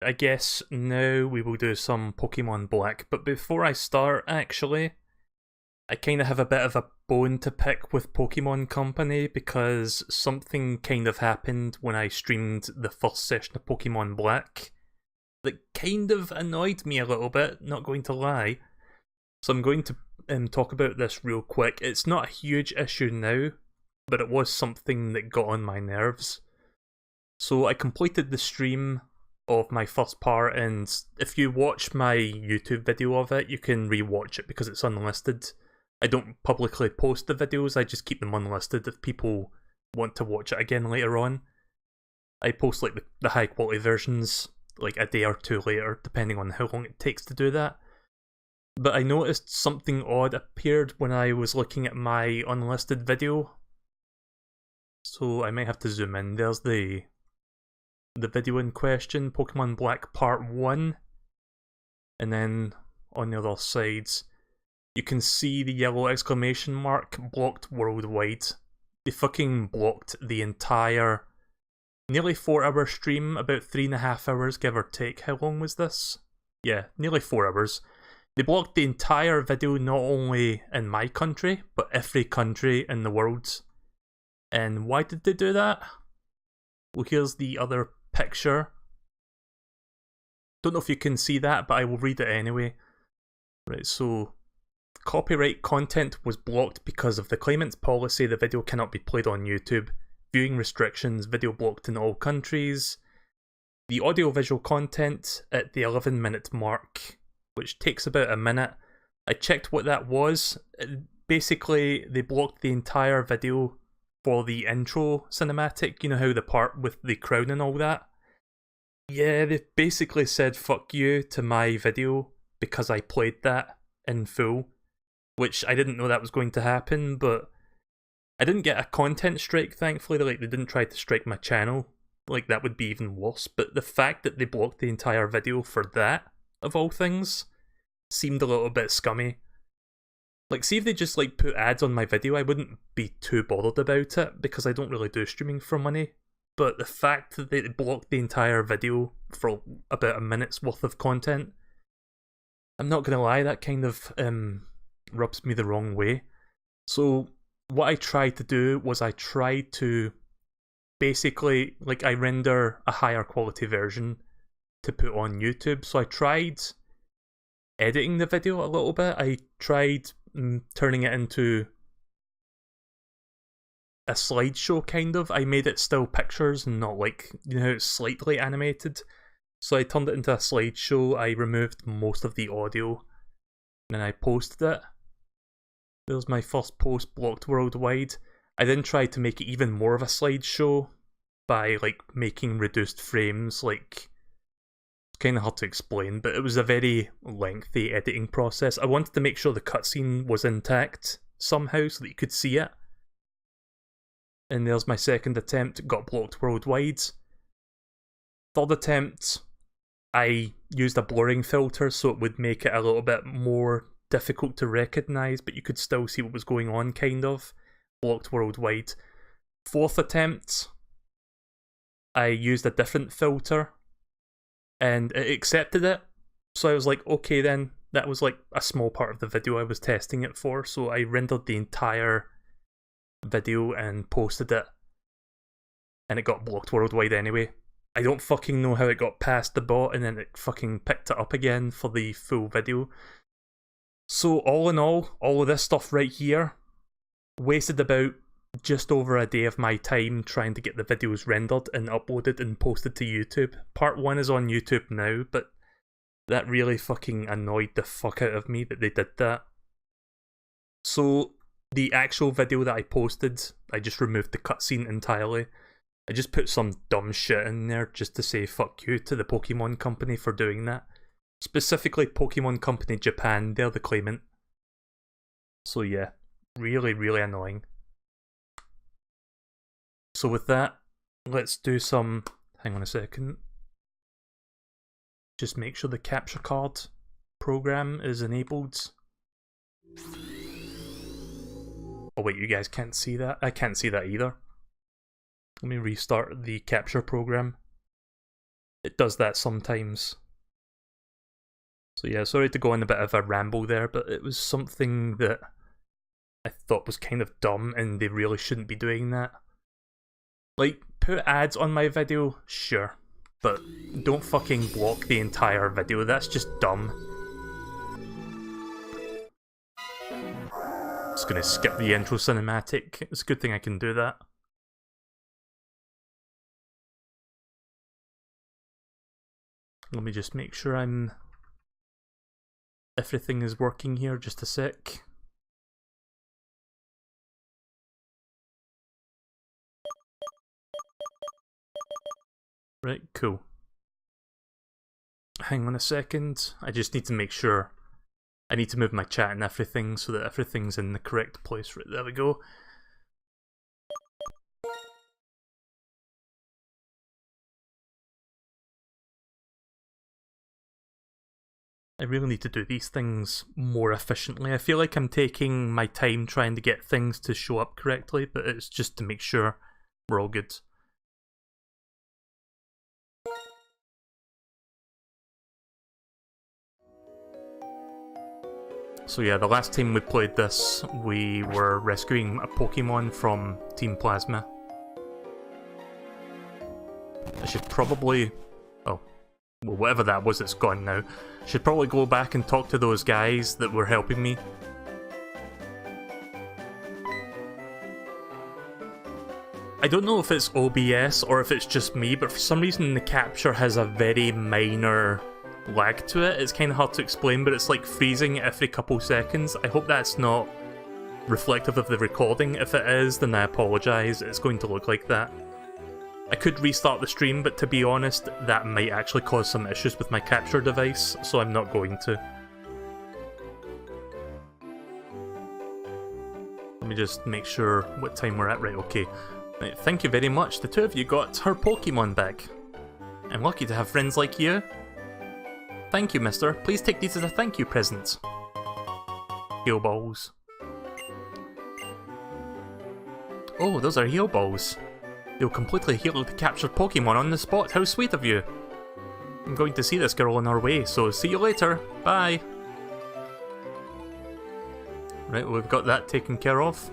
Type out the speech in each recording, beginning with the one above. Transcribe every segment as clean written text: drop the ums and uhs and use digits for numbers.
I guess now we will do some Pokemon Black, but before I start, actually, I kind of have a bit of a bone to pick with Pokemon Company because something kind of happened when I streamed the first session of Pokemon Black that kind of annoyed me a little bit, not going to lie. So I'm going to talk about this real quick. It's not a huge issue now, but it was something that got on my nerves. So I completed the stream of my first part, and if you watch my YouTube video of it, you can rewatch it because it's unlisted. I don't publicly post the videos, I just keep them unlisted if people want to watch it again later on. I post like the high quality versions like a day or two later, depending on how long it takes to do that. But I noticed something odd appeared when I was looking at my unlisted video. So I might have to zoom in. There's the video in question, Pokemon Black Part 1. And then on the other sides, you can see the yellow exclamation mark, blocked worldwide. They fucking blocked the entire nearly 4-hour stream, about 3.5 hours give or take. How long was this? Yeah, nearly 4 hours. They blocked the entire video not only in my country, but every country in the world. And why did they do that? Well, here's the other picture. Don't know if you can see that, but I will read it anyway. Right, so copyright content was blocked because of the claimant's policy. The video cannot be played on YouTube. Viewing restrictions, video blocked in all countries. The audio-visual content at the 11-minute mark, which takes about a minute. I checked what that was. Basically, they blocked the entire video for the intro cinematic, you know how the part with the crown and all that? Yeah, they basically said fuck you to my video because I played that in full, which I didn't know that was going to happen, but I didn't get a content strike, thankfully. Like, they didn't try to strike my channel. Like, that would be even worse, but the fact that they blocked the entire video for that, of all things, seemed a little bit scummy. Like, see if they just like put ads on my video, I wouldn't be too bothered about it because I don't really do streaming for money. But the fact that they blocked the entire video for about a minute's worth of content, I'm not gonna lie, that kind of rubs me the wrong way. So what I tried to do was I tried to basically, like, I render a higher quality version to put on YouTube. So I tried editing the video a little bit. I tried turning it into a slideshow kind of. I made it still pictures and not like, you know, it's slightly animated. So I turned it into a slideshow. I removed most of the audio and then I posted it. There's my first post, blocked worldwide. I then tried to make it even more of a slideshow by like making reduced frames. Like, kind of hard to explain, but it was a very lengthy editing process. I wanted to make sure the cutscene was intact somehow so that you could see it. And there's my second attempt, got blocked worldwide. Third attempt, I used a blurring filter so it would make it a little bit more difficult to recognise, but you could still see what was going on, kind of. Blocked worldwide. Fourth attempt, I used a different filter and it accepted it. So I was like, okay then, that was like a small part of the video I was testing it for, so I rendered the entire video and posted it, and it got blocked worldwide anyway. I don't fucking know how it got past the bot and then it fucking picked it up again for the full video. So all in all of this stuff right here wasted about just over a day of my time trying to get the videos rendered and uploaded and posted to YouTube. Part 1 is on YouTube now, but that really fucking annoyed the fuck out of me that they did that. So the actual video that I posted, I just removed the cutscene entirely. I just put some dumb shit in there just to say fuck you to the Pokemon Company for doing that. Specifically Pokemon Company Japan, they're the claimant. So yeah, really, really annoying. So with that, let's do some, hang on a second, just make sure the capture card program is enabled. Oh wait, you guys can't see that? I can't see that either. Let me restart the capture program. It does that sometimes. So yeah, sorry to go on a bit of a ramble there, but it was something that I thought was kind of dumb and they really shouldn't be doing that. Like, put ads on my video, sure, but don't fucking block the entire video, that's just dumb. Just gonna skip the intro cinematic, it's a good thing I can do that. Let me just make sure everything is working here, just a sec. Right, cool. Hang on a second, I just need to make sure. I need to move my chat and everything so that everything's in the correct place. Right, there we go. I really need to do these things more efficiently. I feel like I'm taking my time trying to get things to show up correctly, but it's just to make sure we're all good. So yeah, the last time we played this, we were rescuing a Pokemon from Team Plasma. I should probably... oh. Well, whatever that was, it's gone now. Should probably go back and talk to those guys that were helping me. I don't know if it's OBS or if it's just me, but for some reason the capture has a very minor lag to it. It's kind of hard to explain, but it's like freezing every couple seconds. I hope that's not reflective of the recording. If it is, then I apologise. It's going to look like that. I could restart the stream, but to be honest, that might actually cause some issues with my capture device, so I'm not going to. Let me just make sure what time we're at. Right, okay. Right, thank you very much. The two of you got her Pokemon back. I'm lucky to have friends like you. Thank you, mister. Please take these as a thank you present. Heal balls. Oh, those are heal balls. You'll completely heal the captured Pokemon on the spot. How sweet of you. I'm going to see this girl on our way, so see you later. Bye. Right, well, we've got that taken care of.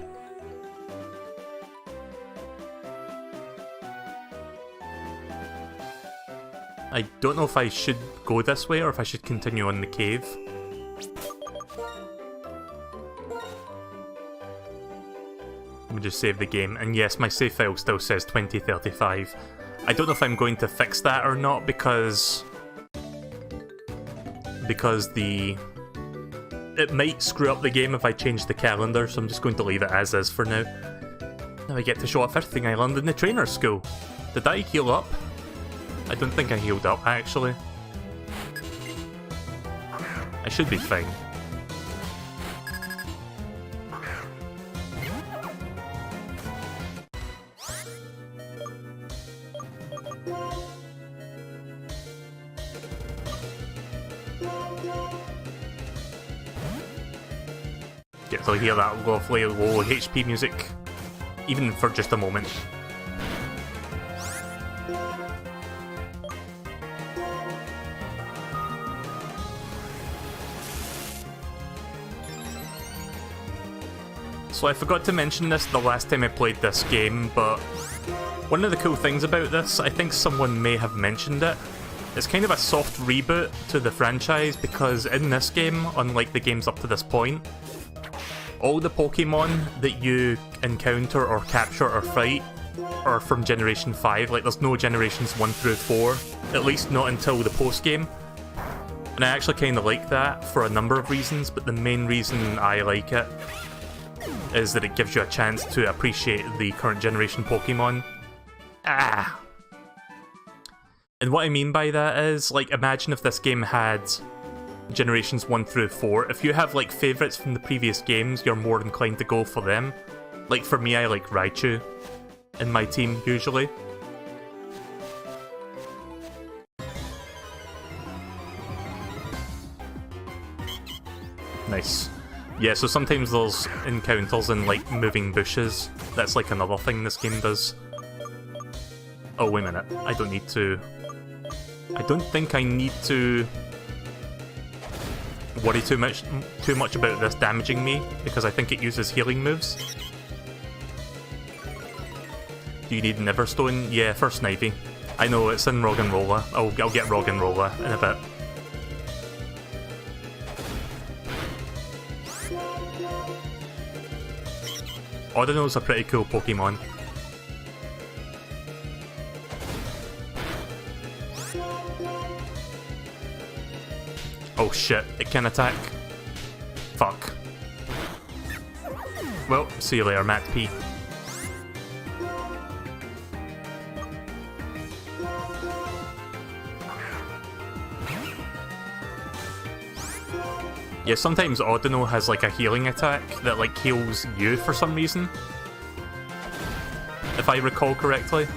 I don't know if I should go this way or if I should continue on the cave. Let me just save the game, and yes, my save file still says 2035. I don't know if I'm going to fix that or not because it might screw up the game if I change the calendar, so I'm just going to leave it as is for now. Now I get to show off everything I learned in the trainer school. Did I heal up? I don't think I healed up, actually. I should be fine. Get to hear that lovely low HP music, even for just a moment. So I forgot to mention this the last time I played this game, but one of the cool things about this, I think someone may have mentioned it, it's kind of a soft reboot to the franchise because in this game, unlike the games up to this point, all the Pokemon that you encounter or capture or fight are from Generation 5, like there's no Generations 1 through 4, at least not until the post-game. And I actually kind of like that for a number of reasons, but the main reason I like it is that it gives you a chance to appreciate the current generation Pokemon. Ah! And what I mean by that is, like, imagine if this game had Generations 1 through 4. If you have, like, favourites from the previous games, you're more inclined to go for them. Like, for me, I like Raichu in my team, usually. Nice. Yeah, so sometimes there's encounters in, like, moving bushes. That's, like, another thing this game does. Oh, wait a minute. I don't need to... I don't think I need to worry too much about this damaging me, because I think it uses healing moves. Do you need Neverstone? Yeah, for Snivy. I know, it's in Roggenrola. I'll get Roggenrola in a bit. Audino's a pretty cool Pokemon. Oh shit, it can attack. Fuck. Well, see you later, Matt P. Yeah, sometimes Audino has like a healing attack that like heals you for some reason, if I recall correctly.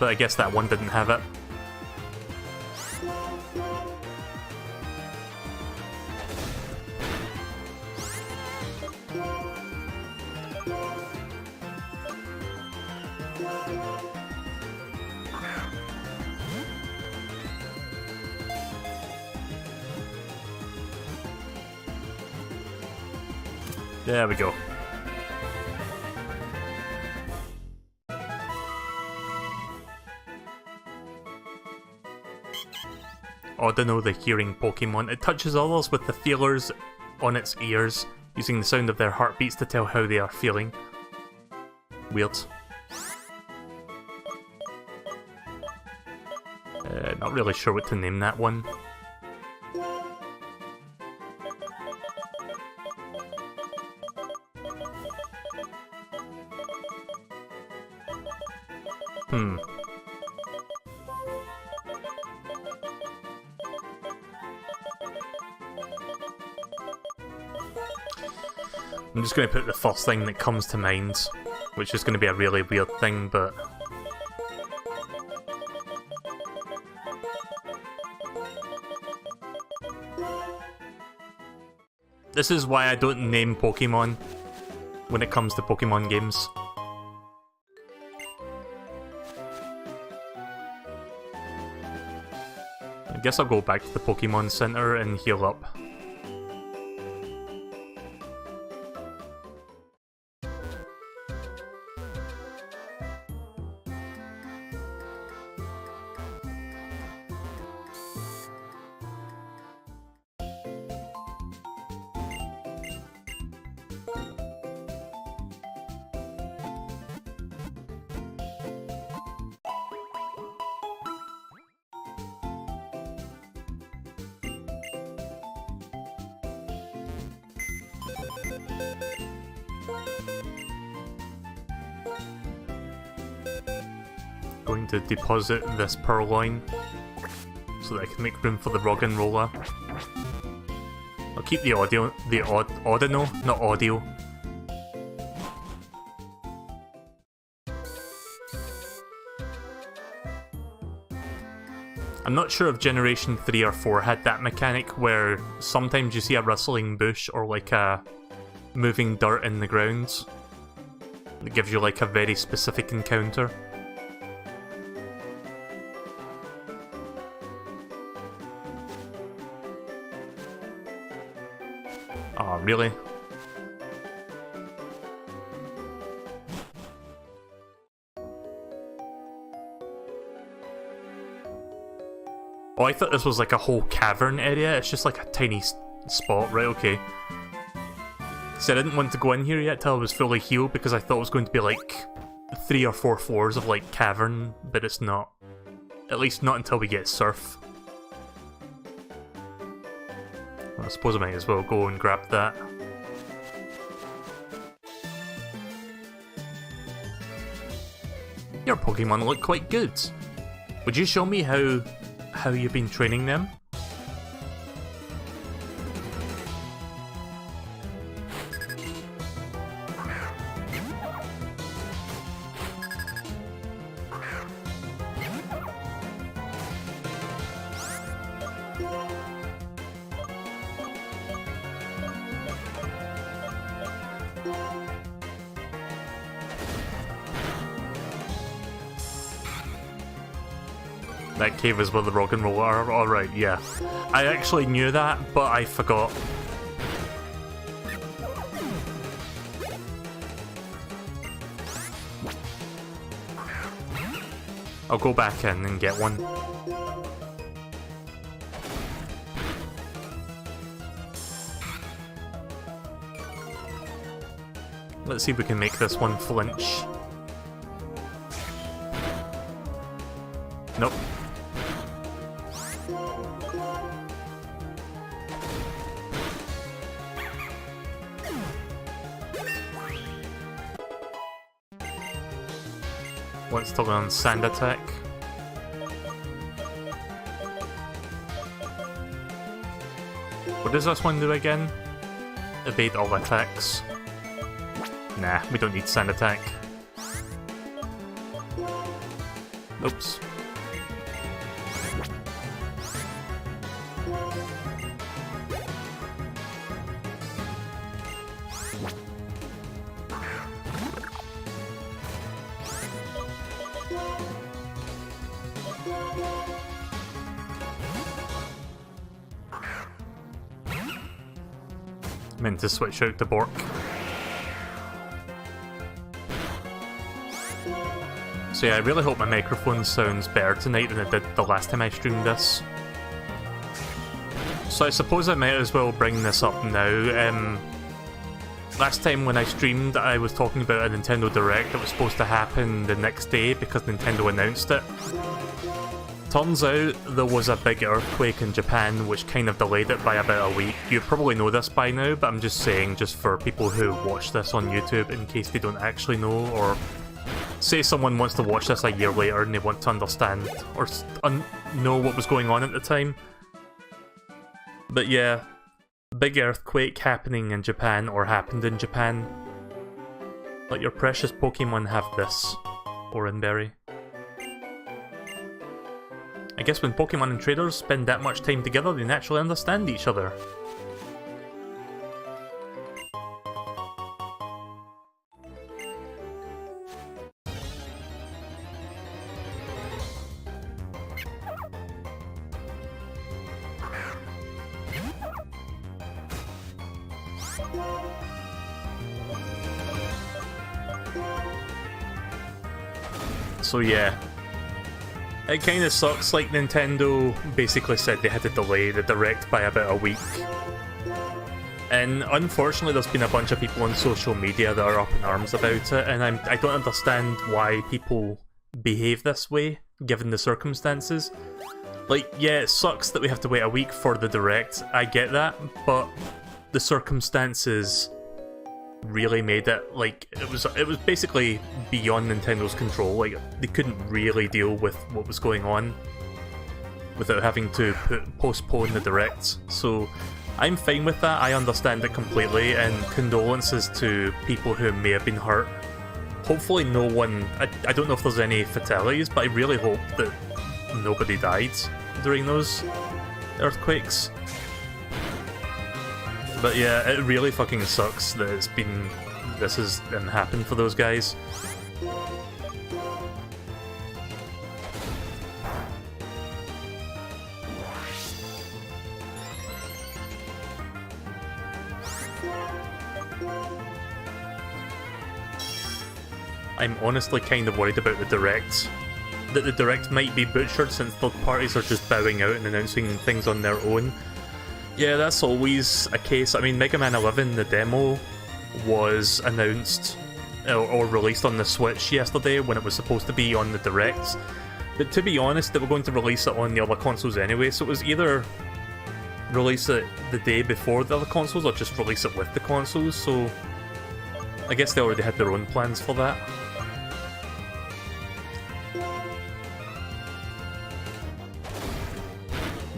But I guess that one didn't have it. There we go. Audino, the hearing Pokemon. It touches others with the feelers on its ears, using the sound of their heartbeats to tell how they are feeling. Weird. Not really sure what to name that one. I'm just going to put the first thing that comes to mind, which is going to be a really weird thing, but... This is why I don't name Pokemon when it comes to Pokemon games. I guess I'll go back to the Pokemon Center and heal up. Going to deposit this Purloin so that I can make room for the Roggenrola. I'll keep the Audino, not audio. I'm not sure if Generation 3 or 4 had that mechanic where sometimes you see a rustling bush or like a moving dirt in the ground. It gives you like a very specific encounter. Oh, really? Oh, I thought this was like a whole cavern area. It's just like a tiny spot. Right, okay. See, I didn't want to go in here yet till I was fully healed because I thought it was going to be like 3 or 4 floors of like cavern, but it's not. At least not until we get Surf. I suppose I might as well go and grab that. Your Pokemon look quite good. Would you show me how you've been training them? That cave is where the rock and roll are. Alright, yeah. I actually knew that, but I forgot. I'll go back in and get one. Let's see if we can make this one flinch. Nope. Wants to learn Sand Attack. What does this one do again? Evade all attacks. Nah, we don't need Sand Attack. Oops. Meant to switch out the Bork. So yeah, I really hope my microphone sounds better tonight than it did the last time I streamed this. So I suppose I might as well bring this up now. Last time when I streamed, I was talking about a Nintendo Direct that was supposed to happen the next day because Nintendo announced it. Turns out there was a big earthquake in Japan which kind of delayed it by about a week. You probably know this by now, but I'm just saying, just for people who watch this on YouTube in case they don't actually know, or say someone wants to watch this a year later and they want to understand or know what was going on at the time. But yeah, big earthquake happening in Japan, or happened in Japan. Let your precious Pokemon have this, Oranberry. I guess when Pokemon and traders spend that much time together, they naturally understand each other. So yeah, it kind of sucks. Like, Nintendo basically said they had to delay the Direct by about a week. And unfortunately there's been a bunch of people on social media that are up in arms about it, and I don't understand why people behave this way, given the circumstances. Like, yeah, it sucks that we have to wait a week for the Direct, I get that, but the circumstances really made it, like, it was basically beyond Nintendo's control. Like, they couldn't really deal with what was going on without having to postpone the Direct. So I'm fine with that, I understand it completely, and condolences to people who may have been hurt. Hopefully no one, I don't know if there's any fatalities, but I really hope that nobody died during those earthquakes. But yeah, it really fucking sucks that this has happened for those guys. I'm honestly kind of worried about the Direct. That the Direct might be butchered since third parties are just bowing out and announcing things on their own. Yeah, that's always a case. I mean, Mega Man 11, the demo, was announced or released on the Switch yesterday when it was supposed to be on the Direct. But to be honest, they were going to release it on the other consoles anyway, so it was either release it the day before the other consoles or just release it with the consoles, so I guess they already had their own plans for that.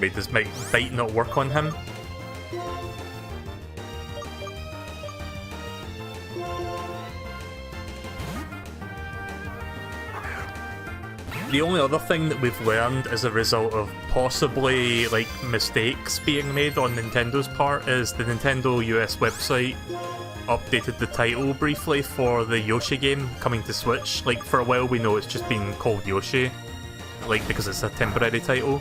Wait, does my bite not work on him? The only other thing that we've learned as a result of possibly, like, mistakes being made on Nintendo's part is the Nintendo US website updated the title briefly for the Yoshi game coming to Switch. Like, for a while we know it's just been called Yoshi. like, because it's a temporary title.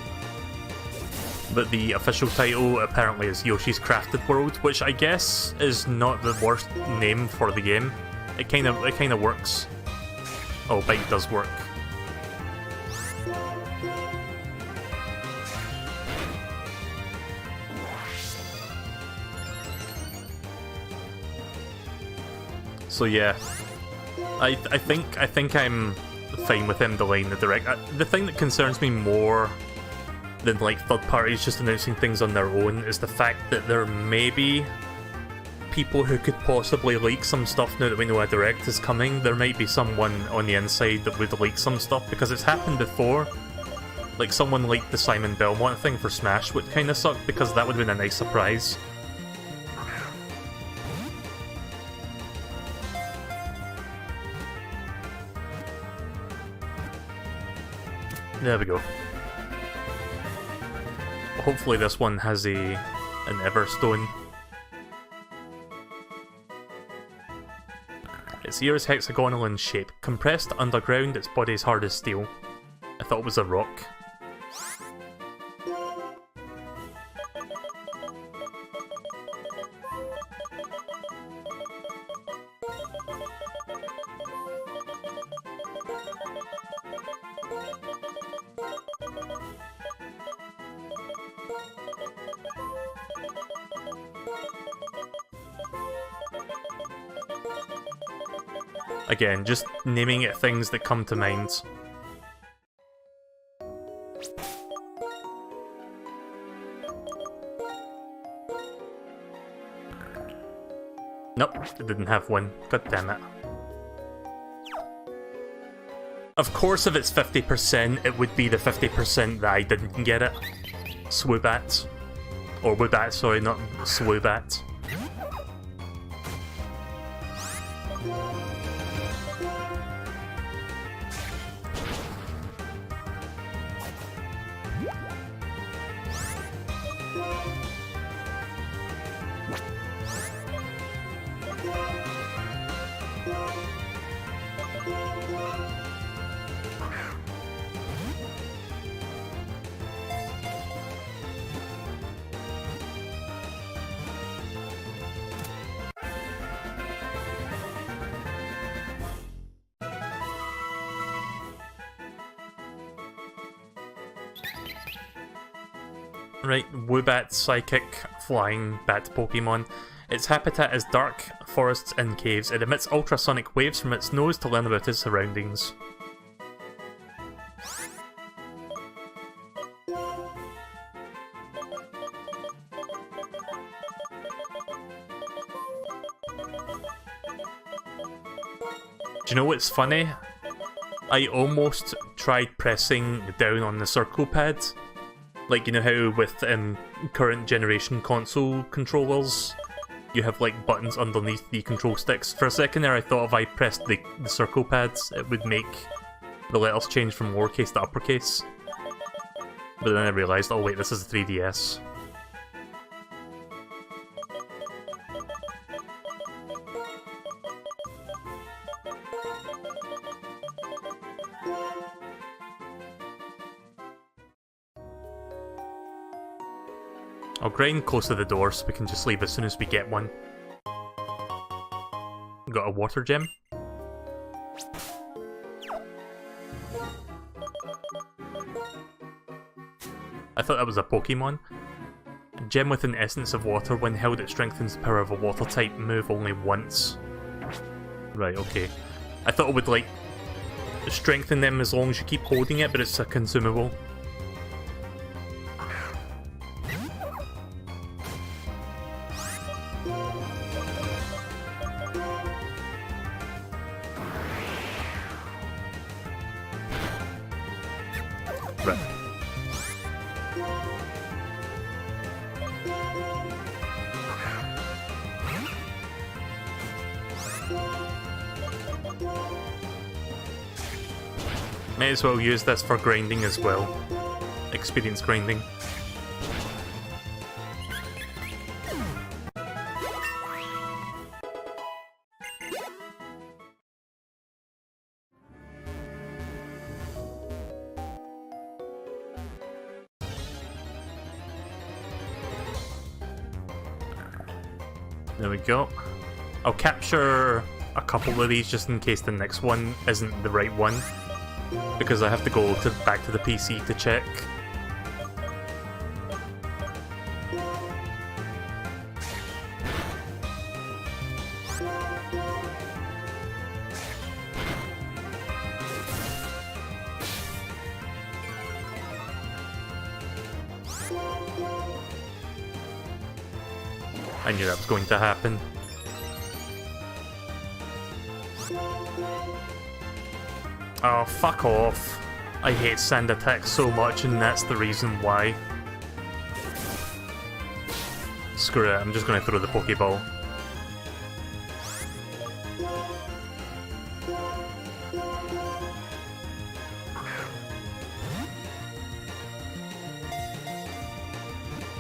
But the official title apparently is Yoshi's Crafted World, which I guess is not the worst name for the game. It kind of works. Oh, bike does work. So yeah, I think I'm fine with them delaying the direct. The thing that concerns me more than like third parties just announcing things on their own is the fact that there may be people who could possibly leak some stuff now that we know a direct is coming. There might be someone on the inside that would leak some stuff, because it's happened before. Like, someone leaked the Simon Belmont thing for Smash, which kind of sucked because that would have been a nice surprise. There we go. Hopefully this one has an Everstone. Its ear is hexagonal in shape. Compressed underground, its body is hard as steel. I thought it was a rock. Again, just naming it things that come to mind. Nope, it didn't have one. God damn it. Of course, if it's 50%, it would be the 50% that I didn't get it. Swoobat. Or Woobat, sorry, not Swoobat. Right, Woobat Psychic Flying Bat Pokemon. Its habitat is dark forests and caves. It emits ultrasonic waves from its nose to learn about its surroundings. Do you know what's funny? I almost tried pressing down on the circle pad. Like, you know how with current generation console controllers, you have like buttons underneath the control sticks. For a second there I thought if I pressed the circle pads, it would make the letters change from lowercase to uppercase. But then I realised, oh wait, this is a 3DS. I'll grind close to the door so we can just leave as soon as we get one. Got a water gem. I thought that was a Pokemon. A gem with an essence of water. When held, it strengthens the power of a water type move only once. Right, okay. I thought it would, like, strengthen them as long as you keep holding it, but it's a consumable. May as well use this for grinding as well. Experience grinding. There we go. I'll capture a couple of these just in case the next one isn't the right one, because I have to go back to the PC to check. I knew that was going to happen. Oh, fuck off. I hate sand attacks so much, and that's the reason why. Screw it, I'm just gonna throw the Pokeball.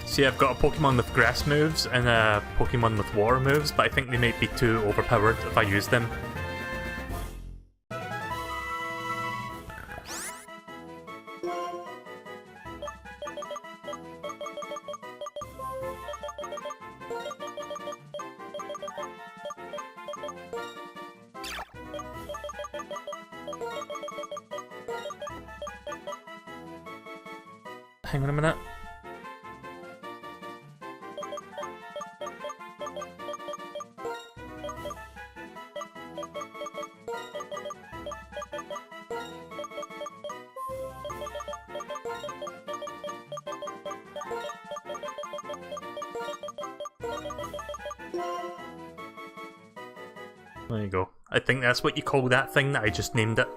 See, I've got a Pokemon with grass moves and a Pokemon with water moves, but I think they might be too overpowered if I use them. Hang on a minute. There you go. I think that's what you call that thing that I just named it.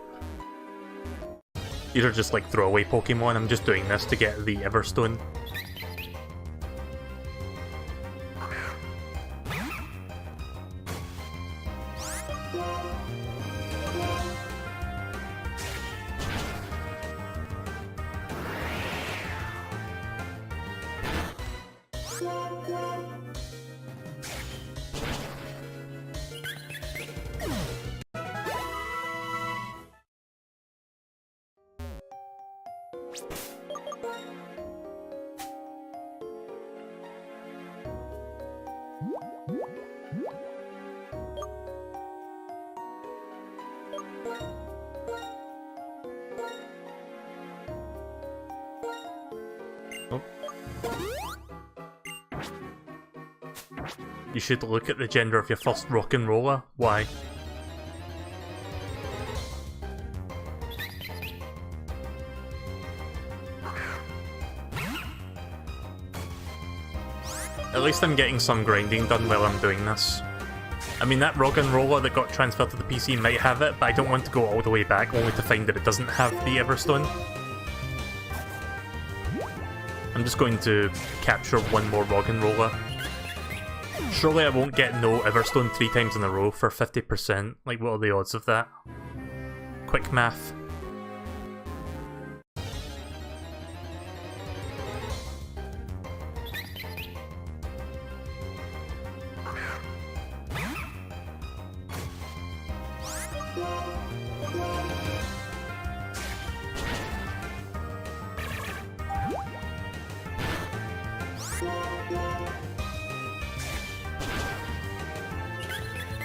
These are just like throwaway Pokemon. I'm just doing this to get the Everstone. Oh. You should look at the gender of your first rock and roller. Why? At least I'm getting some grinding done while I'm doing this. I mean, that rock and roller that got transferred to the PC might have it, but I don't want to go all the way back only to find that it doesn't have the Everstone. I'm just going to capture one more rock and roller. Surely I won't get no Everstone 3 times in a row for 50%. Like, what are the odds of that? Quick math.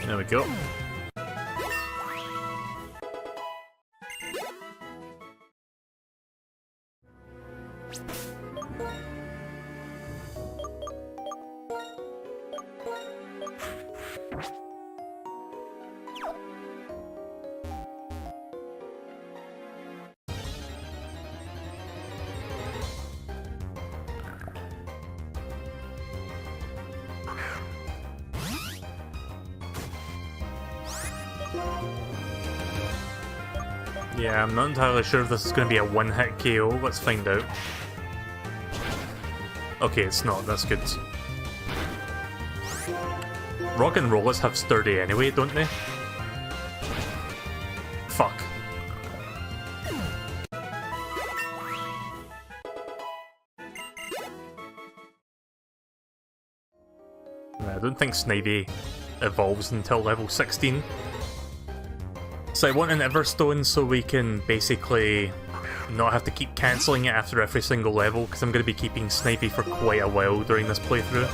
There we go. Yeah, I'm not entirely sure if this is going to be a one-hit KO. Let's find out. Okay, it's not. That's good. Rock and rollers have sturdy anyway, don't they? Fuck. I don't think Snivy evolves until level 16. So I want an Everstone so we can basically not have to keep cancelling it after every single level, because I'm going to be keeping Snivy for quite a while during this playthrough.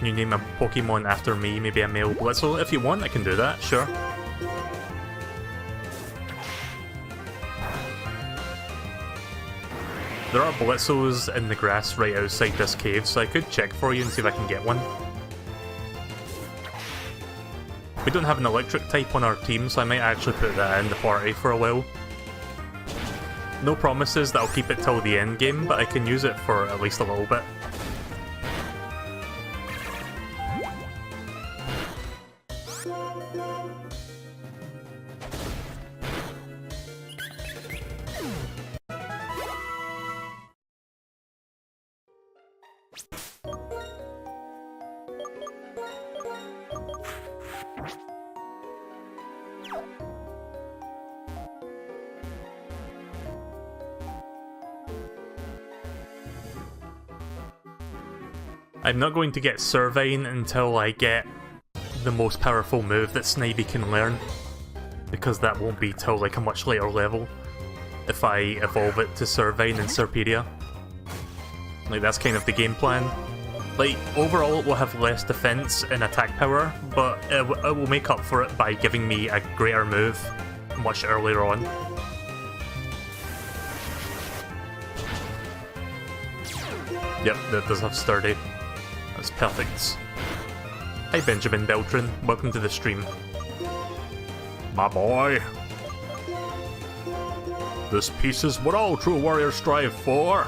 can you name a Pokemon after me? Maybe a male Blitzel? If you want, I can do that, sure. There are Blitzels in the grass right outside this cave, so I could check for you and see if I can get one. We don't have an electric type on our team, so I might actually put that in the party for a while. No promises that I'll keep it till the end game, but I can use it for at least a little bit. I'm not going to get Servine until I get the most powerful move that Snivy can learn, because that won't be till like a much later level if I evolve it to Servine and Serpedie. Like, that's kind of the game plan. Like, overall it will have less defense and attack power, but it will make up for it by giving me a greater move much earlier on. Yep, that does have Sturdy. That's perfect. Hi Benjamin Beltran, welcome to the stream. My boy. This peace is what all true warriors strive for.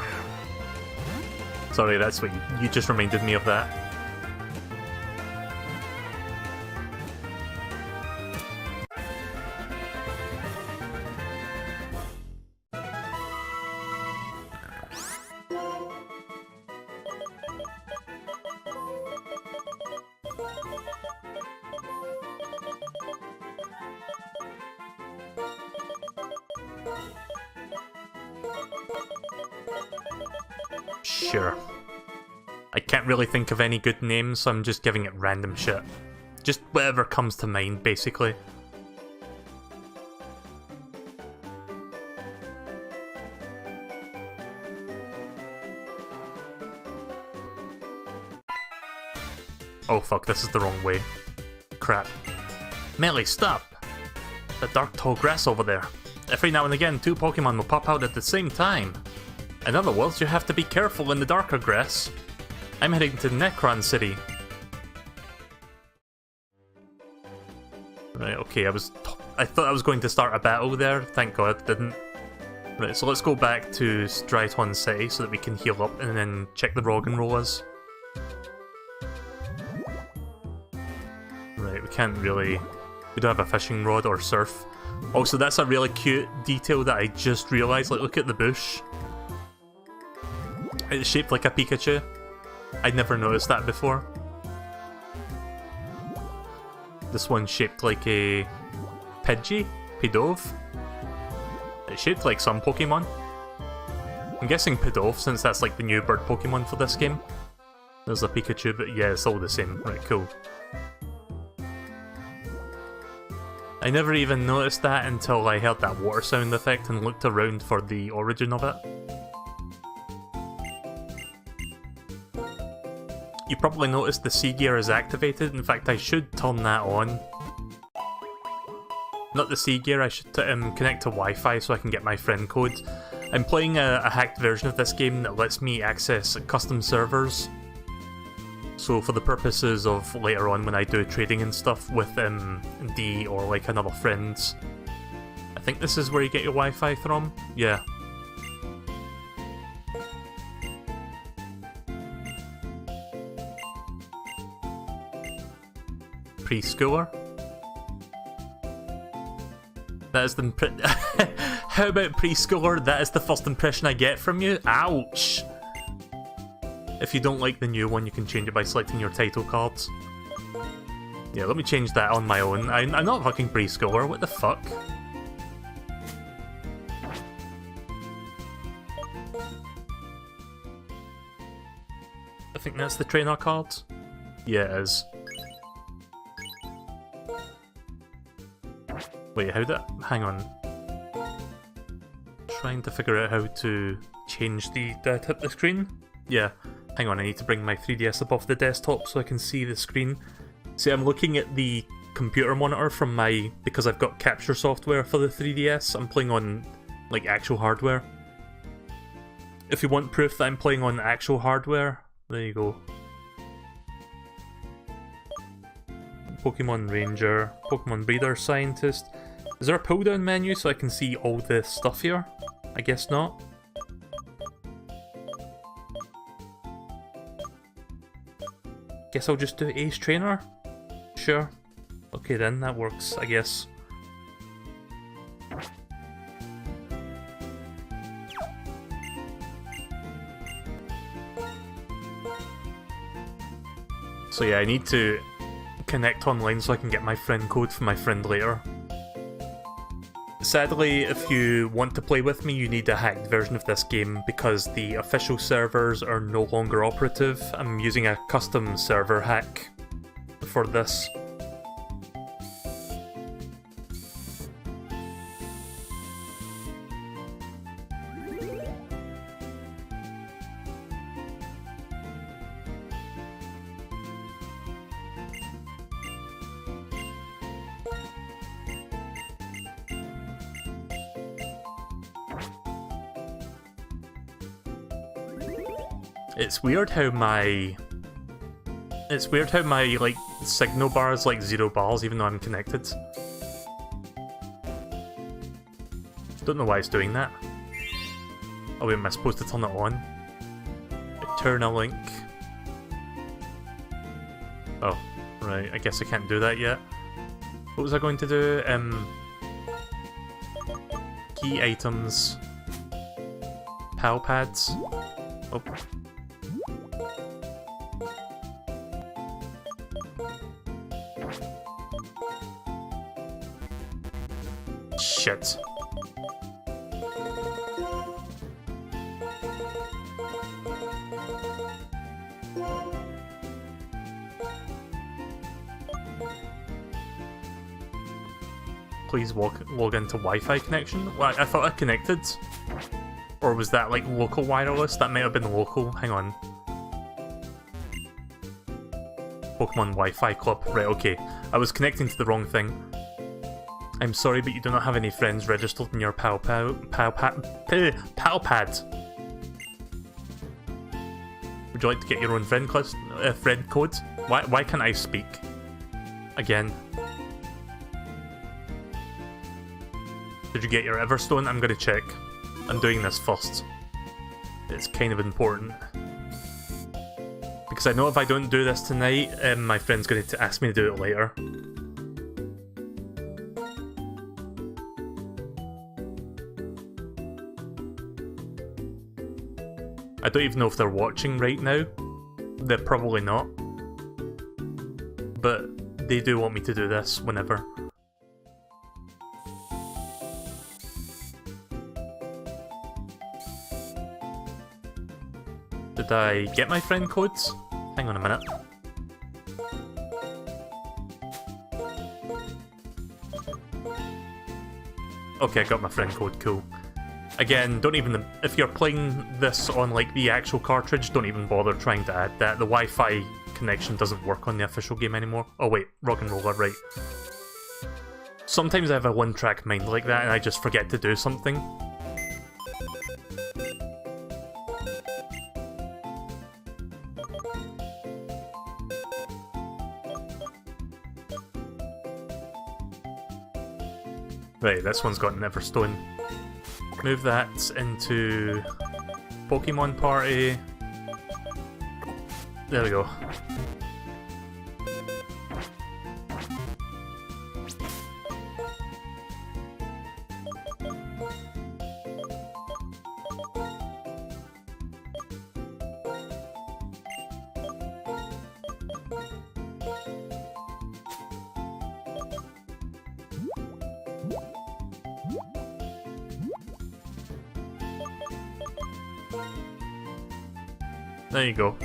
Sorry, that's what you just reminded me of that. Sure. I can't really think of any good names, so I'm just giving it random shit. Just whatever comes to mind, basically. Oh fuck, this is the wrong way. Crap. Melee, stop! The dark tall grass over there. Every now and again, two Pokemon will pop out at the same time. In other words, you have to be careful in the darker grass. I'm heading to Necron City. Right, okay, I thought I was going to start a battle there. Thank God it didn't. Right, so let's go back to Striaton City so that we can heal up and then check the Roggenrolas. Right, we can't really... We don't have a fishing rod or surf. Also, that's a really cute detail that I just realised. Like, look at the bush. It's shaped like a Pikachu. I'd never noticed that before. This one's shaped like a Pidgey? Pidove? It's shaped like some Pokemon. I'm guessing Pidove, since that's like the new bird Pokemon for this game. There's a Pikachu, but yeah, it's all the same. Right, cool. I never even noticed that until I heard that water sound effect and looked around for the origin of it. You probably noticed the Sea Gear is activated. In fact, I should turn that on. Not the Sea Gear, I should connect to Wi-Fi so I can get my friend code. I'm playing a hacked version of this game that lets me access custom servers. So for the purposes of later on when I do trading and stuff with D or like another friend. I think this is where you get your Wi-Fi from? Yeah. Preschooler? That is the How about preschooler? That is the first impression I get from you? Ouch! If you don't like the new one, you can change it by selecting your title cards. Yeah, let me change that on my own. I'm not fucking preschooler, what the fuck? I think that's the trainer card. Yeah, it is. Wait, how did... Hang on. Trying to figure out how to change the tip the screen? Yeah. Hang on, I need to bring my 3DS above the desktop so I can see the screen. See, I'm looking at the computer monitor from my... because I've got capture software for the 3DS, I'm playing on, like, actual hardware. If you want proof that I'm playing on actual hardware, there you go. Pokemon Ranger, Pokemon Breeder Scientist. Is there a pull-down menu so I can see all the stuff here? I guess not. Guess I'll just do Ace Trainer? Sure. Okay then, that works, I guess. So yeah, I need to connect online so I can get my friend code from my friend later. Sadly, if you want to play with me, you need a hacked version of this game because the official servers are no longer operative. I'm using a custom server hack for this. It's weird how my like signal bar is like 0 bars even though I'm connected. Don't know why it's doing that. Oh wait, am I supposed to turn it on? Turn a link. Oh, right, I guess I can't do that yet. What was I going to do? Key items. PAL pads. Oh. Shit. Please log into Wi-Fi connection? Well, I thought I connected. Or was that like local wireless? That might have been local. Hang on. Pokemon Wi-Fi Club. Right, okay. I was connecting to the wrong thing. I'm sorry, but you do not have any friends registered in your PAL pad. Would you like to get your own friend code? Why can't I speak? Again. Did you get your Everstone? I'm gonna check. I'm doing this first. It's kind of important. Because I know if I don't do this tonight, my friend's going to ask me to do it later. I don't even know if they're watching right now. They're probably not. But they do want me to do this whenever. Did I get my friend codes? Hang on a minute. Okay, I got my friend code, cool. Again, don't even... if you're playing this on like the actual cartridge, don't even bother trying to add that. The Wi-Fi connection doesn't work on the official game anymore. Oh wait, Rock and Roller, right. Sometimes I have a one-track mind like that and I just forget to do something. Right, this one's got an Everstone. Move that into Pokemon Party. There we go. There you go.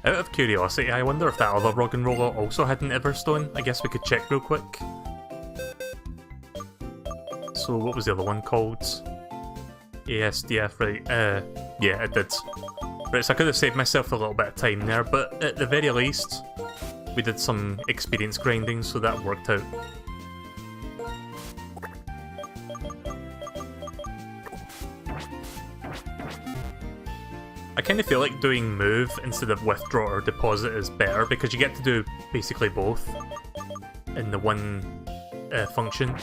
Out of curiosity, I wonder if that other Rock and Roller also had an Everstone. I guess we could check real quick. Blitzel. What was the other one called? ASDF, right? Yeah, it did. Right, so I could have saved myself a little bit of time there, but at the very least, we did some experience grinding, so that worked out. I kind of feel like doing move instead of withdraw or deposit is better, because you get to do basically both in the one function.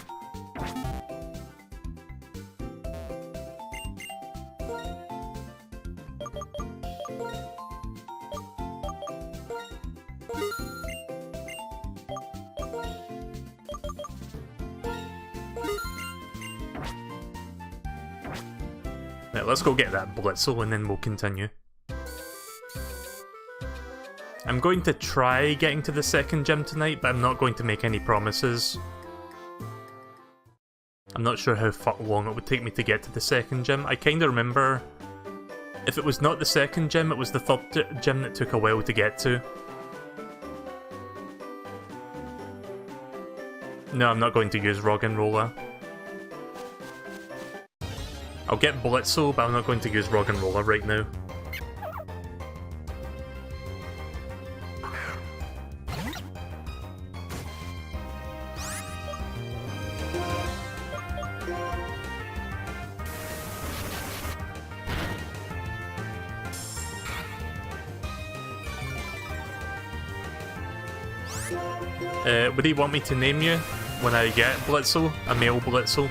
Right, let's go get that Blitzel and then we'll continue. I'm going to try getting to the second gym tonight, but I'm not going to make any promises. I'm not sure how long it would take me to get to the second gym. I kind of remember, if it was not the second gym, it was the third gym that took a while to get to. No, I'm not going to use Roggenrola. I'll get Blitzel, but I'm not going to use Roggenrola right now. Would he want me to name you when I get Blitzel? A male Blitzel?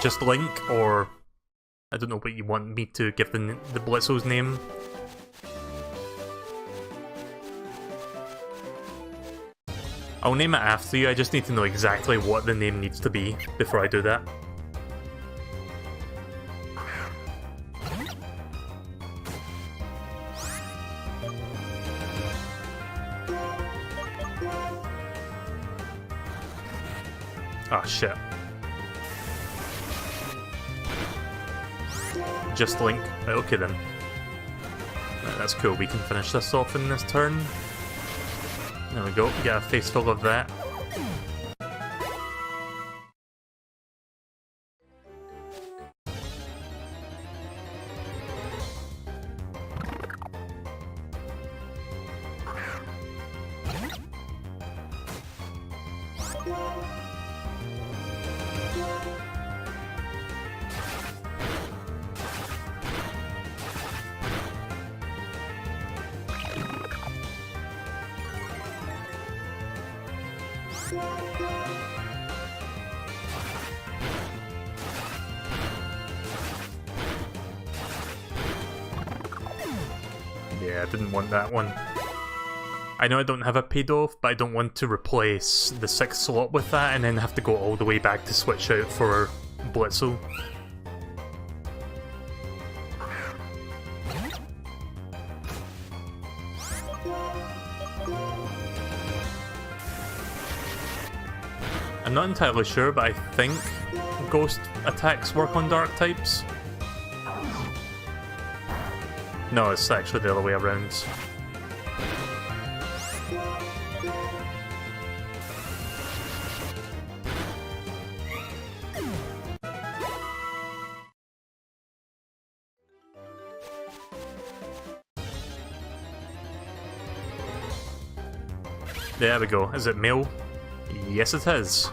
Just Link, or I don't know what you want me to give the Blitzel's name. I'll name it after you, I just need to know exactly what the name needs to be before I do that. Ah, shit. Just Link. Right, okay then. Right, that's cool, we can finish this off in this turn. There we go, get a face full of that. Yeah, I didn't want that one. I know I don't have a paid-off, but I don't want to replace the 6th slot with that and then have to go all the way back to switch out for Blitzel. I'm not entirely sure, but I think ghost attacks work on dark types. No, it's actually the other way around. There we go. Is it male? Yes, it is.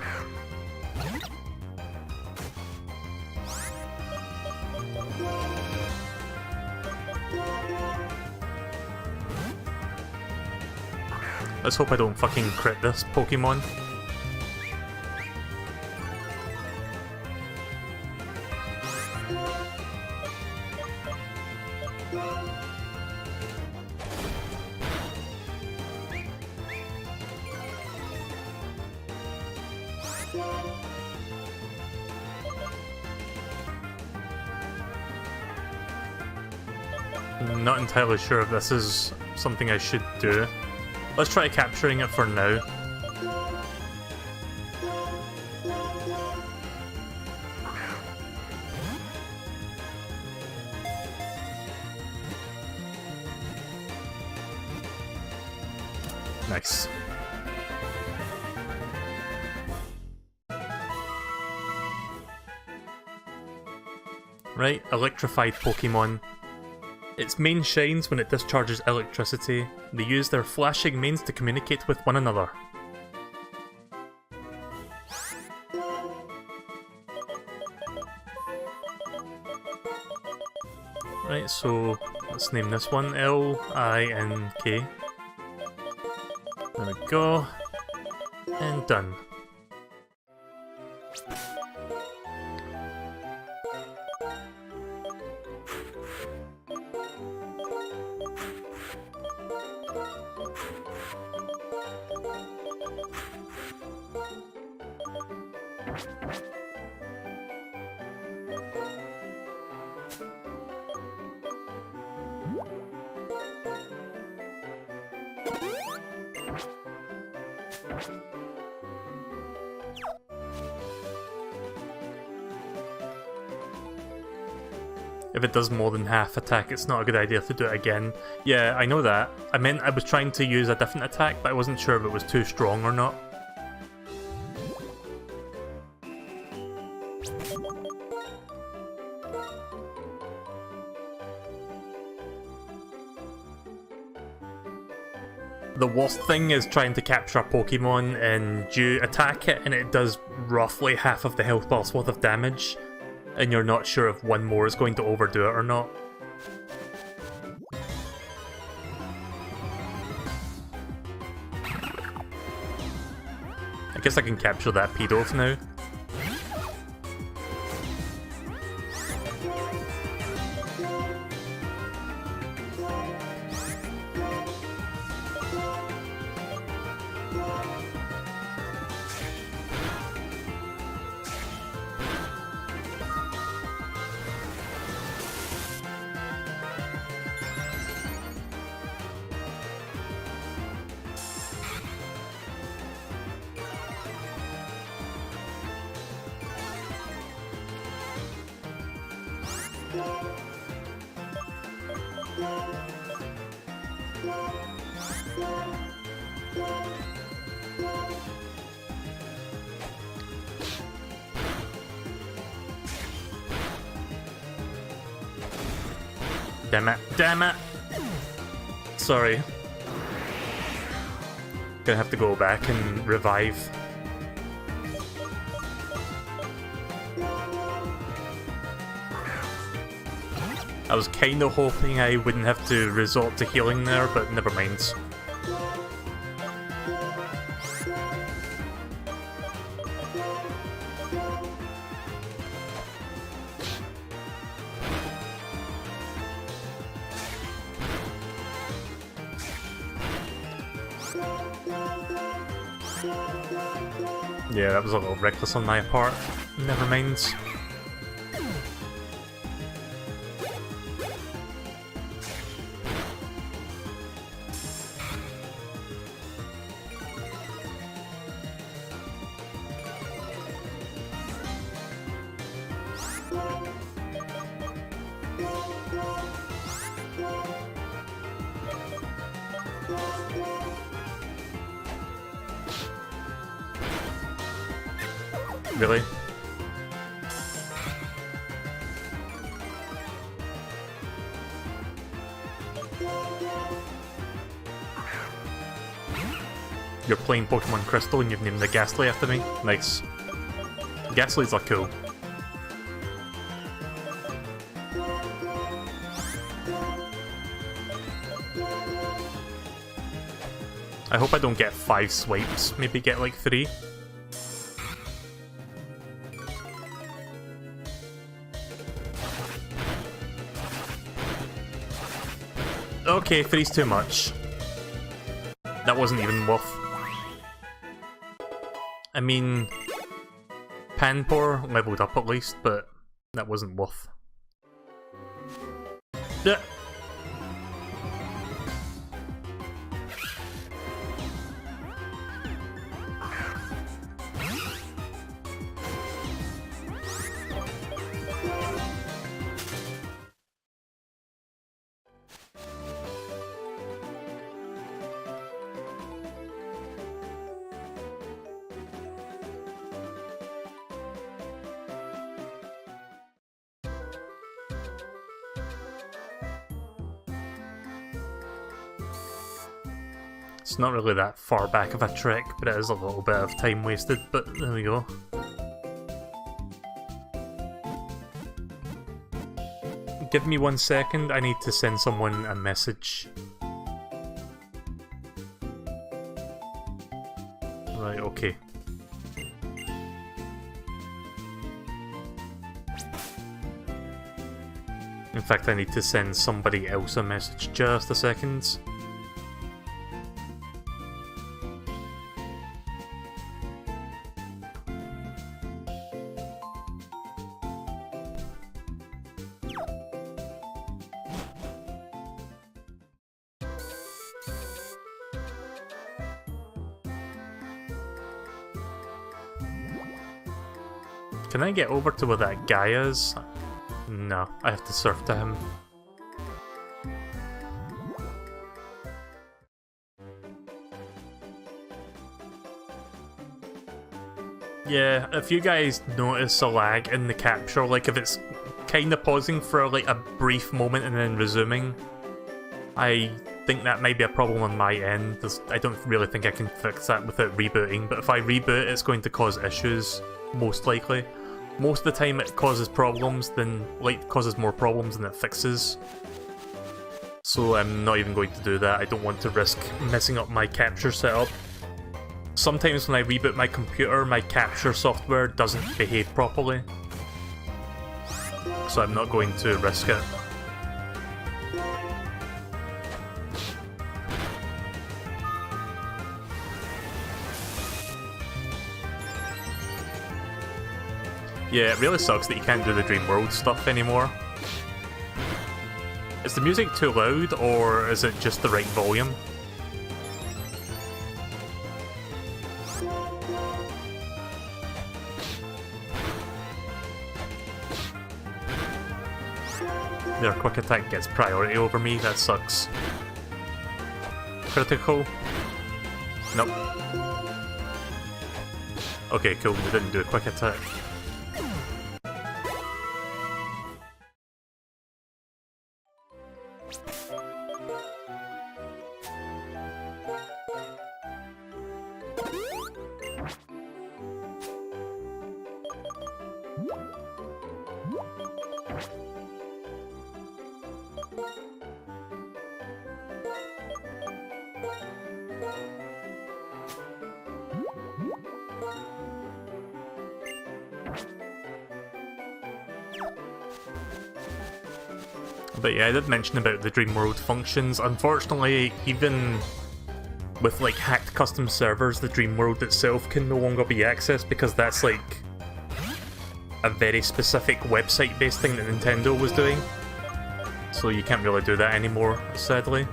Let's hope I don't fucking crit this Pokemon. I'm not entirely sure if this is something I should do. Let's try capturing it for now. Nice. Right, electrified Pokemon. Its mane shines when it discharges electricity. They use their flashing manes to communicate with one another. Right, so let's name this one L-I-N-K. There we go. And done. If it does more than half attack, it's not a good idea to do it again. Yeah, I know that. I meant I was trying to use a different attack, but I wasn't sure if it was too strong or not. The worst thing is trying to capture a Pokemon and you attack it and it does roughly half of the health bar's worth of damage, and you're not sure if one more is going to overdo it or not. I guess I can capture that Pidove now. Damn it, damn it! Sorry. Gonna have to go back and revive. I was kinda hoping I wouldn't have to resort to healing there, but never mind. Yeah, that was a little reckless on my part. Never mind. Really? You're playing Pokemon Crystal and you've named the Ghastly after me? Nice. Ghastlies are cool. I hope I don't get 5 swipes, maybe get like 3. Okay, 3's too much. That wasn't even worth. I mean, Panpour leveled up at least, but that wasn't worth. Yeah. It's not really that far back of a trek, but it is a little bit of time wasted, but there we go. Give me 1 second, I need to send someone a message. Right, okay. In fact, I need to send somebody else a message. Just a second. Can I get over to where that guy is? No, I have to surf to him. Yeah, if you guys notice a lag in the capture, like if it's kinda pausing for like a brief moment and then resuming, I think that might be a problem on my end. I don't really think I can fix that without rebooting, but if I reboot it's going to cause issues, most likely. Most of the time it causes problems, causes more problems than it fixes. So I'm not even going to do that. I don't want to risk messing up my capture setup. Sometimes when I reboot my computer, my capture software doesn't behave properly. So I'm not going to risk it. Yeah, it really sucks that you can't do the Dream World stuff anymore. Is the music too loud, or is it just the right volume? Their quick attack gets priority over me, that sucks. Critical? Nope. Okay, cool, we didn't do a quick attack. But yeah, I did mention about the Dream World functions. Unfortunately, even with like hacked custom servers, the Dream World itself can no longer be accessed because that's like a very specific website-based thing that Nintendo was doing. So you can't really do that anymore, sadly.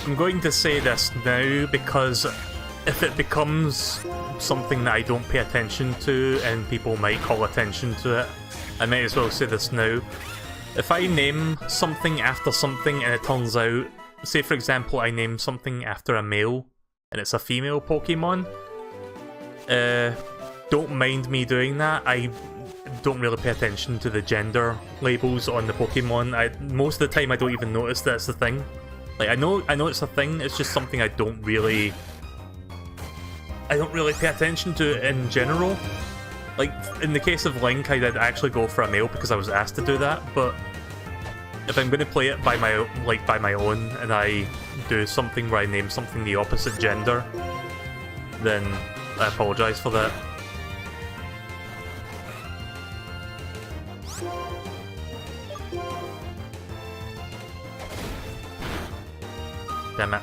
I'm going to say this now because if it becomes something that I don't pay attention to and people might call attention to it, I might as well say this now. If I name something after something and it turns out, say for example I name something after a male and it's a female Pokemon, don't mind me doing that. I don't really pay attention to the gender labels on the Pokemon. Most of the time I don't even notice that's the thing. Like I know it's a thing, it's just something I don't really pay attention to in general. Like in the case of Link, I did actually go for a male because I was asked to do that, but if I'm going to play it by my own and I do something where I name something the opposite gender, then I apologise for that. Damn it.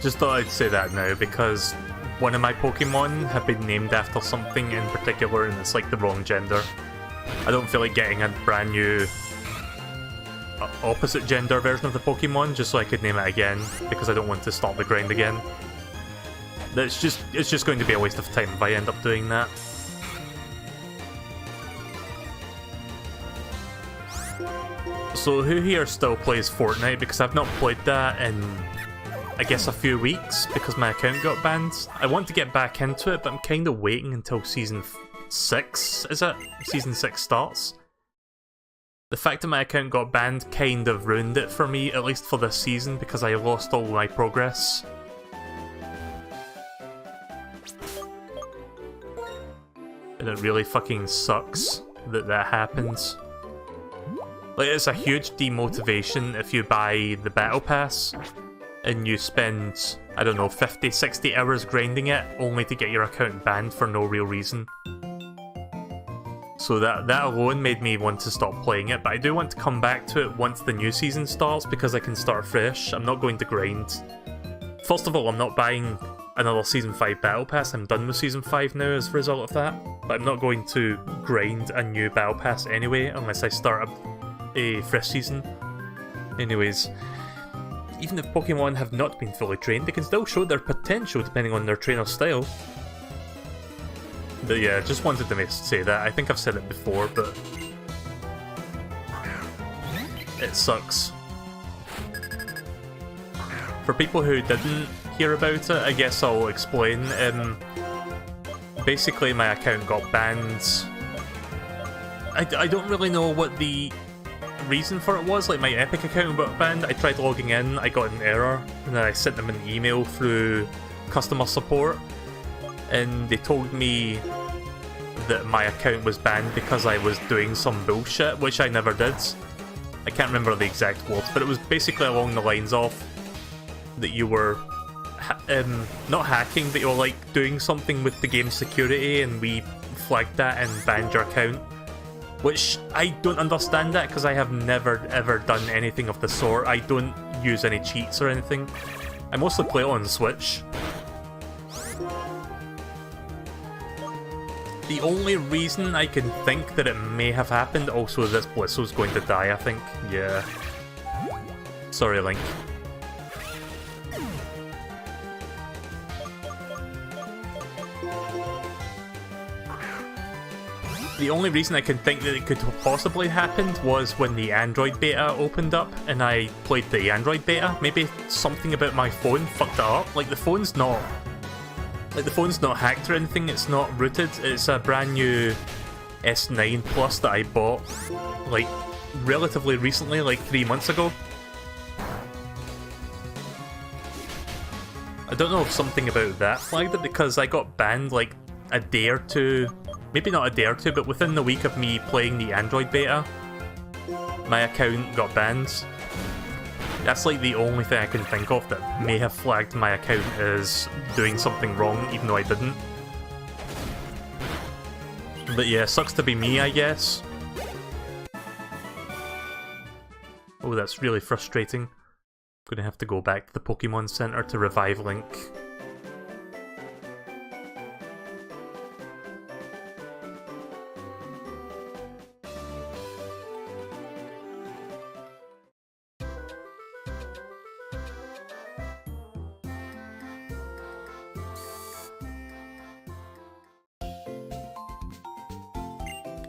Just thought I'd say that now because one of my Pokemon have been named after something in particular and it's like the wrong gender. I don't feel like getting a brand new opposite gender version of the Pokemon, just so I could name it again, because I don't want to start the grind again. It's just going to be a waste of time if I end up doing that. So who here still plays Fortnite? Because I've not played that in, I guess, a few weeks because my account got banned. I want to get back into it, but I'm kind of waiting until Season 6, is it? Season 6 starts. The fact that my account got banned kind of ruined it for me, at least for this season, because I lost all my progress. And it really fucking sucks that that happens. Like, it's a huge demotivation if you buy the Battle Pass and you spend, I don't know, 50, 60 hours grinding it only to get your account banned for no real reason. So that alone made me want to stop playing it, but I do want to come back to it once the new season starts because I can start fresh. I'm not going to grind. First of all, I'm not buying another Season 5 Battle Pass. I'm done with Season 5 now as a result of that. But I'm not going to grind a new Battle Pass anyway unless I start a fresh season. Anyways, even if Pokemon have not been fully trained, they can still show their potential depending on their trainer's style. But yeah, just wanted to say that. I think I've said it before, but it sucks. For people who didn't hear about it, I guess I'll explain. Basically, my account got banned. I don't really know what the reason for it was. Like, my Epic account got banned. I tried logging in, I got an error, and then I sent them an email through customer support, and they told me that my account was banned because I was doing some bullshit, which I never did. I can't remember the exact words, but it was basically along the lines of that you were not hacking, but you were like doing something with the game's security, and we flagged that and banned your account. Which I don't understand that because I have never ever done anything of the sort. I don't use any cheats or anything. I mostly play it on Switch. The only reason I can think that it may have happened, also this Blissey's going to die, I think. Yeah. Sorry, Link. The only reason I can think that it could have possibly happened was when the Android beta opened up and I played the Android beta. Maybe something about my phone fucked it up. Like, the phone's not hacked or anything, it's not rooted. It's a brand new S9 Plus that I bought, like, relatively recently, like 3 months ago. I don't know if something about that flagged it, because I got banned like a day or two, maybe not a day or two, but within the week of me playing the Android beta, my account got banned. That's like the only thing I can think of that may have flagged my account as doing something wrong, even though I didn't. But yeah, sucks to be me, I guess. Oh, that's really frustrating. I'm gonna have to go back to the Pokemon Center to revive Link.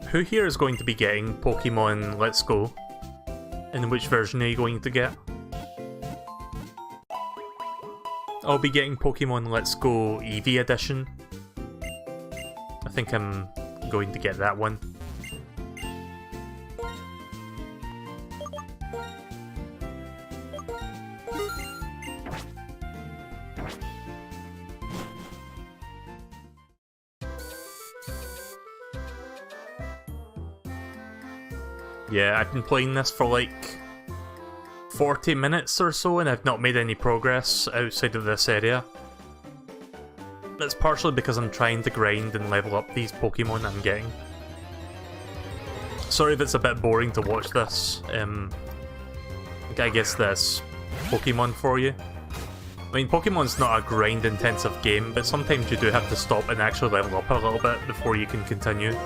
Who here is going to be getting Pokemon Let's Go? And which version are you going to get? I'll be getting Pokemon Let's Go Eevee Edition. I think I'm going to get that one. Yeah, I've been playing this for like 40 minutes or so and I've not made any progress outside of this area. That's partially because I'm trying to grind and level up these Pokemon I'm getting. Sorry if it's a bit boring to watch this. I guess this Pokemon for you. I mean, Pokemon's not a grind-intensive game, but sometimes you do have to stop and actually level up a little bit before you can continue.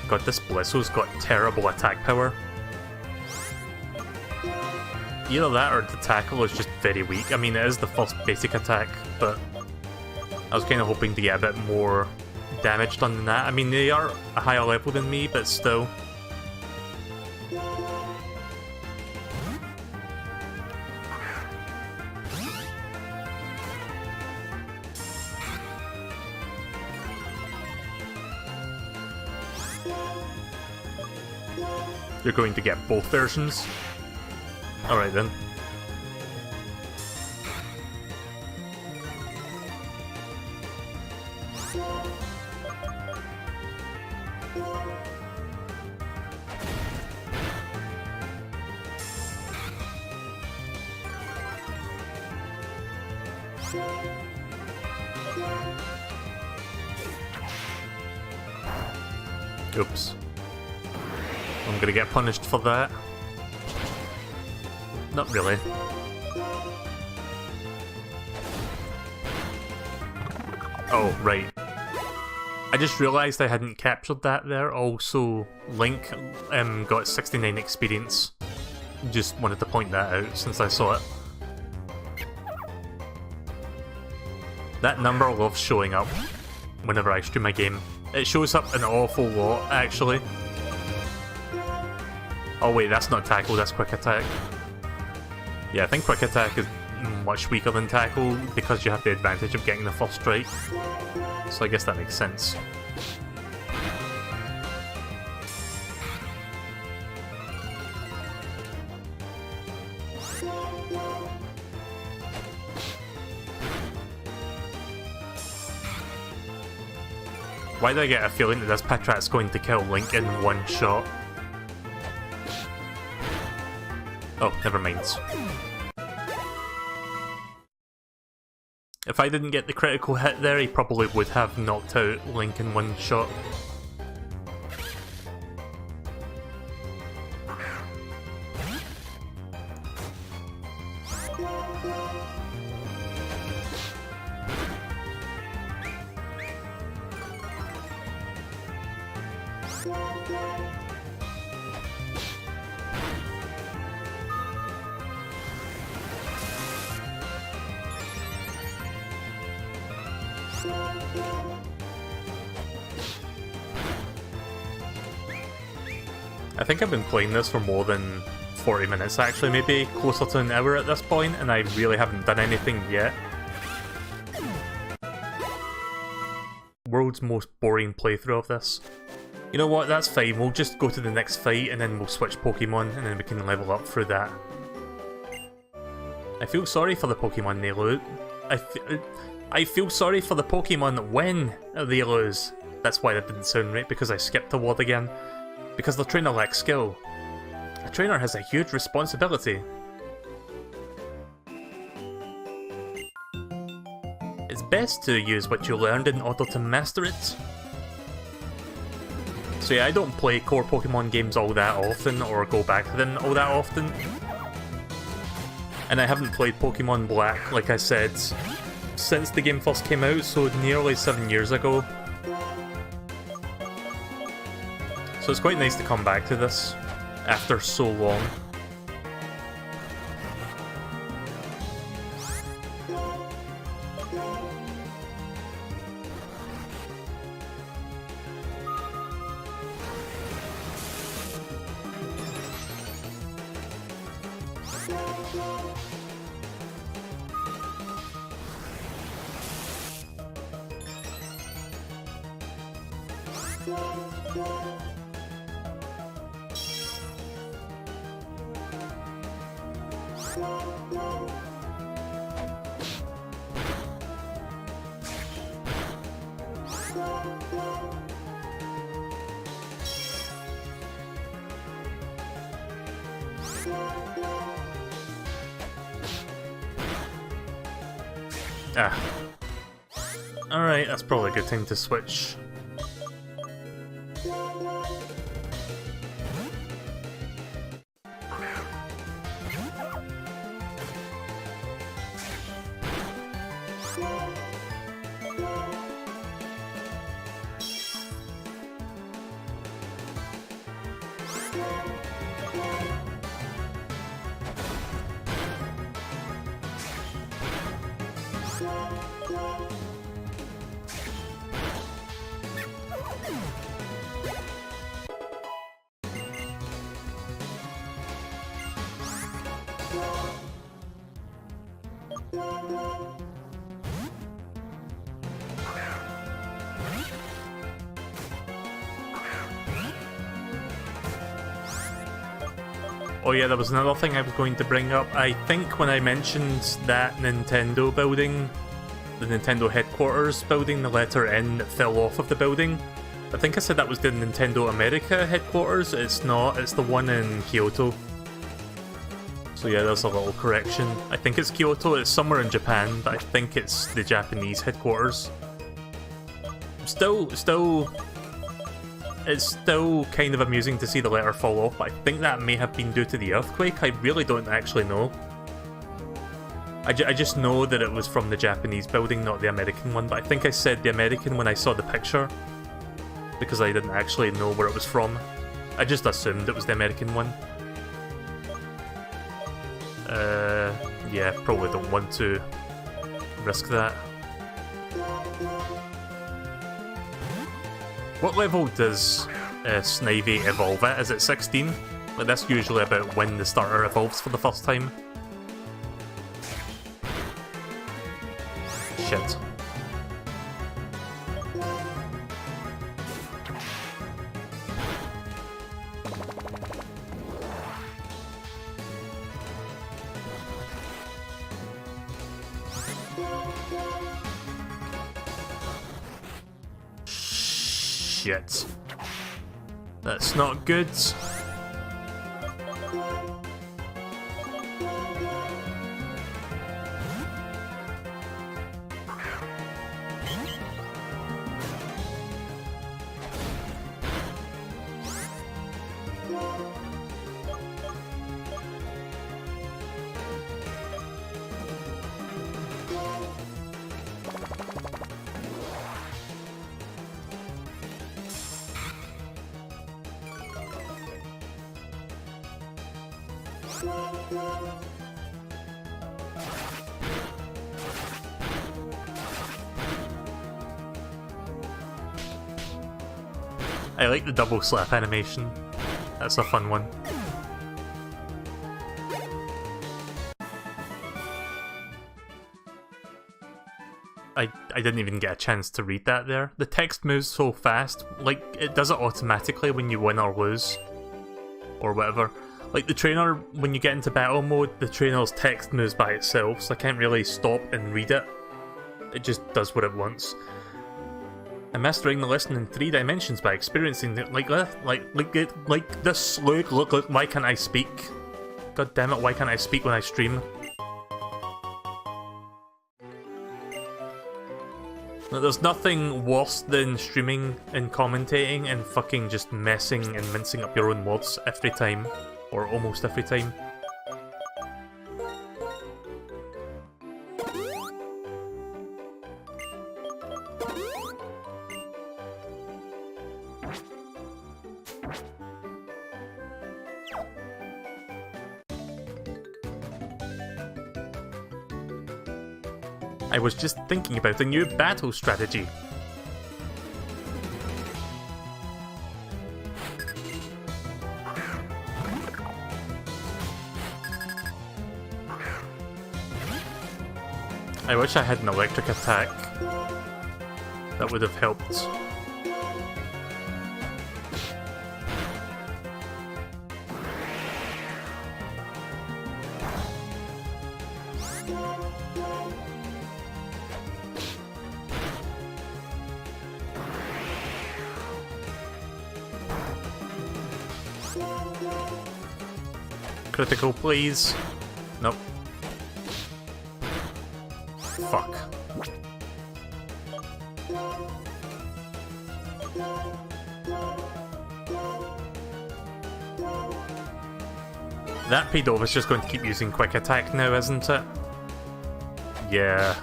God, this Blissow's got terrible attack power. Either that or the tackle is just very weak. I mean, it is the first basic attack, but I was kind of hoping to get a bit more damage done than that. I mean, they are a higher level than me, but still. You're going to get both versions? Alright then. Oops. I'm gonna get punished for that. Not really. Oh, right. I just realised I hadn't captured that there. Also, Link got 69 experience. Just wanted to point that out since I saw it. That number loves showing up whenever I stream a game. It shows up an awful lot, actually. Oh wait, that's not tackle, that's quick attack. Yeah, I think quick attack is much weaker than tackle because you have the advantage of getting the first strike. So I guess that makes sense. Why do I get a feeling that this Patrat's going to kill Link in one shot? Oh, never mind. If I didn't get the critical hit there, he probably would have knocked out Link in one shot. I think I've been playing this for more than 40 minutes actually, maybe closer to an hour at this point, and I really haven't done anything yet. World's most boring playthrough of this. You know what, that's fine, we'll just go to the next fight and then we'll switch Pokemon and then we can level up through that. I feel sorry for the Pokemon they lose. I feel sorry for the Pokemon when they lose. That's why that didn't sound right, because I skipped a word again. Because the trainer lacks skill. A trainer has a huge responsibility. It's best to use what you learned in order to master it. So yeah, I don't play core Pokemon games all that often, or go back to them all that often. And I haven't played Pokemon Black, like I said, since the game first came out, so nearly 7 years ago. So it's quite nice to come back to this after so long. Ah. Alright, that's probably a good time to switch. Oh yeah, there was another thing I was going to bring up. I think when I mentioned that Nintendo building, the Nintendo headquarters building, the letter N that fell off of the building, I think I said that was the Nintendo America headquarters. It's not, it's the one in Kyoto. So yeah, there's a little correction. I think it's Kyoto, it's somewhere in Japan, but I think it's the Japanese headquarters. It's still kind of amusing to see the letter fall off, but I think that may have been due to the earthquake. I really don't actually know. I just know that it was from the Japanese building, not the American one, but I think I said the American when I saw the picture, because I didn't actually know where it was from. I just assumed it was the American one. Yeah, probably don't want to risk that. What level does Snivy evolve at? Is it 16? Like, that's usually about when the starter evolves for the first time. Shit. Shit. That's not good. I like the double slap animation. That's a fun one. I didn't even get a chance to read that there. The text moves so fast, like, it does it automatically when you win or lose. Or whatever. Like, the trainer, when you get into battle mode, the trainer's text moves by itself, so I can't really stop and read it. It just does what it wants. I'm mastering the lesson in 3 dimensions by experiencing it like this. Look, why can't I speak? God damn it, why can't I speak when I stream? There's nothing worse than streaming and commentating and fucking just messing and mincing up your own words every time. Or almost every time. I was just thinking about a new battle strategy. I wish I had an electric attack. That would have helped. Critical, please. Nope. Fuck. That pedo is just going to keep using quick attack now, isn't it? Yeah.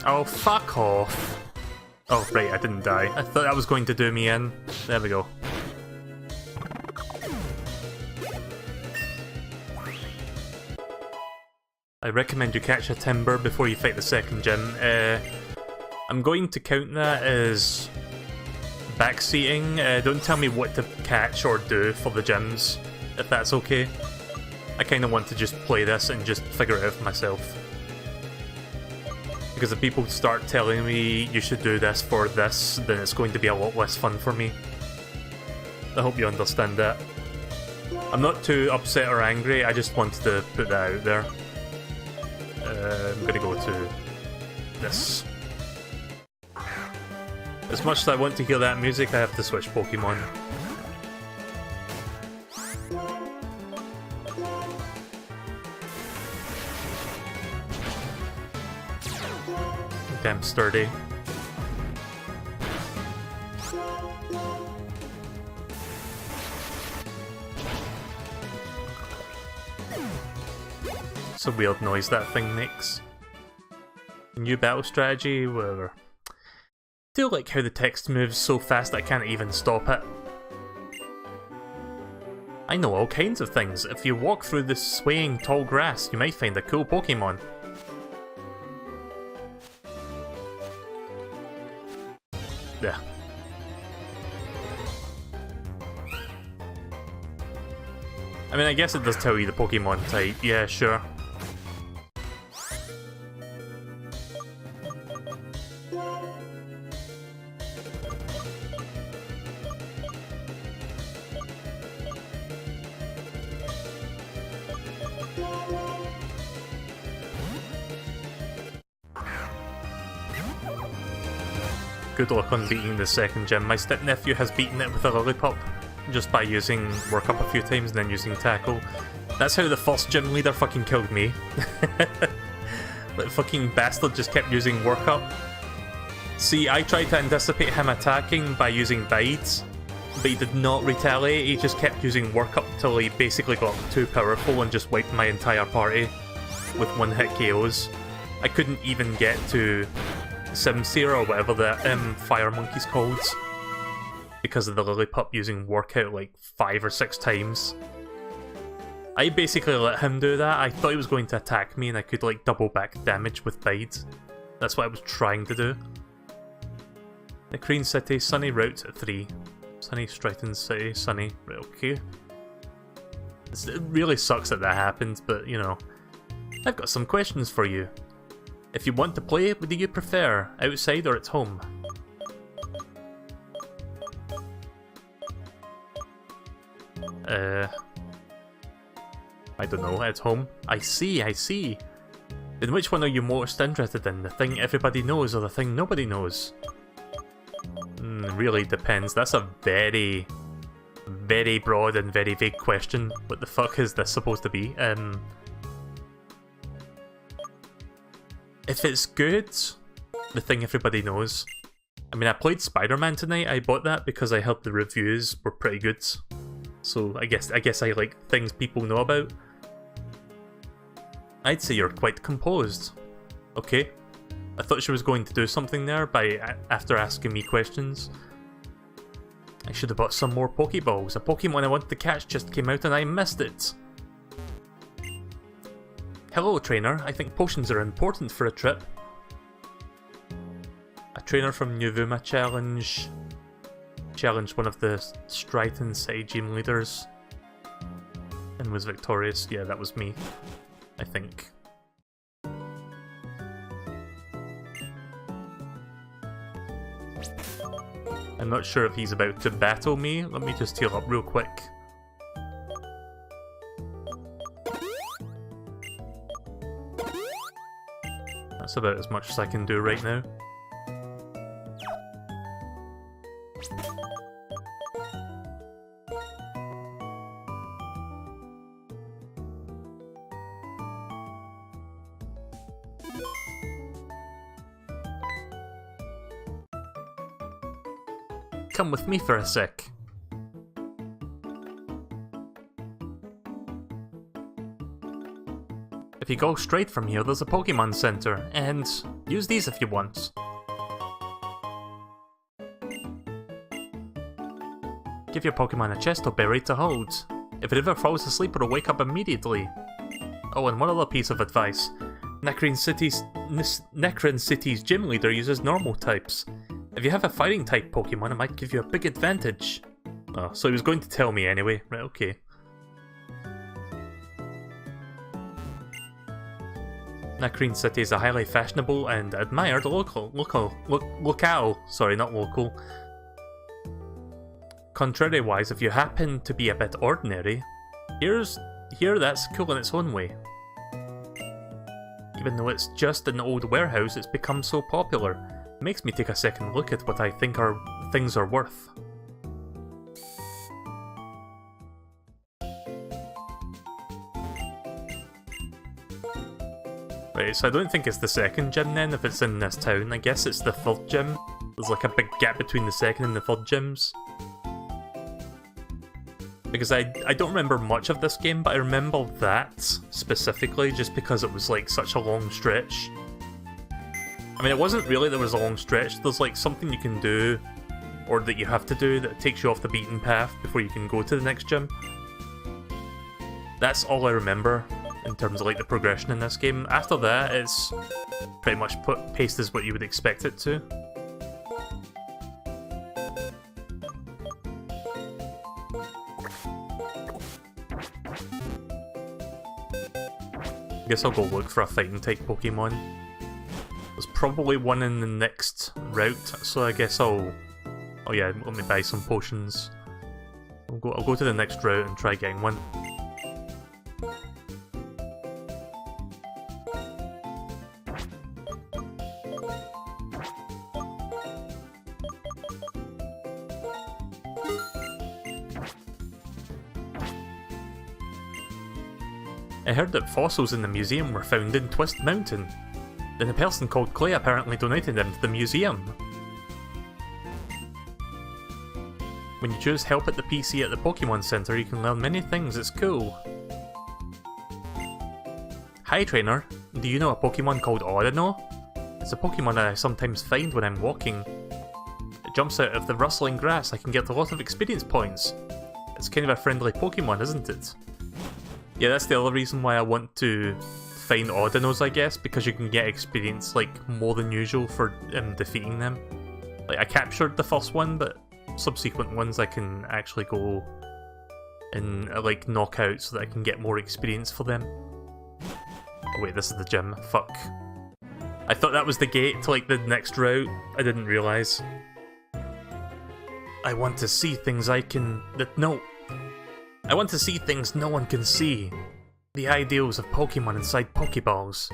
Oh, fuck off. Oh, right, I didn't die. I thought that was going to do me in. There we go. I recommend you catch a timber before you fight the second gym. I'm going to count that as backseating. Don't tell me what to catch or do for the gyms, if that's okay. I kind of want to just play this and just figure it out for myself. Because if people start telling me you should do this for this, then it's going to be a lot less fun for me. I hope you understand that. I'm not too upset or angry, I just wanted to put that out there. I'm gonna go to this. As much as I want to hear that music, I have to switch Pokemon. Damn sturdy. It's a weird noise that thing makes. New battle strategy, whatever. I do like how the text moves so fast I can't even stop it. I know all kinds of things. If you walk through the swaying tall grass, you might find a cool Pokemon. Yeah. I mean, I guess it does tell you the Pokemon type. Yeah, sure. Good luck on beating the second gym. My step-nephew has beaten it with a Lillipup, just by using Work Up a few times and then using Tackle. That's how the first gym leader fucking killed me. That fucking bastard just kept using Work Up. See, I tried to anticipate him attacking by using Bides, but he did not retaliate, he just kept using Work Up till he basically got too powerful and just wiped my entire party with one-hit KOs. I couldn't even get to Simsear or whatever the Fire Monkey's called, because of the Lillipup using Workout like 5 or 6 times. I basically let him do that. I thought he was going to attack me and I could like double back damage with Bide. That's what I was trying to do. Necrene City, Sunny Route at 3. Sunny Stryton City, Sunny. Right, okay. It really sucks that that happened, but you know. I've got some questions for you. If you want to play, what do you prefer? Outside or at home? I don't know, at home? I see, I see. Then which one are you most interested in? The thing everybody knows or the thing nobody knows? Really depends. That's a very, very broad and very vague question. What the fuck is this supposed to be? If it's good, the thing everybody knows. I mean, I played Spider-Man tonight. I bought that because I heard the reviews were pretty good. So I guess I like things people know about. I'd say you're quite composed. Okay. I thought she was going to do something there after asking me questions. I should have bought some more Pokeballs. A Pokemon I wanted to catch just came out and I missed it. Hello, trainer. I think potions are important for a trip. A trainer from Nuvuma challenged one of the Stryton City gym leaders and was victorious. Yeah, that was me, I think. I'm not sure if he's about to battle me. Let me just heal up real quick. That's about as much as I can do right now. Come with me for a sec. If you go straight from here, there's a Pokemon Center, and use these if you want. Give your Pokemon a Chesto Berry to hold. If it ever falls asleep, it'll wake up immediately. Oh, and one other piece of advice. Necron City's gym leader uses normal types. If you have a fighting type Pokemon, it might give you a big advantage. Oh, so he was going to tell me anyway. Right, okay. Necron City is a highly fashionable and admired locale. Sorry, not local. Contrary-wise, if you happen to be a bit ordinary, here that's cool in its own way. Even though it's just an old warehouse, it's become so popular. It makes me take a second look at what I think things are worth. Right, so I don't think it's the second gym then, if it's in this town. I guess it's the third gym. There's like a big gap between the second and the third gyms. Because I don't remember much of this game, but I remember that specifically just because it was like such a long stretch. I mean, it wasn't really that it was a long stretch. There's like something you can do, or that you have to do, that takes you off the beaten path before you can go to the next gym. That's all I remember in terms of like the progression in this game. After that, it's pretty much paced as what you would expect it to. I guess I'll go look for a fighting type Pokemon. There's probably one in the next route, so I guess I'll... Oh yeah, let me buy some potions. I'll go to the next route and try getting one. I heard that fossils in the museum were found in Twist Mountain. Then a person called Clay apparently donated them to the museum. When you choose help at the PC at the Pokemon Center, you can learn many things. It's cool. Hi trainer, do you know a Pokemon called Audino? It's a Pokemon that I sometimes find when I'm walking. It jumps out of the rustling grass. I can get a lot of experience points. It's kind of a friendly Pokemon, isn't it? Yeah, that's the other reason why I want to find Audinos, I guess, because you can get experience, like, more than usual for defeating them. Like, I captured the first one, but subsequent ones I can actually go and, like, knock out so that I can get more experience for them. Oh wait, this is the gym. Fuck. I thought that was the gate to, like, the next route. I didn't realise. I want to see things I want to see things no one can see. The ideals of Pokemon inside Pokeballs.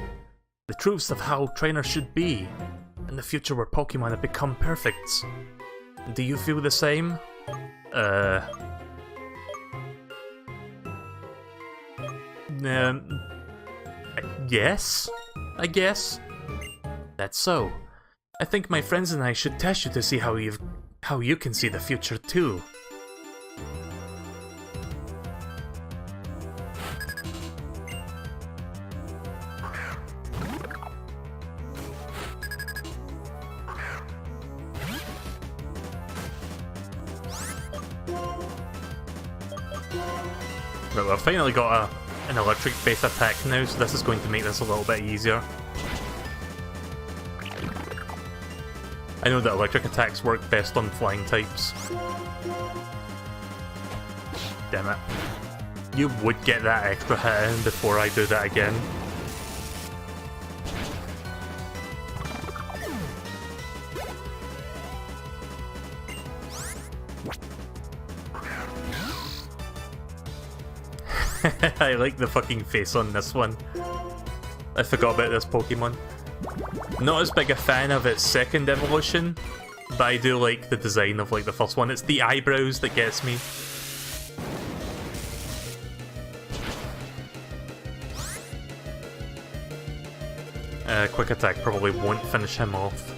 The truths of how trainers should be. In the future where Pokemon have become perfect. Do you feel the same? Yes, I guess. That's so. I think my friends and I should test you to see how you can see the future too. Right, well, I've finally got an electric base attack now, so this is going to make this a little bit easier. I know that electric attacks work best on flying types. Damn it. You would get that extra hit in before I do that again. I like the fucking face on this one. I forgot about this Pokemon. Not as big a fan of its second evolution, but I do like the design of like the first one. It's the eyebrows that gets me. Quick attack probably won't finish him off.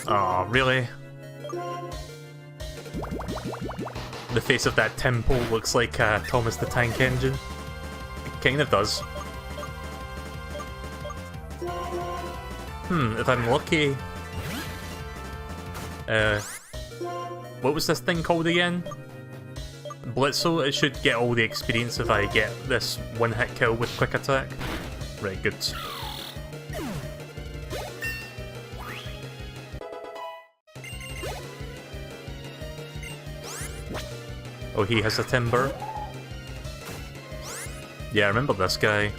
Aw, really? The face of that temple looks like Thomas the Tank Engine. It kind of does. If I'm lucky... what was this thing called again? Blitzel? It should get all the experience if I get this one-hit kill with quick attack. Right, good. Oh, he has a timber. Yeah, I remember this guy.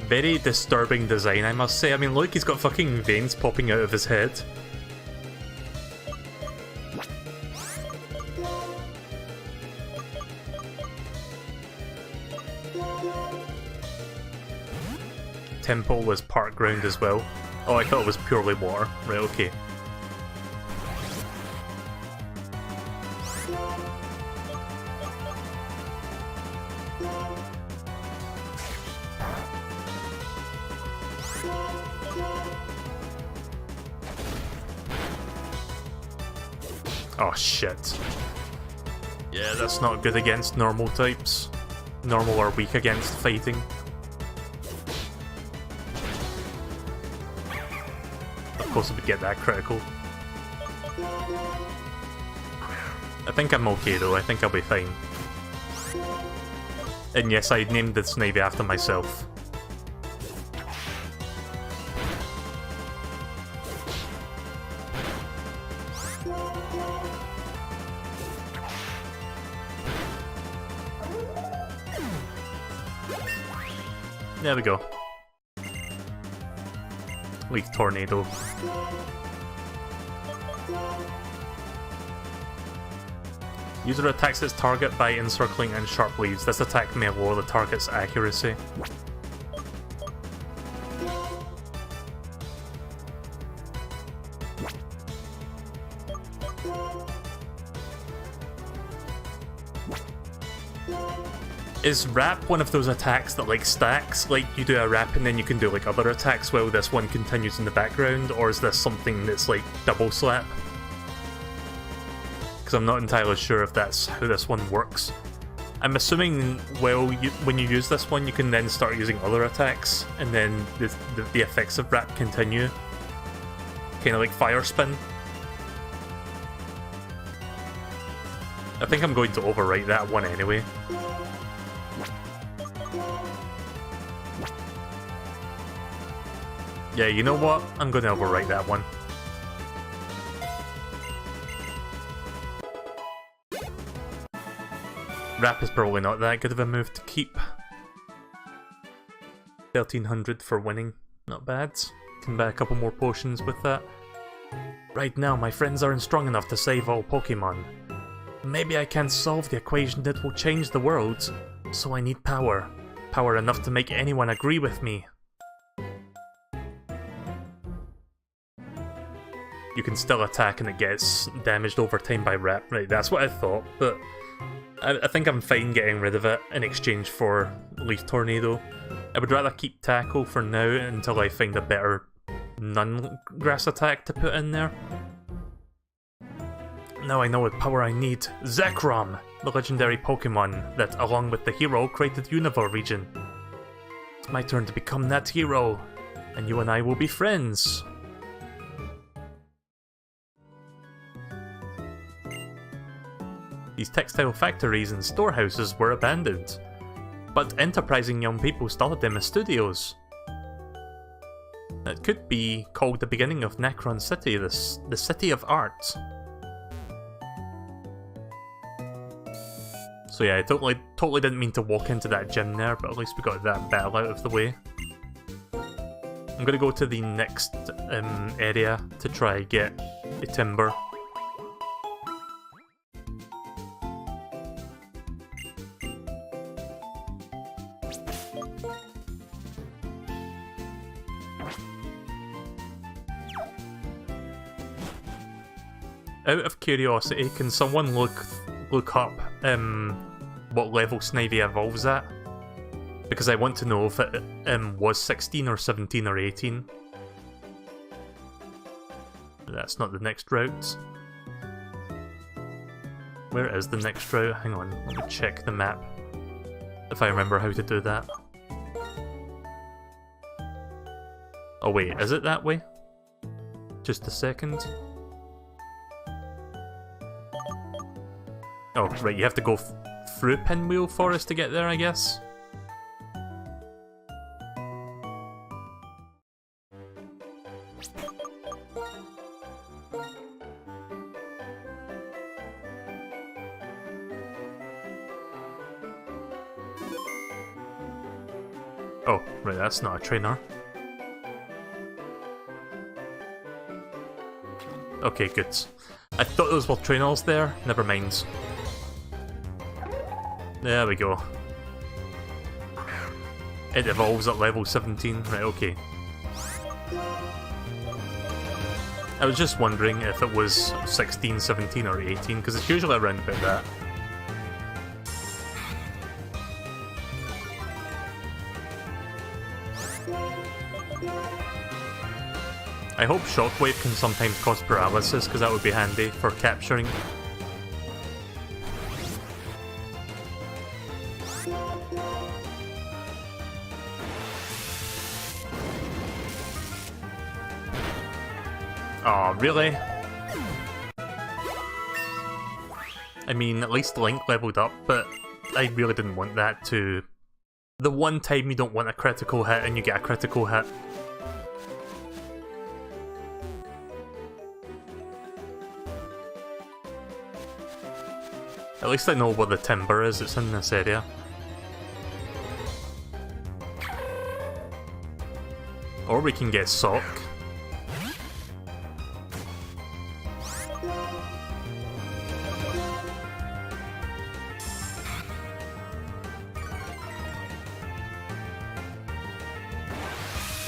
Very disturbing design, I must say. I mean, look, he's got fucking veins popping out of his head. Temple was park ground as well. Oh, I thought it was purely water. Right, okay. Oh shit. Yeah, that's not good against normal types. Normal are weak against fighting. Of course I would get that critical. I think I'm okay though, I think I'll be fine. And yes, I named this Navy after myself. There we go. Leaf Tornado. User attacks its target by encircling and sharp leaves. This attack may lower the target's accuracy. Is wrap one of those attacks that like stacks? Like you do a wrap and then you can do like other attacks while this one continues in the background, or is this something that's like double slap? Because I'm not entirely sure if that's how this one works. I'm assuming, well, when you use this one you can then start using other attacks and then the effects of wrap continue. Kind of like fire spin. I think I'm going to overwrite that one anyway. Yeah, you know what? I'm going to overwrite that one. Wrap is probably not that good of a move to keep. 1300 for winning. Not bad. Can buy a couple more potions with that. Right now, my friends aren't strong enough to save all Pokemon. Maybe I can't solve the equation that will change the world, so I need power. Power enough to make anyone agree with me. You can still attack and it gets damaged over time by wrap. Right, that's what I thought, but I think I'm fine getting rid of it in exchange for Leaf Tornado. I would rather keep Tackle for now until I find a better non-grass attack to put in there. Now I know what power I need. Zekrom! The legendary Pokemon that, along with the hero, created Univore region. It's my turn to become that hero, and you and I will be friends. These textile factories and storehouses were abandoned, but enterprising young people started them as studios. It could be called the beginning of Necron City, the city of art. So yeah, I totally didn't mean to walk into that gym there, but at least we got that battle out of the way. I'm gonna go to the next area to try get the timber. Out of curiosity, can someone look up what level Snivy evolves at? Because I want to know if it was 16 or 17 or 18. That's not the next route. Where is the next route? Hang on, let me check the map. If I remember how to do that. Oh wait, is it that way? Just a second. Oh, right, you have to go through Pinwheel Forest to get there, I guess? Oh, right, that's not a trainer. Okay, good. I thought those were trainers there. Never mind. There we go. It evolves at level 17. Right, okay. I was just wondering if it was 16, 17, or 18, because it's usually around about that. I hope Shockwave can sometimes cause paralysis, because that would be handy for capturing. Oh, really? I mean, at least Link leveled up, but I really didn't want that to... The one time you don't want a critical hit and you get a critical hit. At least I know where the timber is, it's in this area. Or we can get Sock.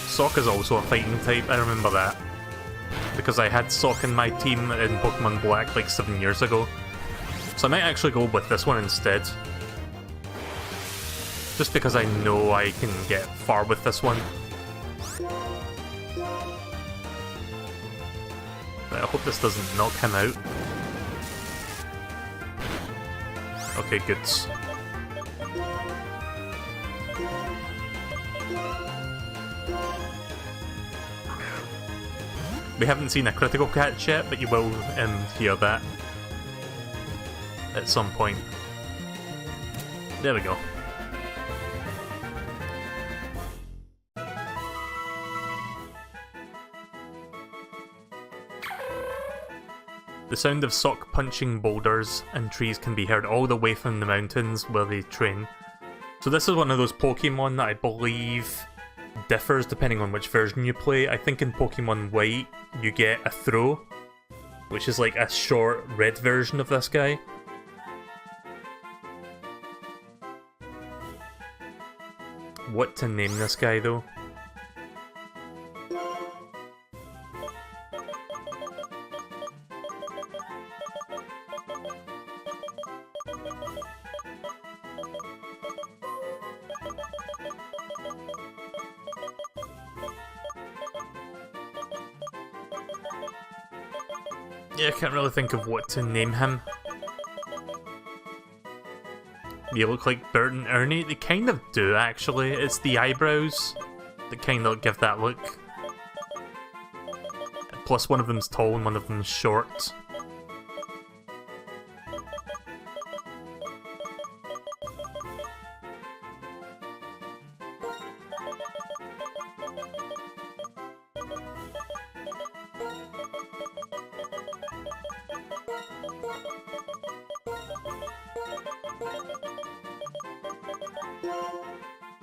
Sock is also a fighting type, I remember that. Because I had Sock in my team in Pokemon Black like 7 years ago. So I might actually go with this one instead. Just because I know I can get far with this one. But I hope this doesn't knock him out. Okay, good. We haven't seen a critical catch yet, but you will hear that at some point. There we go. The sound of Sock punching boulders and trees can be heard all the way from the mountains where they train. So this is one of those Pokemon that I believe differs depending on which version you play. I think in Pokemon White you get a throw, which is like a short red version of this guy. What to name this guy though? Yeah, I can't really think of what to name him. You look like Bert and Ernie. They kind of do, actually. It's the eyebrows that kind of give that look. Plus one of them's tall and one of them's short.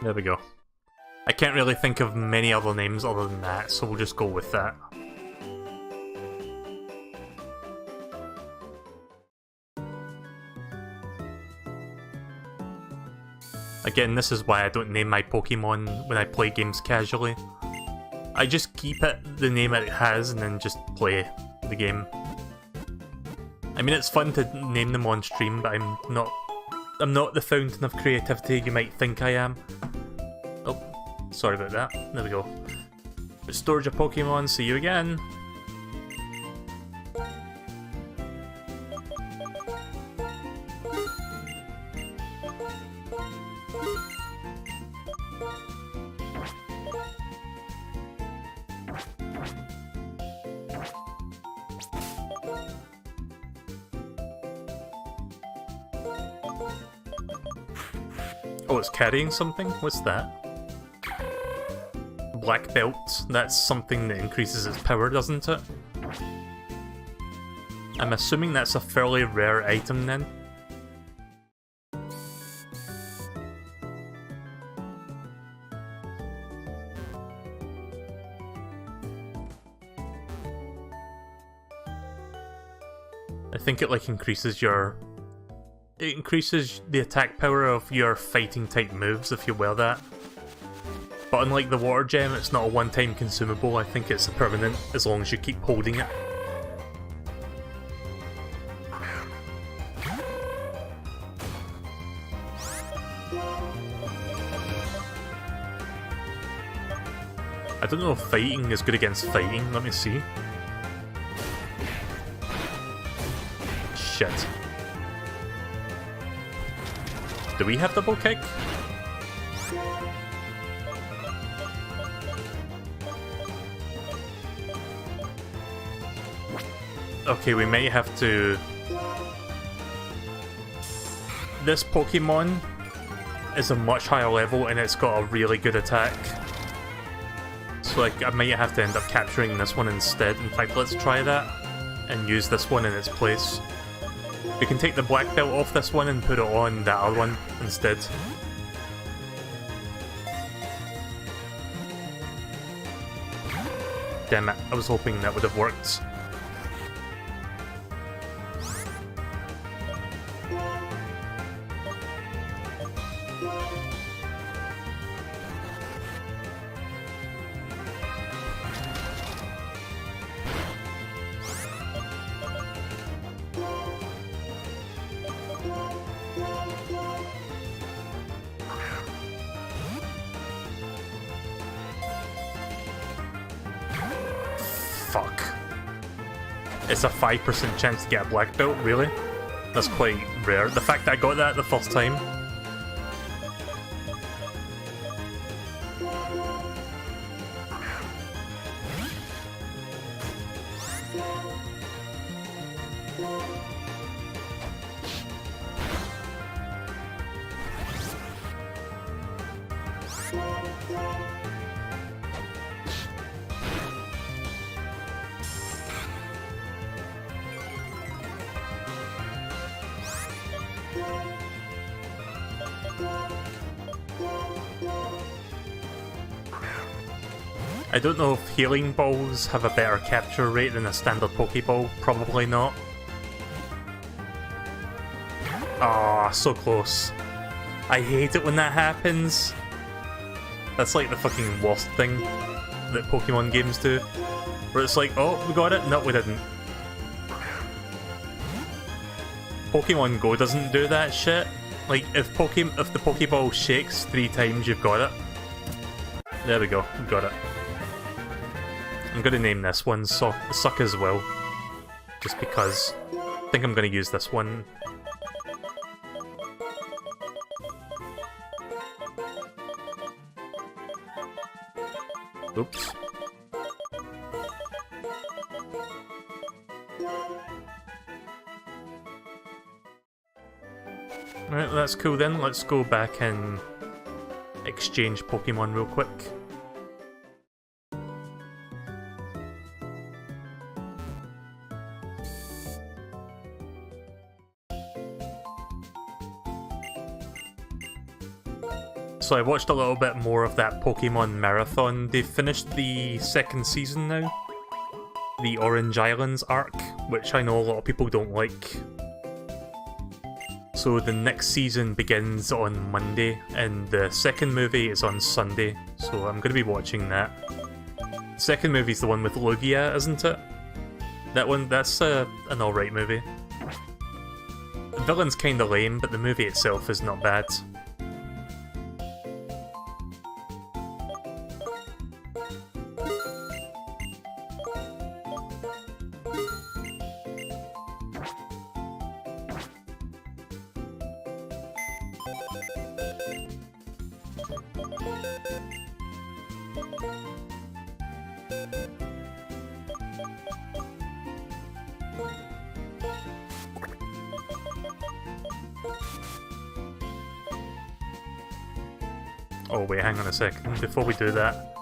There we go. I can't really think of many other names other than that, so we'll just go with that. Again, this is why I don't name my Pokemon when I play games casually. I just keep it the name it has and then just play the game. I mean, it's fun to name them on stream, but I'm not the fountain of creativity you might think I am. Oh, sorry about that. There we go. Restored your Pokemon, see you again. Oh, it's carrying something? What's that? Black belt. That's something that increases its power, doesn't it? I'm assuming that's a fairly rare item then. I think it like increases your... It increases the attack power of your fighting type moves if you wear that. But unlike the water gem, it's not a one-time consumable. I think it's a permanent as long as you keep holding it. I don't know if fighting is good against fighting. Let me see. Shit. Do we have double kick? Okay, we may have to... This Pokemon is a much higher level and it's got a really good attack. So like, I might have to end up capturing this one instead. In fact, let's try that and use this one in its place. We can take the black belt off this one and put it on that other one instead. Damn it, I was hoping that would have worked. Fuck. It's a 5% chance to get a black belt, really? That's quite rare. The fact that I got that the first time. I don't know if healing balls have a better capture rate than a standard Pokeball. Probably not. Ah, so close. I hate it when that happens. That's like the fucking worst thing that Pokemon games do. Where it's like, oh, we got it? No, we didn't. Pokemon Go doesn't do that shit. Like, if the Pokeball shakes 3 times, you've got it. There we go, we got it. I'm gonna name this one Suck as well. Just because. I think I'm gonna use this one. Oops. Alright, that's cool then. Let's go back and exchange Pokemon real quick. So I watched a little bit more of that Pokemon Marathon. They've finished the 2nd season now. The Orange Islands arc, which I know a lot of people don't like. So the next season begins on Monday, and the 2nd movie is on Sunday, so I'm going to be watching that. The 2nd movie's the one with Lugia, isn't it? That one, that's an alright movie. The villain's kinda lame, but the movie itself is not bad. Oh wait, hang on a second. Before we do that,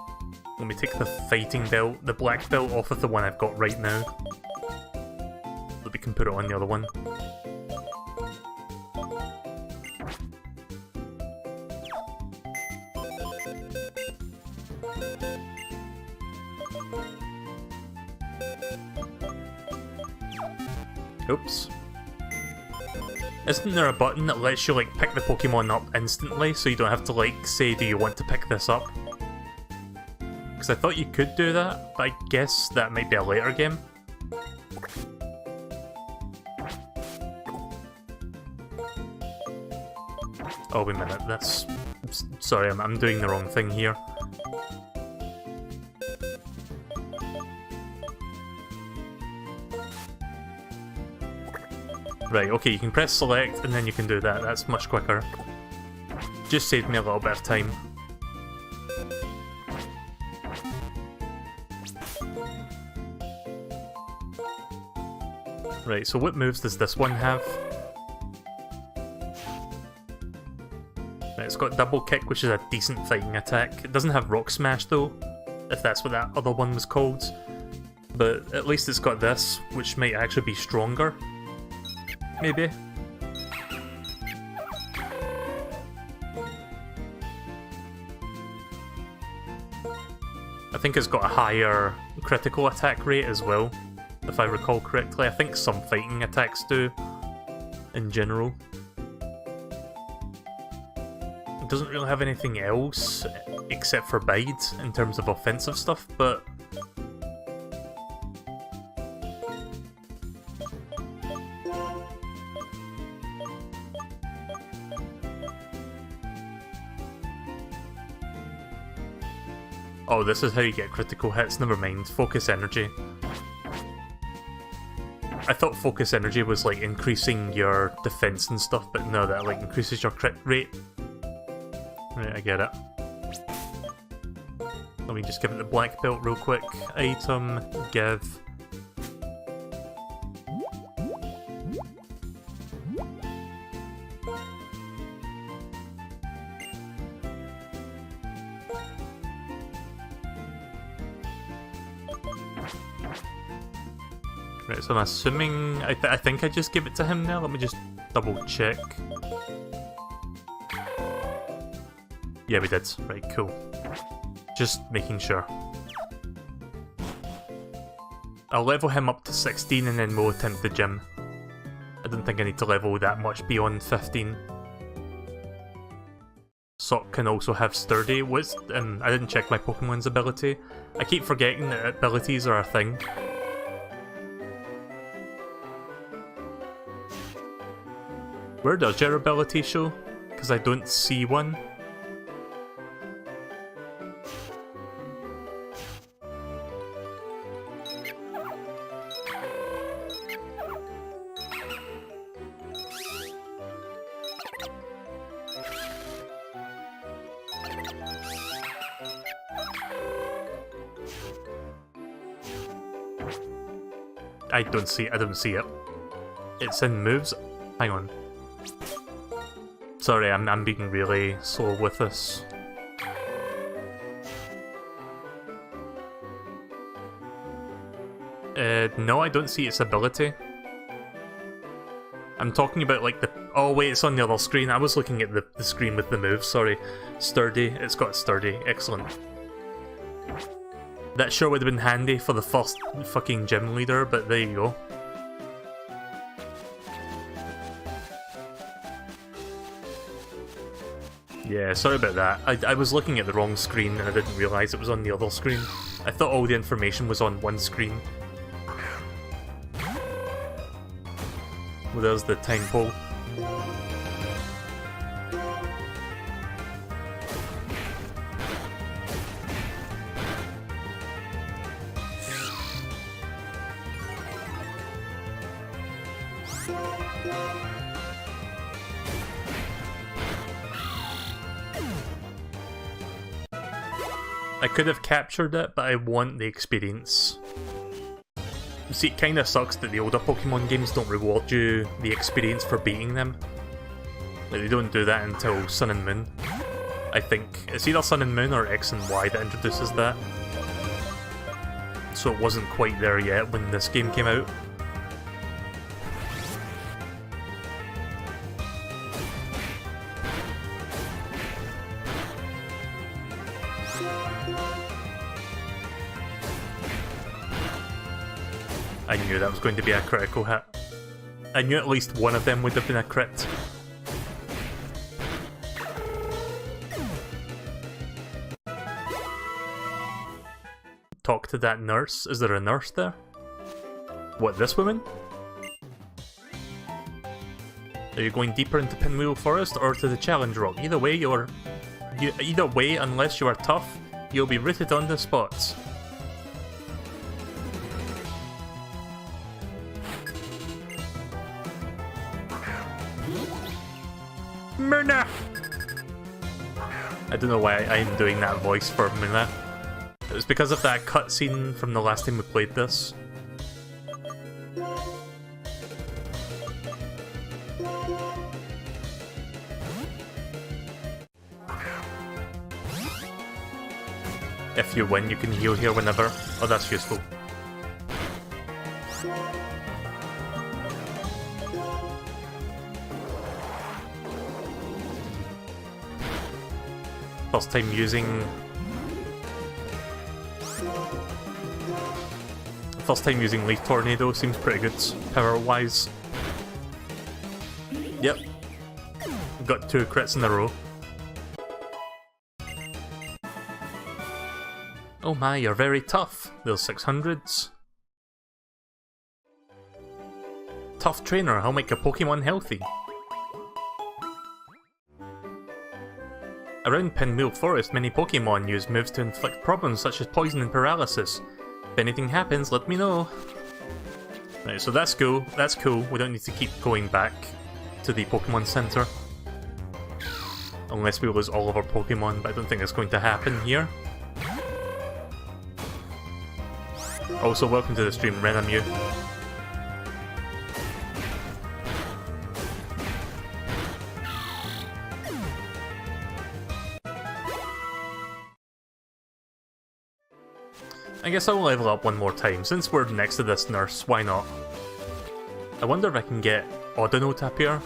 let me take the fighting belt, the black belt, off of the one I've got right now. So we can put it on the other one. Oops. Isn't there a button that lets you, like, pick the Pokemon up instantly, so you don't have to, like, say, do you want to pick this up? Because I thought you could do that, but I guess that might be a later game. Oh, wait a minute, that's... Sorry, I'm doing the wrong thing here. Right, okay, you can press select and then you can do that. That's much quicker. Just saved me a little bit of time. Right, so what moves does this one have? Right, it's got double kick, which is a decent fighting attack. It doesn't have rock smash though, if that's what that other one was called. But at least it's got this, which might actually be stronger. Maybe. I think it's got a higher critical attack rate as well, if I recall correctly. I think some fighting attacks do, in general. It doesn't really have anything else, except for Bide, in terms of offensive stuff, but... Oh, this is how you get critical hits, never mind. Focus energy. I thought focus energy was like increasing your defense and stuff, but no, that like increases your crit rate. Right, I get it. Let me just give it the black belt real quick. Item, give. Right, so I'm assuming... I think I just give it to him now. Let me just double check. Yeah, we did. Right, cool. Just making sure. I'll level him up to 16 and then we'll attempt the gym. I don't think I need to level that much beyond 15. Sock can also have sturdy. What's... I didn't check my Pokemon's ability. I keep forgetting that abilities are a thing. Where does your ability show? Because I don't see one. I don't see it. It's in moves. Hang on. Sorry, I'm being really slow with this. No, I don't see its ability. I'm talking about like the... Oh wait, it's on the other screen. I was looking at the screen with the moves, sorry. Sturdy, it's got sturdy, excellent. That sure would have been handy for the first fucking gym leader, but there you go. Yeah, sorry about that. I was looking at the wrong screen and I didn't realise it was on the other screen. I thought all the information was on one screen. Well, there's the time pole. I could have captured it, but I want the experience. You see, it kinda sucks that the older Pokemon games don't reward you the experience for beating them. Like, they don't do that until Sun and Moon. I think. It's either Sun and Moon or X and Y that introduces that. So it wasn't quite there yet when this game came out. I knew that was going to be a critical hit. I knew at least one of them would have been a crit. Talk to that nurse. Is there a nurse there? What, this woman? Are you going deeper into Pinwheel Forest or to the Challenge Rock? Either way, unless you are tough, you'll be rooted on the spot. Myrna! I don't know why I'm doing that voice for Myrna. It was because of that cutscene from the last time we played this. If you win, you can heal here whenever. Oh, that's useful. First time using... First time using Leaf Tornado seems pretty good, power-wise. Yep. Got 2 crits in a row. Oh my, you're very tough. There's 600s. Tough trainer, I'll make your Pokemon healthy. Around Pinwheel Forest, many Pokemon use moves to inflict problems such as poison and paralysis. If anything happens, let me know. Right, so that's cool. That's cool. We don't need to keep going back to the Pokemon Center. Unless we lose all of our Pokemon, but I don't think that's going to happen here. Also, welcome to the stream, Renamew. I guess I'll level up one more time, since we're next to this nurse, why not? I wonder if I can get Audino to appear.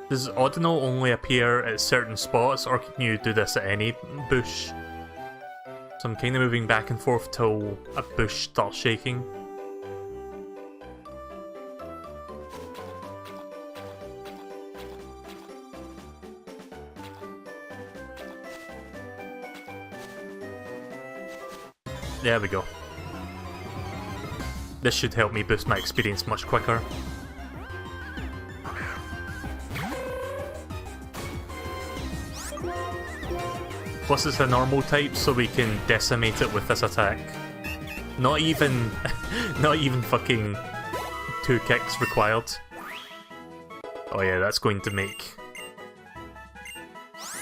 Does Audino only appear at certain spots, or can you do this at any bush? So I'm kind of moving back and forth till a bush starts shaking. There we go. This should help me boost my experience much quicker. Plus it's a normal type, so we can decimate it with this attack. Not even fucking 2 kicks required. Oh yeah, that's going to make...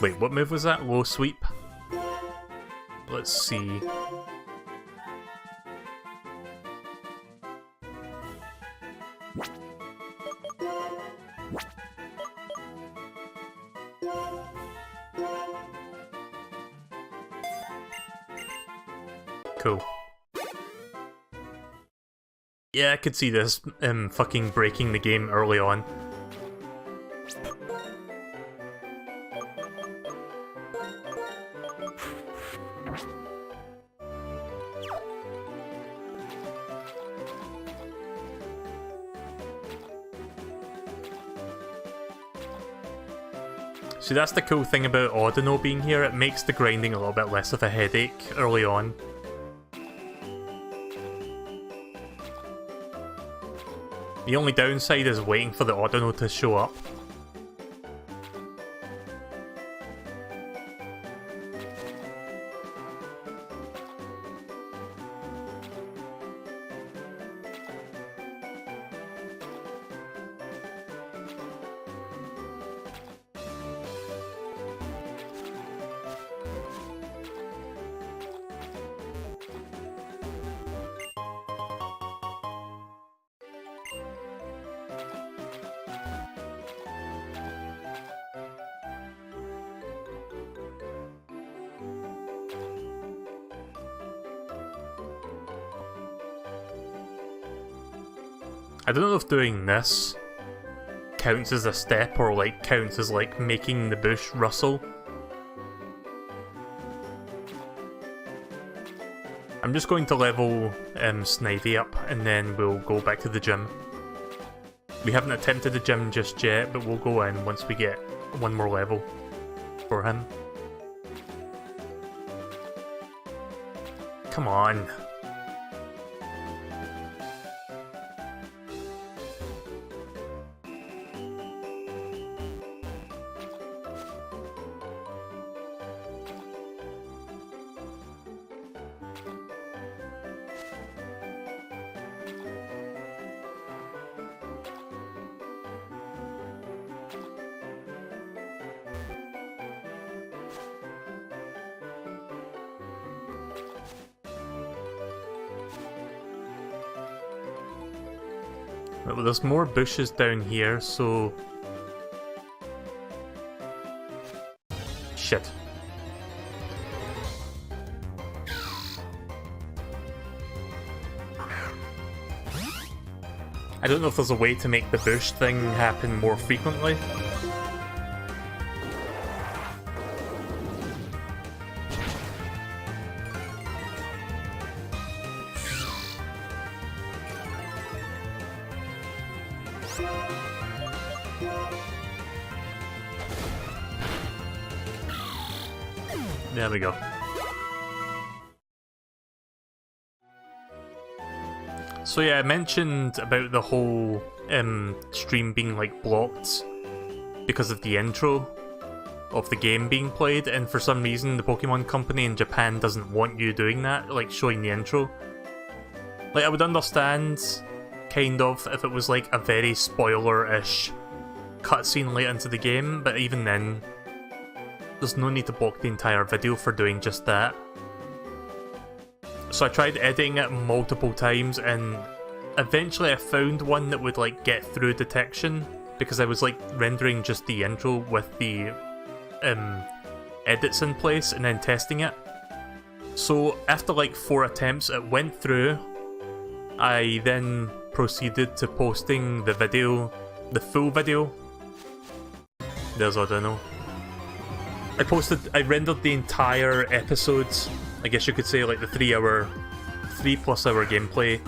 Wait, what move was that? Low sweep? Let's see... Cool. Yeah, I could see this fucking breaking the game early on. See, that's the cool thing about Audino being here, it makes the grinding a little bit less of a headache early on. The only downside is waiting for the Audino to show up. I don't know if doing this counts as a step or like counts as like making the bush rustle. I'm just going to level Snivy up and then we'll go back to the gym. We haven't attempted the gym just yet, but we'll go in once we get one more level for him. Come on. Well, there's more bushes down here, so... Shit. I don't know if there's a way to make the bush thing happen more frequently. There we go. So yeah, I mentioned about the whole stream being like blocked because of the intro of the game being played, and for some reason the Pokemon Company in Japan doesn't want you doing that, like showing the intro. Like, I would understand, kind of, if it was like a very spoiler-ish cutscene late into the game, but even then, there's no need to block the entire video for doing just that. So I tried editing it multiple times, and eventually I found one that would like get through detection, because I was like rendering just the intro with the edits in place and then testing it. So after like 4 attempts it went through. I then proceeded to posting the video, the full video. There's Ordino. I rendered the entire episodes, I guess you could say, like the 3+ hour gameplay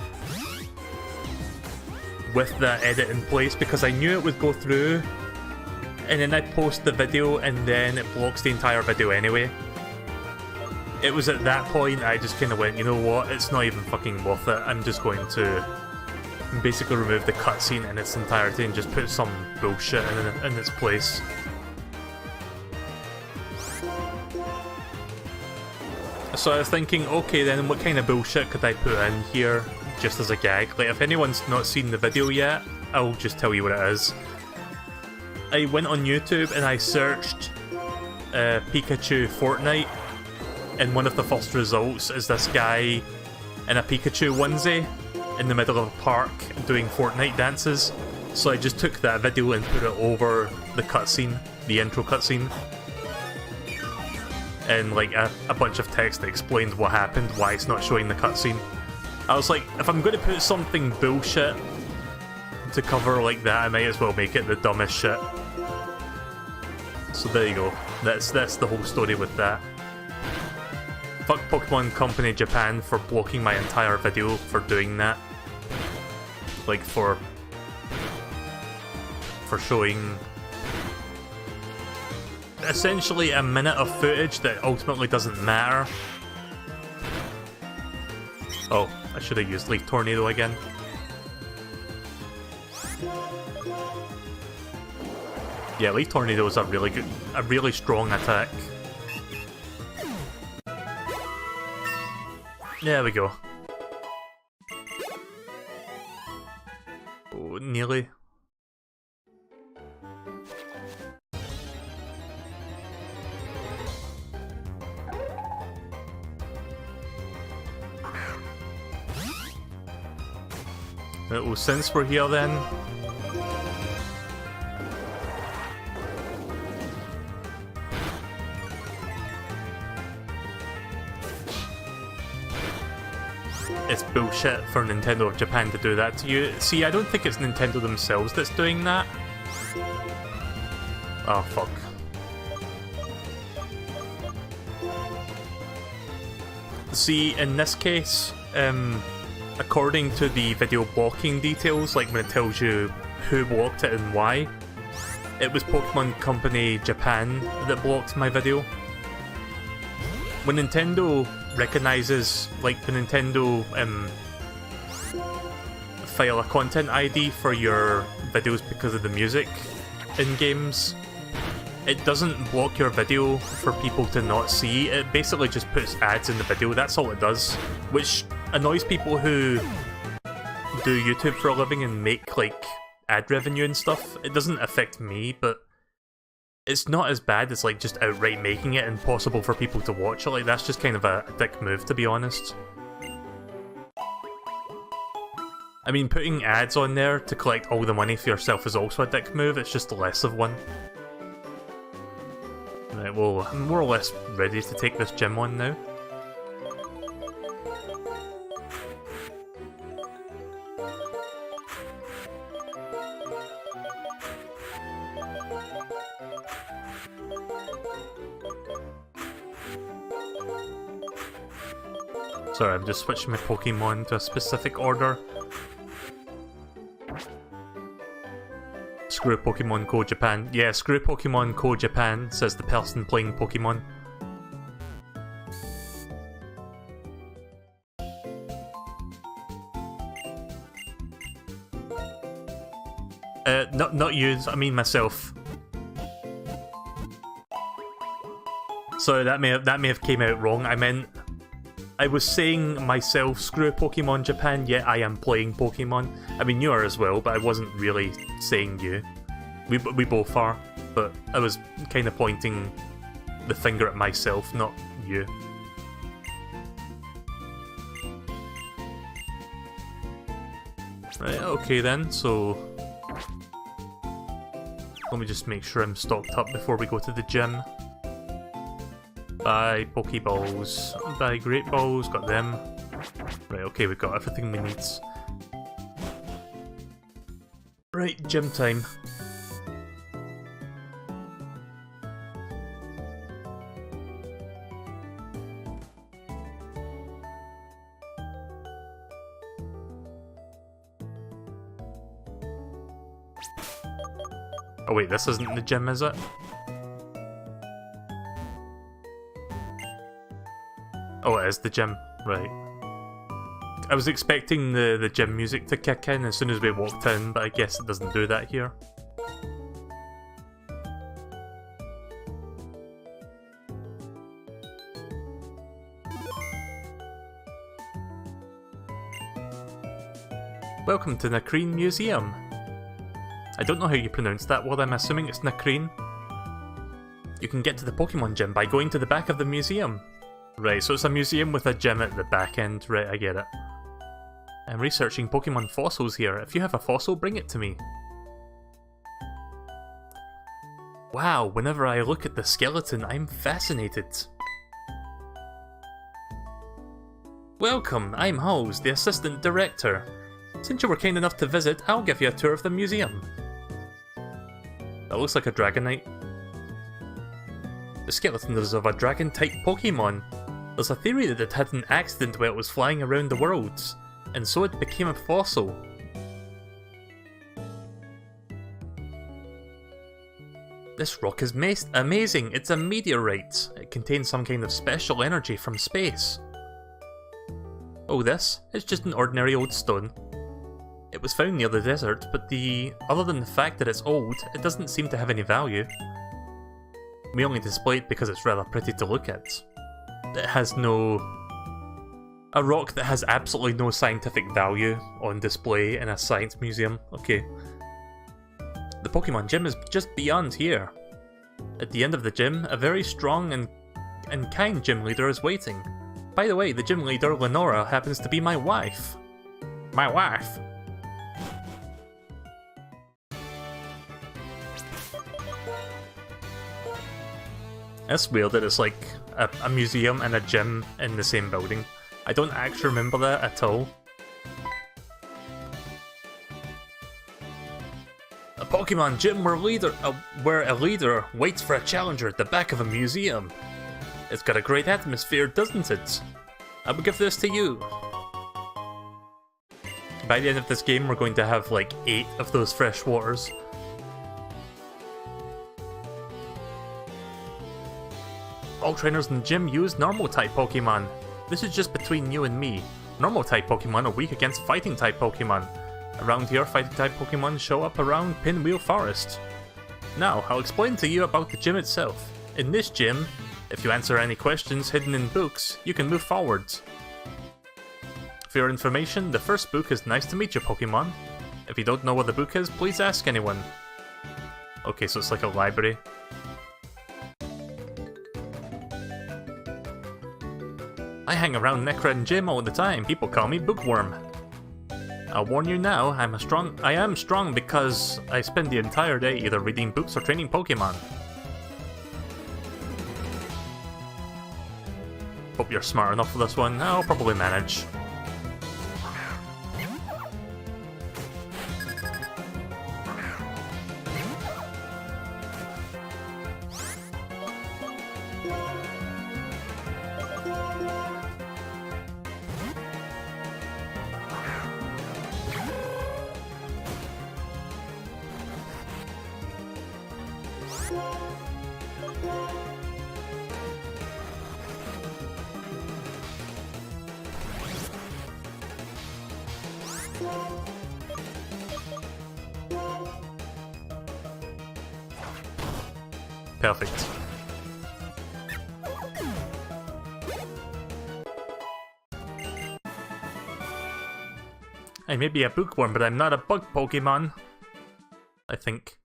with that edit in place, because I knew it would go through, and then I post the video and then it blocks the entire video anyway. It was at that point I just kind of went, you know what, it's not even fucking worth it, I'm just going to basically remove the cutscene in its entirety and just put some bullshit in its place. So I was thinking, okay then, what kind of bullshit could I put in here, just as a gag? Like, if anyone's not seen the video yet, I'll just tell you what it is. I went on YouTube and I searched Pikachu Fortnite, and one of the first results is this guy in a Pikachu onesie in the middle of a park doing Fortnite dances. So I just took that video and put it over the cutscene, the intro cutscene. And like a bunch of text that explained what happened, why it's not showing the cutscene. I was like, if I'm going to put something bullshit to cover like that, I might as well make it the dumbest shit. So there you go. That's the whole story with that. Fuck Pokemon Company Japan for blocking my entire video for doing that. Like for showing essentially a minute of footage that ultimately doesn't matter. Oh, I should have used Leaf Tornado again. Yeah, Leaf Tornado is a really strong attack. There we go. Oh, nearly. Well, since we're here then, it's bullshit for Nintendo of Japan to do that to you. See, I don't think it's Nintendo themselves that's doing that. Oh, fuck. See, in this case, according to the video blocking details, like when it tells you who blocked it and why, it was Pokemon Company Japan that blocked my video. When Nintendo recognizes, like the Nintendo file a content ID for your videos because of the music in games, it doesn't block your video for people to not see. It basically just puts ads in the video, that's all it does. Which annoys people who do YouTube for a living and make like ad revenue and stuff. It doesn't affect me, but it's not as bad as like just outright making it impossible for people to watch it. Like, that's just kind of a dick move, to be honest. I mean, putting ads on there to collect all the money for yourself is also a dick move, it's just less of one. Right, well, I'm more or less ready to take this gym on now. Sorry, I'm just switching my Pokemon to a specific order. Screw Pokemon Co. Japan. Yeah, screw Pokemon Co. Japan, says the person playing Pokemon. Not you, I mean myself. Sorry, that may have came out wrong. I was saying myself, screw Pokemon Japan, yet I am playing Pokemon. I mean, you are as well, but I wasn't really saying you. We both are, but I was kind of pointing the finger at myself, not you. Right, okay then, so... let me just make sure I'm stocked up before we go to the gym. Buy Pokeballs. Buy Great Balls, got them. Right, okay, we've got everything we need. Right, gym time. Oh wait, this isn't the gym, is it? Oh, it is the gym, right. I was expecting the gym music to kick in as soon as we walked in, but I guess it doesn't do that here. Welcome to Nakreen Museum. I don't know how you pronounce that word, I'm assuming it's Nakreen. You can get to the Pokemon gym by going to the back of the museum. Right, so it's a museum with a gym at the back end. Right, I get it. I'm researching Pokemon fossils here. If you have a fossil, bring it to me. Wow, whenever I look at the skeleton, I'm fascinated. Welcome, I'm Hose, the assistant director. Since you were kind enough to visit, I'll give you a tour of the museum. That looks like a Dragonite. The skeleton is of a dragon-type Pokemon. There's a theory that it had an accident while it was flying around the world, and so it became a fossil. This rock is amazing, it's a meteorite. It contains some kind of special energy from space. Oh, this? It's just an ordinary old stone. It was found near the desert, but other than the fact that it's old, it doesn't seem to have any value. We only display it because it's rather pretty to look at. It has no... a rock that has absolutely no scientific value on display in a science museum. Okay. The Pokemon gym is just beyond here. At the end of the gym, a very strong and kind gym leader is waiting. By the way, the gym leader, Lenora, happens to be my wife. My wife! It's weird that it's like a museum and a gym in the same building. I don't actually remember that at all. A Pokemon gym where a leader waits for a challenger at the back of a museum. It's got a great atmosphere, doesn't it? I will give this to you. By the end of this game, we're going to have like 8 of those fresh waters. All trainers in the gym use normal type Pokemon. This is just between you and me. Normal type Pokemon are weak against fighting type Pokemon. Around here, fighting type Pokemon show up around Pinwheel Forest. Now, I'll explain to you about the gym itself. In this gym, if you answer any questions hidden in books, you can move forwards. For your information, the first book is Nice to Meet You Pokemon. If you don't know what the book is, please ask anyone. Okay, so it's like a library. I hang around Necron Gym all the time, people call me Bookworm. I'll warn you now, I am strong because I spend the entire day either reading books or training Pokemon. Hope you're smart enough for this one, I'll probably manage. Perfect. I may be a bookworm, but I'm not a bug Pokemon. I think.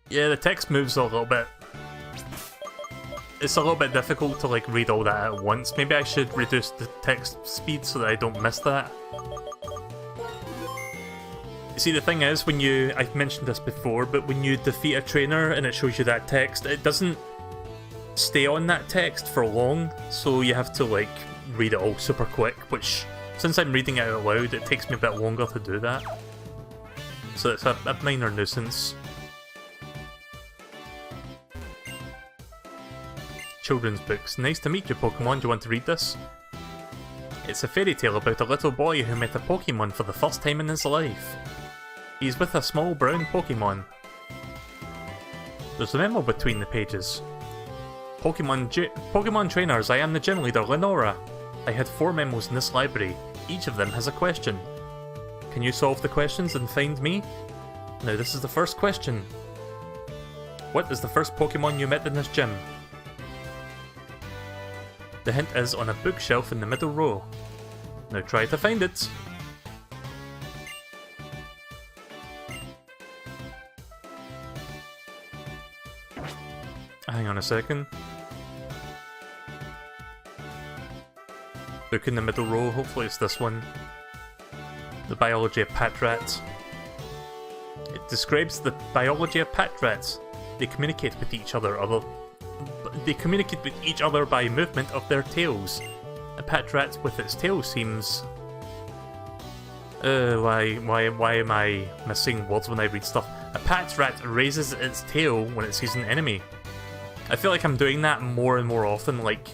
Yeah, the text moves a little bit. It's a little bit difficult to like read all that at once. Maybe I should reduce the text speed so that I don't miss that. See, the thing is, when you, I've mentioned this before, but when you defeat a trainer and it shows you that text, it doesn't stay on that text for long, so you have to like read it all super quick, which, since I'm reading it out loud, it takes me a bit longer to do that. So it's a minor nuisance. Children's books. Nice to meet you, Pokemon. Do you want to read this? It's a fairy tale about a little boy who met a Pokemon for the first time in his life. He's with a small brown Pokemon. There's a memo between the pages. Pokemon trainers, I am the gym leader, Lenora. I had 4 memos in this library. Each of them has a question. Can you solve the questions and find me? Now this is the first question. What is the first Pokemon you met in this gym? The hint is on a bookshelf in the middle row. Now try to find it. Hang on a second. Book in the middle row, hopefully it's this one. The biology of Patrats. It describes the biology of Patrats. They communicate with each other by movement of their tails. A Patrat with its tail seems... why am I missing words when I read stuff? A Patrat raises its tail when it sees an enemy. I feel like I'm doing that more and more often, like,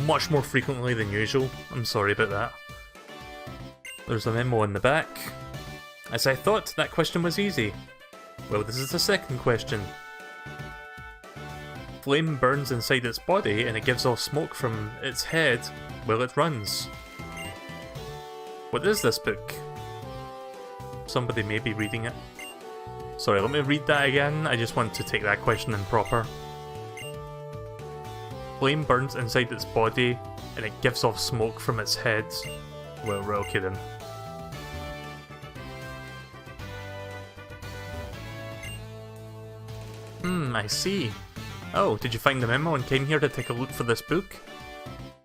much more frequently than usual. I'm sorry about that. There's a memo in the back. As I thought, that question was easy. Well, this is the second question. Flame burns inside its body and it gives off smoke from its head while it runs. What is this book? Somebody may be reading it. Sorry, let me read that again. I just want to take that question in proper. Flame burns inside its body and it gives off smoke from its head. Well, we're okay then. I see. Oh, did you find the memo and came here to take a look for this book?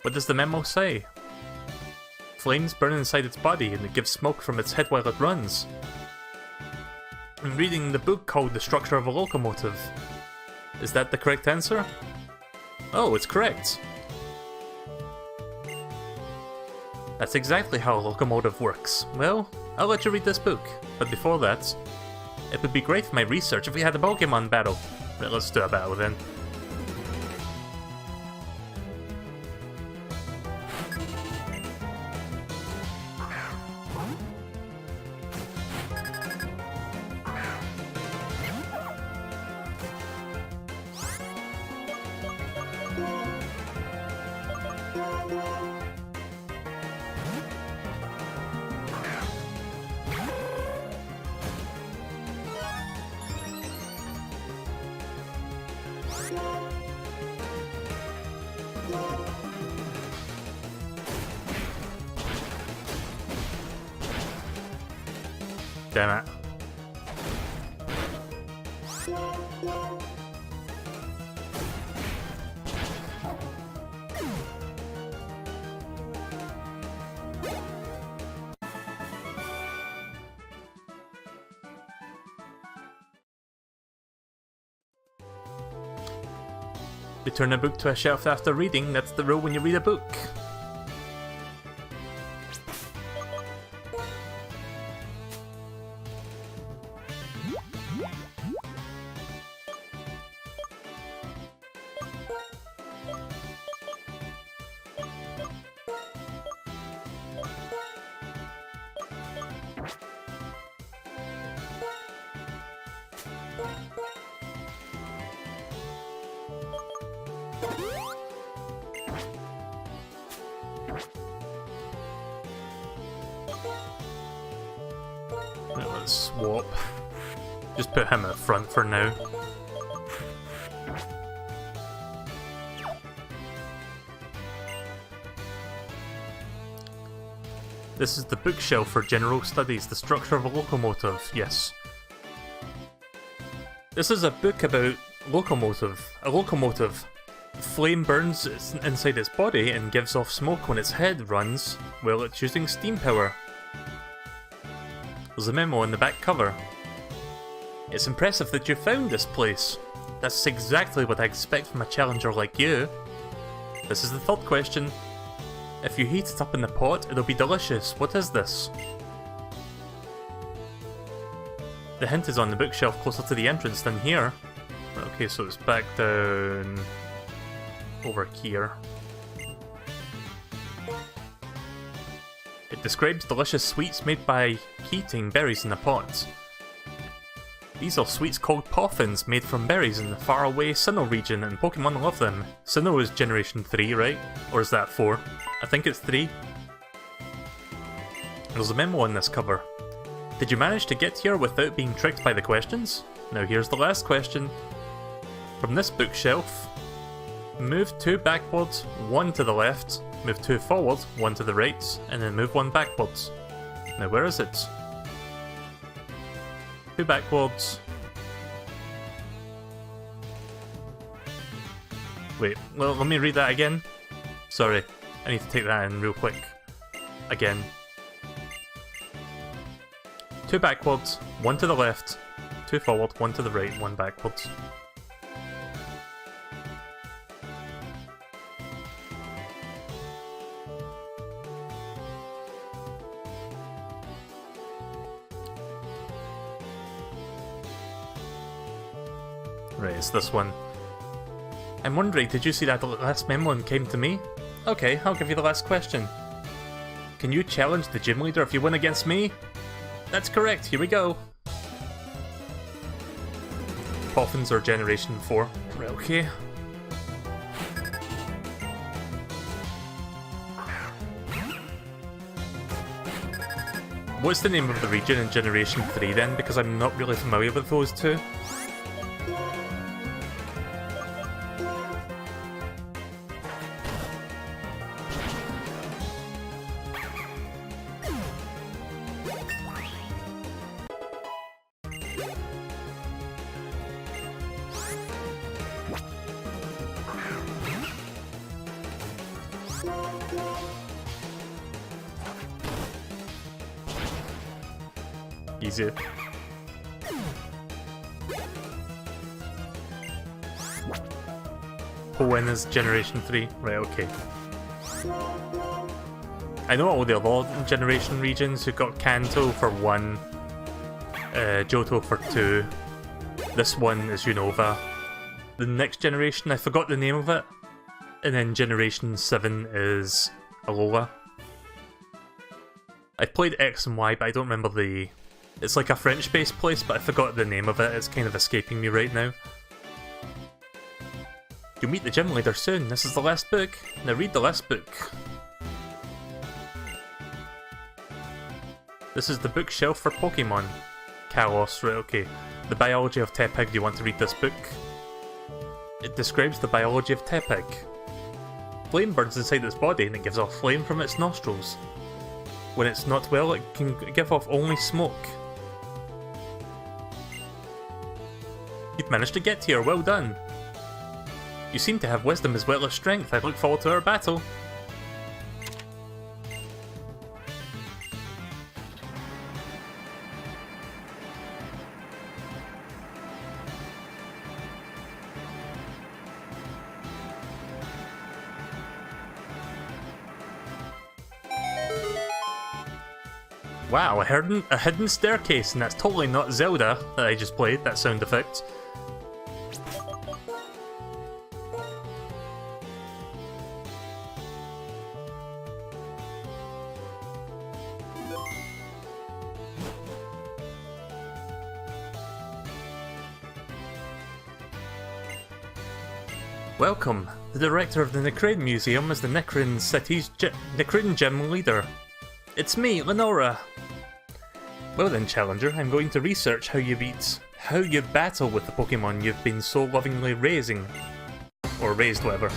What does the memo say? Flames burn inside its body and it gives smoke from its head while it runs. I'm reading the book called The Structure of a Locomotive. Is that the correct answer? Oh, it's correct. That's exactly how a locomotive works. Well, I'll let you read this book, but before that, it would be great for my research if we had a Pokemon battle. Right, let's do a battle then. Damn it. Return a book to a shelf after reading, that's the rule when you read a book. Let's swap. Just put him at front for now. This is the bookshelf for general studies, the structure of a locomotive, yes. This is a book about locomotive. A locomotive. Flame burns inside its body and gives off smoke when its head runs while it's using steam power. There's a memo on the back cover. It's impressive that you found this place. That's exactly what I expect from a challenger like you. This is the third question. If you heat it up in the pot, it'll be delicious. What is this? The hint is on the bookshelf closer to the entrance than here. Okay, so it's back down over here. It describes delicious sweets made by heating berries in a pot. These are sweets called poffins made from berries in the faraway Sinnoh region, and Pokemon love them. Sinnoh is Generation 3, right? Or is that 4? I think it's 3. There's a memo on this cover. Did you manage to get here without being tricked by the questions? Now here's the last question. From this bookshelf, move 2 backwards, 1 to the left, move 2 forward, 1 to the right, and then move 1 backwards. Now where is it? 2 backwards. Wait, well, let me read that again. Sorry, I need to take that in real quick. Again. 2 backwards, 1 to the left, 2 forward, 1 to the right, 1 backwards. Right, it's this one. I'm wondering, did you see that the last memo and came to me? Okay, I'll give you the last question. Can you challenge the gym leader if you win against me? That's correct, here we go. Poffins are Generation 4. Right, okay. What's the name of the region in Generation 3 then? Because I'm not really familiar with those two. Easy. Hoenn is Generation 3. Right, okay. I know all the other generation regions. We've got Kanto for 1, Johto for 2. This one is Unova. The next generation, I forgot the name of it. And then Generation 7 is Alola. I've played X and Y, but I don't remember the... It's like a French-based place, but I forgot the name of it. It's kind of escaping me right now. You'll meet the gym leader soon. This is the last book. Now read the last book. This is the bookshelf for Pokemon. Kalos, right, okay. The biology of Tepig. Do you want to read this book? It describes the biology of Tepig. Flame burns inside its body and it gives off flame from its nostrils. When it's not well, it can give off only smoke. You've managed to get here, well done. You seem to have wisdom as well as strength. I look forward to our battle. Wow, a hidden staircase, and that's totally not Zelda that I just played, that sound effect. Welcome. The director of the Necrane Museum is the Necrane City's Necrane Gym leader. It's me, Lenora. Well then, Challenger, I'm going to research how you battle with the Pokemon you've been so lovingly raising. Or raised, whatever.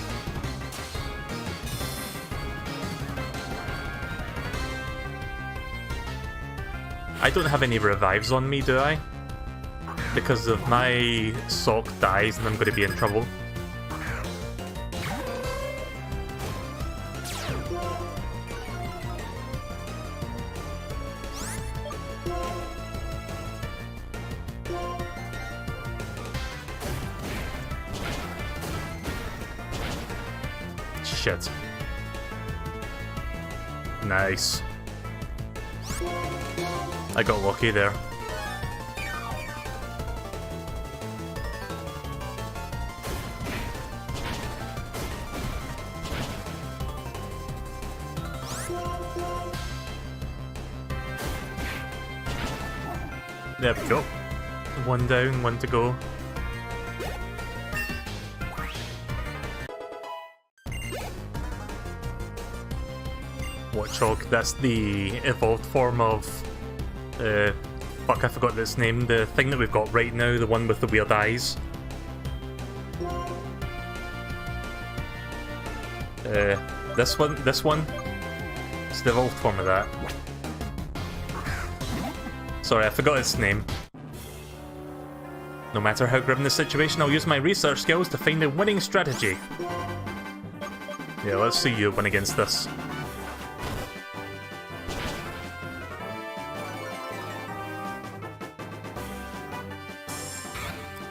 I don't have any revives on me, do I? Because if my sock dies, then I'm going to be in trouble. Shit. Nice. I got lucky there. There we go. One down, one to go. Watchog, that's the evolved form of... fuck, I forgot its name. The thing that we've got right now, the one with the weird eyes. This one. It's the evolved form of that. Sorry, I forgot its name. No matter how grim the situation, I'll use my research skills to find a winning strategy. Yeah, let's see you win against this.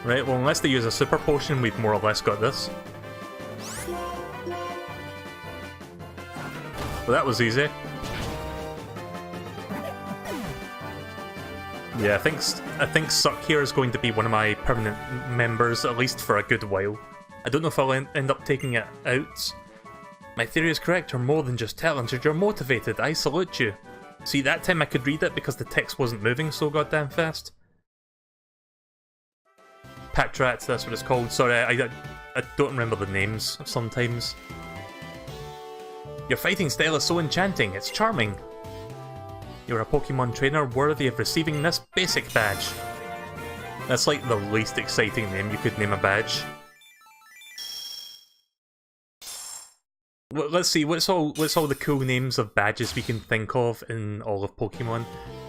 Right, well, unless they use a super potion, we've more or less got this. Well, that was easy. Yeah, I think Suck here is going to be one of my permanent members, at least for a good while. I don't know if I'll end up taking it out. My theory is correct, you're more than just talented, you're motivated, I salute you. See, that time I could read it because the text wasn't moving so goddamn fast. Patrat, that's what it's called. Sorry, I don't remember the names sometimes. Your fighting style is so enchanting, it's charming. You're a Pokemon trainer worthy of receiving this basic badge. That's like the least exciting name you could name a badge. Well, let's see, what's all the cool names of badges we can think of in all of Pokemon?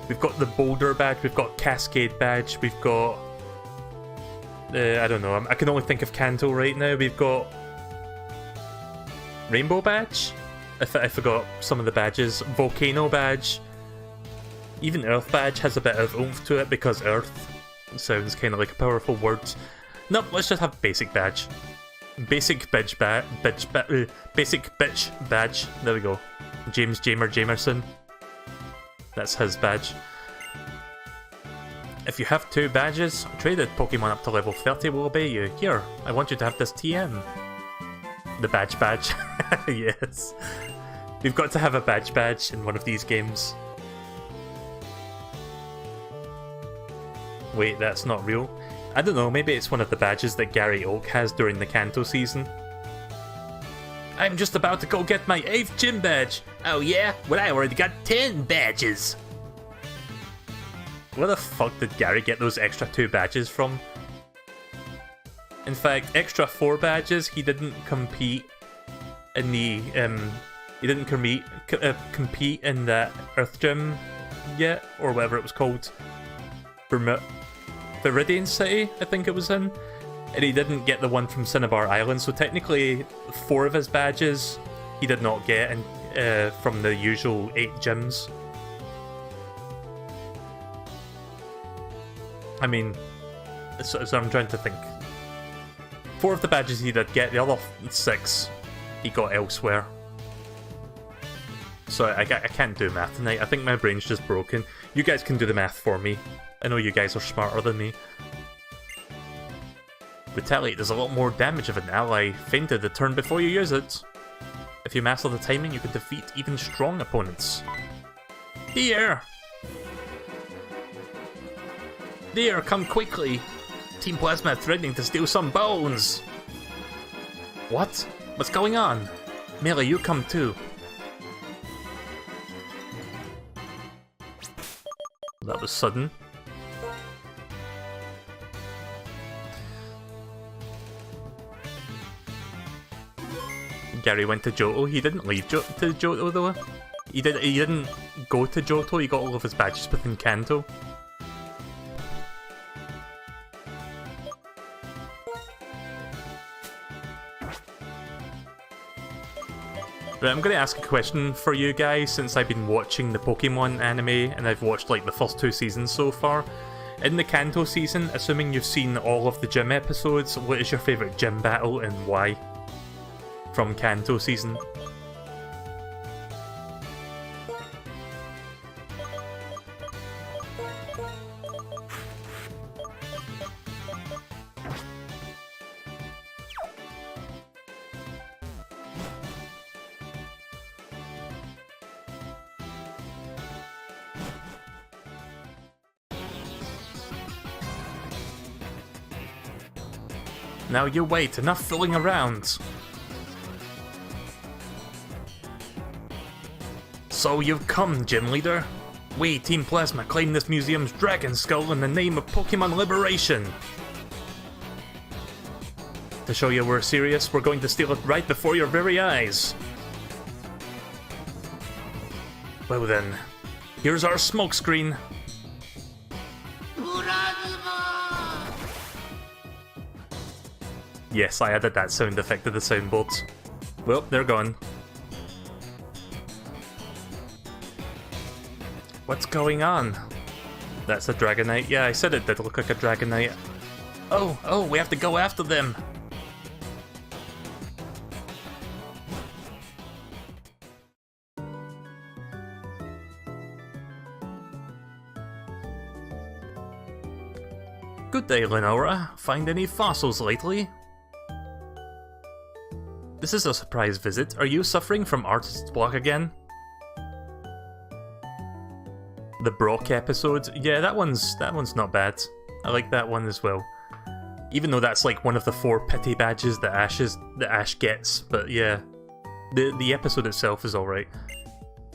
We've got the Boulder badge, we've got Cascade badge, we've got... I don't know, I can only think of Kanto right now. We've got... Rainbow badge? I forgot some of the badges. Volcano badge. Even Earth badge has a bit of oomph to it because Earth sounds kind of like a powerful word. Nope, let's just have basic badge. Basic bitch badge. There we go. James Jamer Jamerson. That's his badge. If you have 2 badges, a traded Pokemon up to level 30 will obey you. Here, I want you to have this TM. The badge. Yes. We've got to have a badge in one of these games. Wait, that's not real. I don't know, maybe it's one of the badges that Gary Oak has during the Kanto season. I'm just about to go get my 8th gym badge. Oh yeah? Well, I already got 10 badges. Where the fuck did Gary get those extra 2 badges from? In fact, extra 4 badges, he didn't compete in the, he didn't compete in that Earth Gym yet, or whatever it was called. Viridian City, I think it was in. And he didn't get the one from Cinnabar Island, so technically 4 of his badges he did not get from the usual 8 gyms. I mean, so I'm trying to think. 4 of the badges he did get, the other 6 he got elsewhere. So I can't do math tonight. I think my brain's just broken. You guys can do the math for me. I know you guys are smarter than me. Retaliate does a lot more damage if an ally fainted the turn before you use it. If you master the timing, you can defeat even strong opponents. Deer! Deer, come quickly! Team Plasma threatening to steal some bones! What? What's going on? Melee, you come too. That was sudden. Gary went to Johto. He didn't leave to Johto though. He didn't go to Johto. He got all of his badges within Kanto. Right, I'm going to ask a question for you guys since I've been watching the Pokemon anime and I've watched like the first 2 seasons so far. In the Kanto season, assuming you've seen all of the gym episodes, what is your favourite gym battle and why? From Kanto season. Now you wait, enough fooling around. So you've come, Gym Leader. We, Team Plasma, claim this museum's Dragon Skull in the name of Pokemon Liberation. To show you we're serious, we're going to steal it right before your very eyes. Well then, here's our smokescreen. Yes, I added that sound effect to the soundboards. Well, they're gone. What's going on? That's a Dragonite. Yeah, I said it did look like a Dragonite. Oh, we have to go after them. Good day, Lenora. Find any fossils lately? This is a surprise visit. Are you suffering from artist's block again? The Brock episode? Yeah, that one's not bad. I like that one as well. Even though that's like one of the 4 pity badges that Ash gets, but yeah. The episode itself is alright.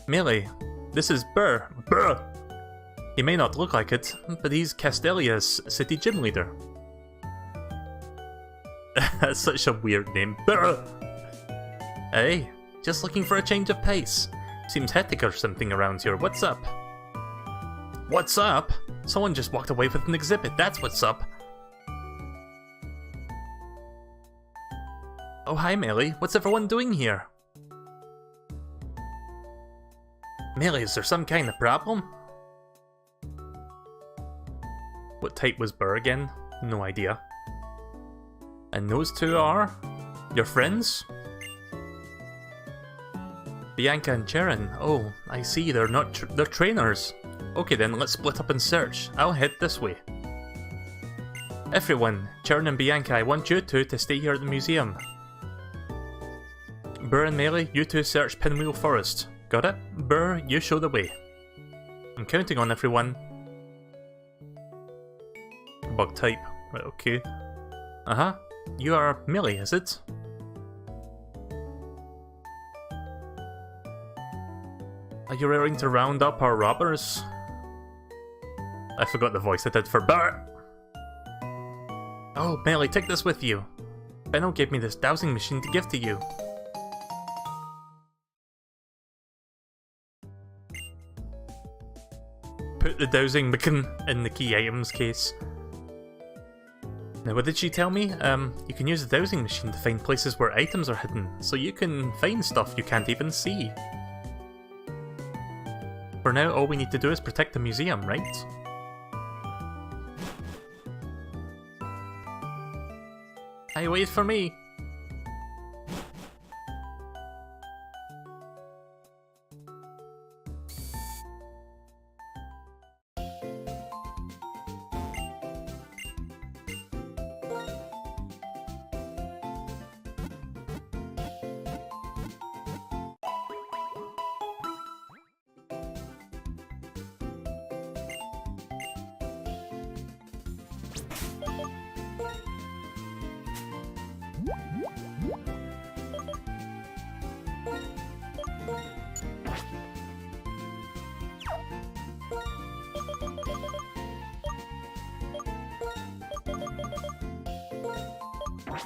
Melee, this is Burr. He may not look like it, but he's Castelia's city gym leader. That's such a weird name. Burr! Hey, just looking for a change of pace. Seems hectic or something around here. What's up? What's up? Someone just walked away with an exhibit. That's what's up. Oh, hi, Melee. What's everyone doing here? Melee, is there some kind of problem? What type was Burr again? No idea. And those 2 are... your friends? Bianca and Charon. Oh, I see, they're not they're trainers. Okay then, let's split up and search. I'll head this way. Everyone, Charon and Bianca, I want you two to stay here at the museum. Burr and Melee, you two search Pinwheel Forest. Got it? Burr, you show the way. I'm counting on everyone. Bug type. Right, okay. Uh-huh. You are Melee, is it? Are you raring to round up our robbers? I forgot the voice I did for Burr. Oh, Melee, take this with you. Benno gave me this dowsing machine to give to you. Put the dowsing beacon in the key items case. Now, what did she tell me? You can use the dowsing machine to find places where items are hidden, so you can find stuff you can't even see. For now, all we need to do is protect the museum, right? Hey, wait for me!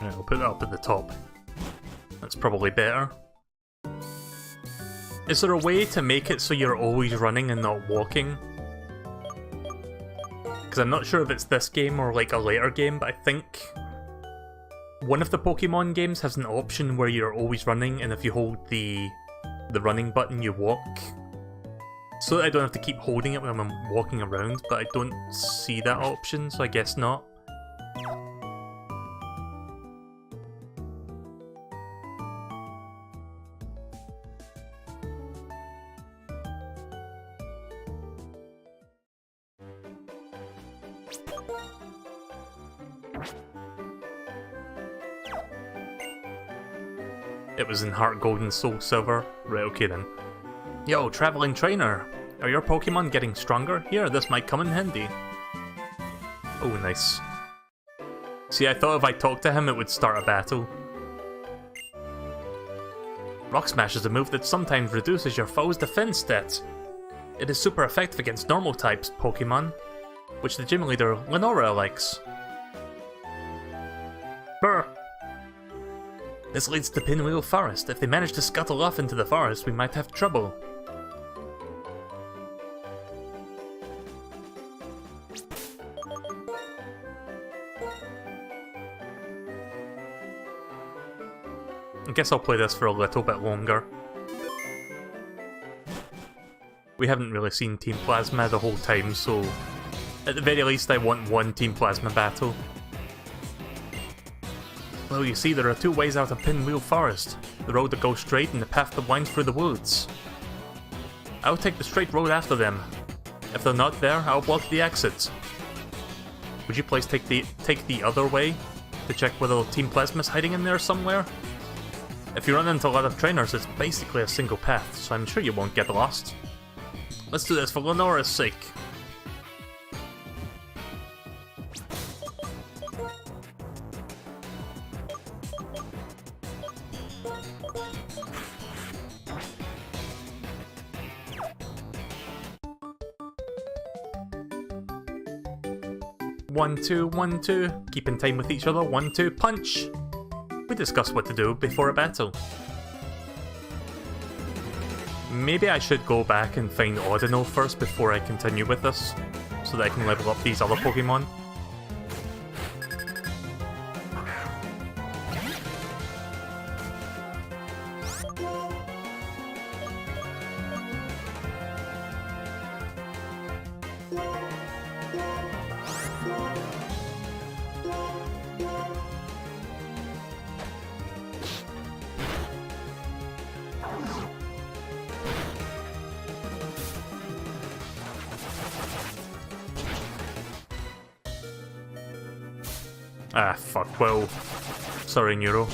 Right, I'll put that up at the top. That's probably better. Is there a way to make it so you're always running and not walking? Because I'm not sure if it's this game or like a later game, but I think one of the Pokemon games has an option where you're always running, and if you hold the running button, you walk. So that I don't have to keep holding it when I'm walking around, but I don't see that option, so I guess not. It was in Heart Gold and Soul Silver. Right, okay then. Yo, traveling trainer! Are your Pokemon getting stronger? Here, this might come in handy. Oh, nice. See, I thought if I talked to him it would start a battle. Rock Smash is a move that sometimes reduces your foe's defense stats. It is super effective against normal types Pokemon, which the gym leader Lenora likes. Brr! This leads to Pinwheel Forest. If they manage to scuttle off into the forest, we might have trouble. I guess I'll play this for a little bit longer. We haven't really seen Team Plasma the whole time, so at the very least I want one Team Plasma battle. Well, you see, there are two ways out of Pinwheel Forest. The road that goes straight and the path that winds through the woods. I'll take the straight road after them. If they're not there, I'll block the exit. Would you please take the other way to check whether Team Plasma's hiding in there somewhere? If you run into a lot of trainers, it's basically a single path, so I'm sure you won't get lost. Let's do this for Lenora's sake. One, two. Keep in time with each other. 1, 2, punch! We discussed what to do before a battle. Maybe I should go back and find Audino first before I continue with this, so that I can level up these other Pokemon. Ah, fuck. Well, sorry, Neuro.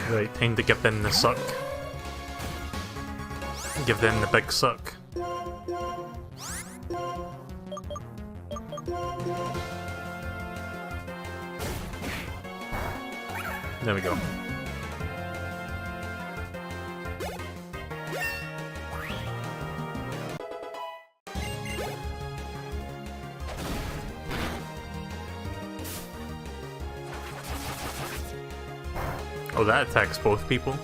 Right, time to give them the suck. Give them the big suck. There we go. Oh, that attacks both people.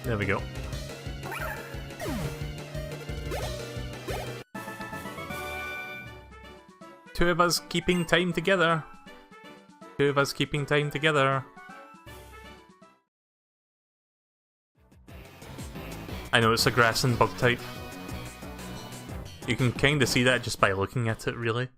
There we go. Two of us keeping time together. Two of us keeping time together. I know it's a grass and bug type. You can kinda see that just by looking at it, really.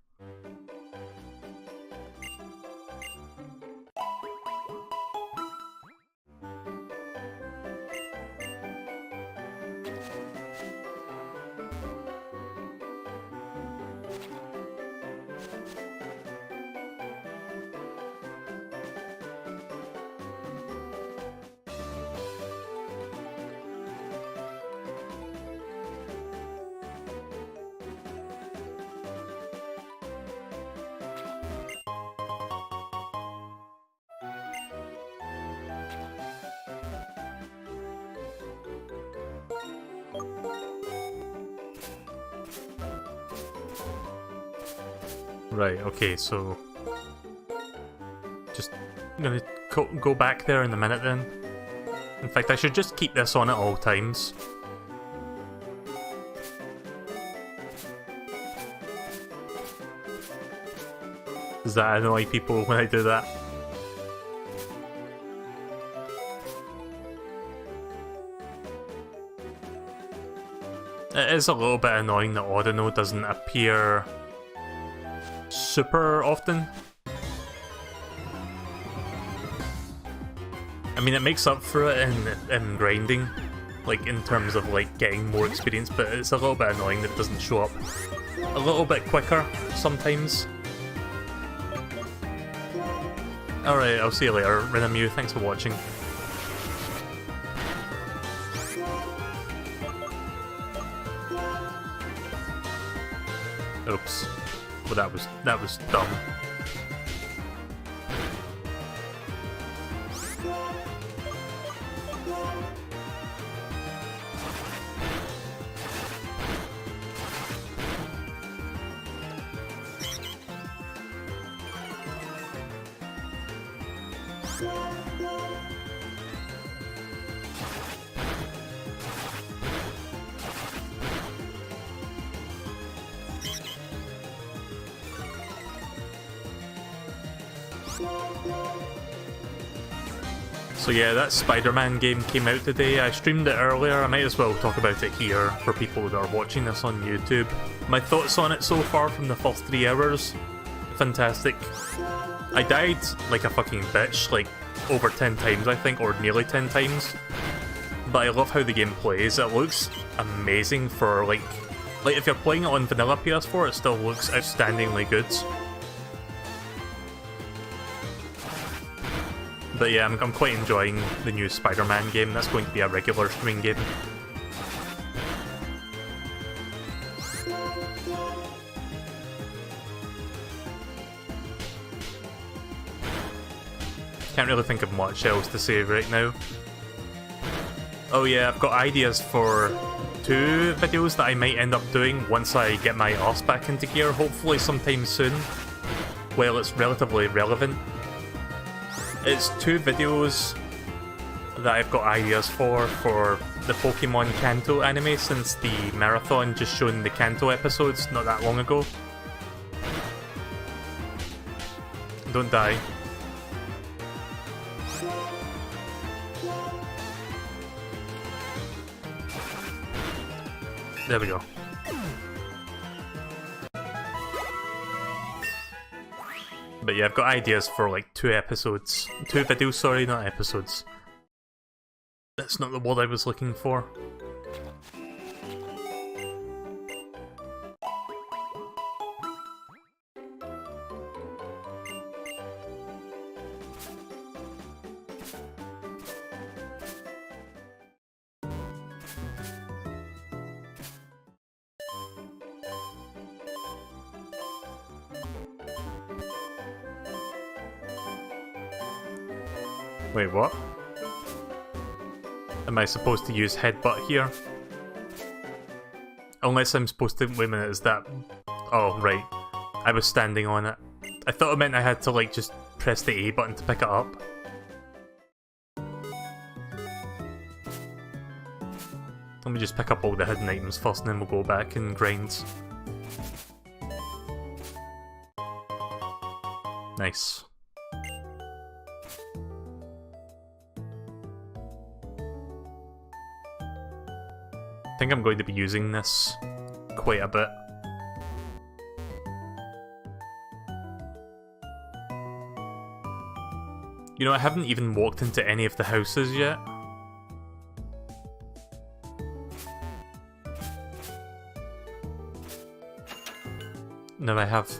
Right, okay, so... Just gonna go back there in a minute then. In fact, I should just keep this on at all times. Does that annoy people when I do that? It is a little bit annoying that Ordino doesn't appear super often. I mean, it makes up for it in grinding, like in terms of like getting more experience, but it's a little bit annoying that it doesn't show up a little bit quicker sometimes. Alright, I'll see you later, Renamu, thanks for watching. Oops. Well, that was dumb. So yeah, that Spider-Man game came out today. I streamed it earlier. I might as well talk about it here for people that are watching this on YouTube. My thoughts on it so far from the first 3 hours. Fantastic. I died like a fucking bitch, like over 10 times I think, or nearly 10 times. But I love how the game plays. It looks amazing for like if you're playing it on vanilla PS4, it still looks outstandingly good. But yeah, I'm quite enjoying the new Spider-Man game. That's going to be a regular streaming game. Can't really think of much else to say right now. Oh yeah, I've got ideas for 2 videos that I might end up doing once I get my arse back into gear, hopefully sometime soon. Well, it's relatively relevant. It's 2 videos that I've got ideas for the Pokemon Kanto anime, since the marathon just shown the Kanto episodes not that long ago. Don't die. There we go. But yeah, I've got ideas for like 2 episodes. 2 videos, sorry, not episodes. That's not the word I was looking for. Wait, what? Am I supposed to use headbutt here? Unless I'm supposed to... Wait a minute, is that... Oh, right. I was standing on it. I thought it meant I had to, like, just press the A button to pick it up. Let me just pick up all the hidden items first, and then we'll go back and grind. Nice. I think I'm going to be using this quite a bit. You know, I haven't even walked into any of the houses yet. No, I have.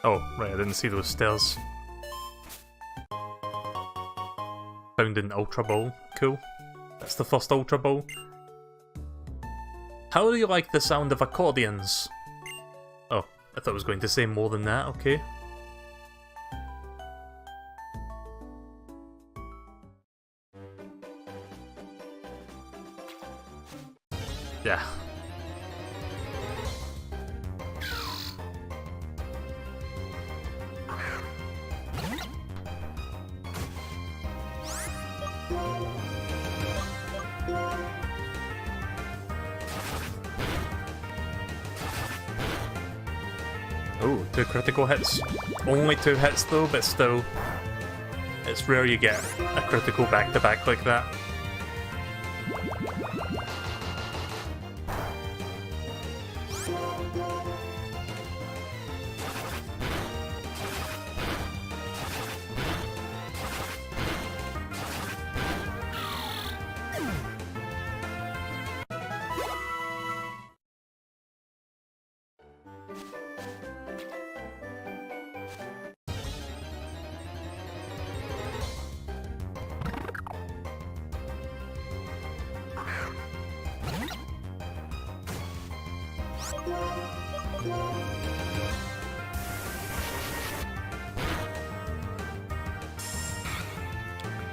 Oh, right, I didn't see those stairs. Found an Ultra Ball. Cool. That's the first Ultra Ball. How do you like the sound of accordions? Oh, I thought I was going to say more than that, okay. Yeah. Oh, 2 critical hits. Only 2 hits though, but still. It's rare you get a critical back-to-back like that.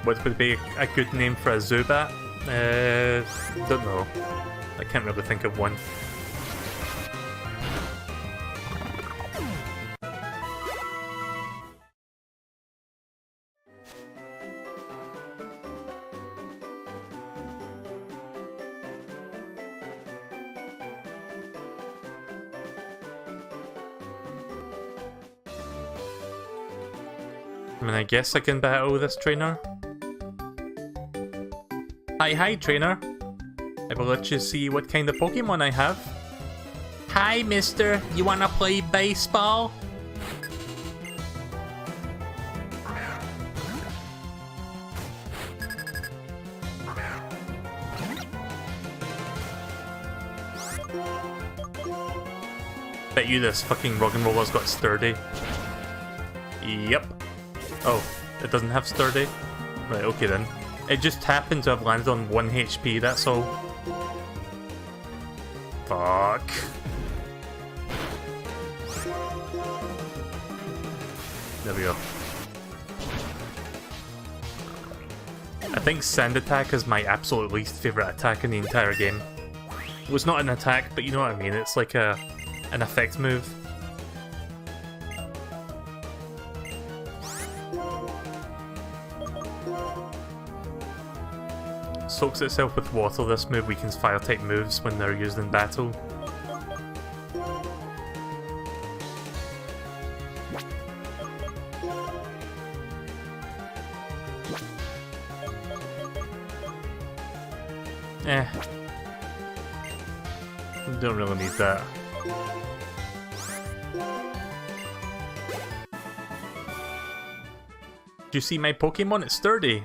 What would be a good name for a Zubat? Don't know. I can't really think of one. I mean, I guess I can battle this trainer. Hi, trainer. I will let you see what kind of Pokemon I have. Hi, mister. You wanna play baseball? Bet you this fucking rock and roller's got sturdy. Yep. Oh, it doesn't have sturdy? Right, okay then. It just happened to have landed on 1 HP, that's all. Fuck. There we go. I think Sand Attack is my absolute least favourite attack in the entire game. Well, it's not an attack, but you know what I mean, it's like an effect move. Soaks itself with water. This move weakens fire type moves when they're used in battle. Don't really need that. Do you see my Pokemon? It's sturdy.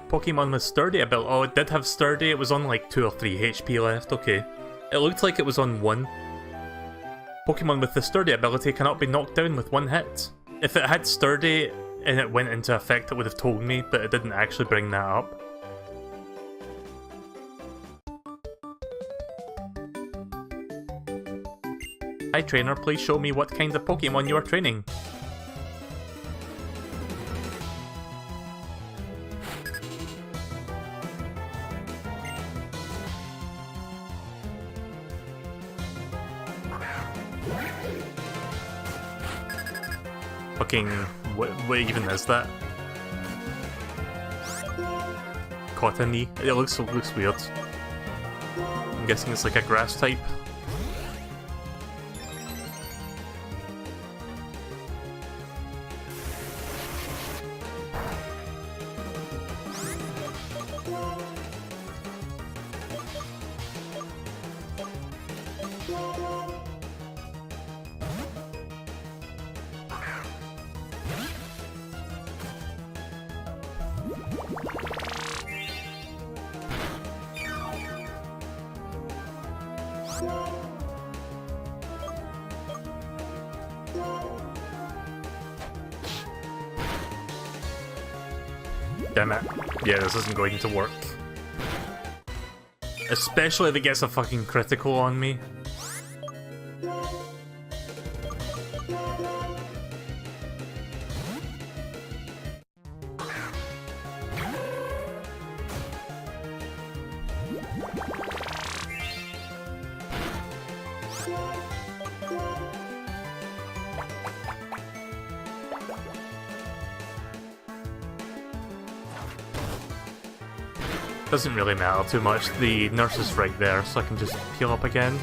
Pokemon with sturdy ability. Oh, it did have sturdy. It was on like 2 or 3 HP left. Okay. It looked like it was on 1. Pokemon with the sturdy ability cannot be knocked down with 1 hit. If it had sturdy and it went into effect, it would have told me, but it didn't actually bring that up. Hi trainer, please show me what kind of Pokemon you are training. Fucking, what even is that? Cottony? It looks weird. I'm guessing it's like a grass type. Damn it. Yeah, this isn't going to work. Especially if it gets a fucking critical on me. Doesn't really matter too much, the nurse is right there, so I can just heal up again.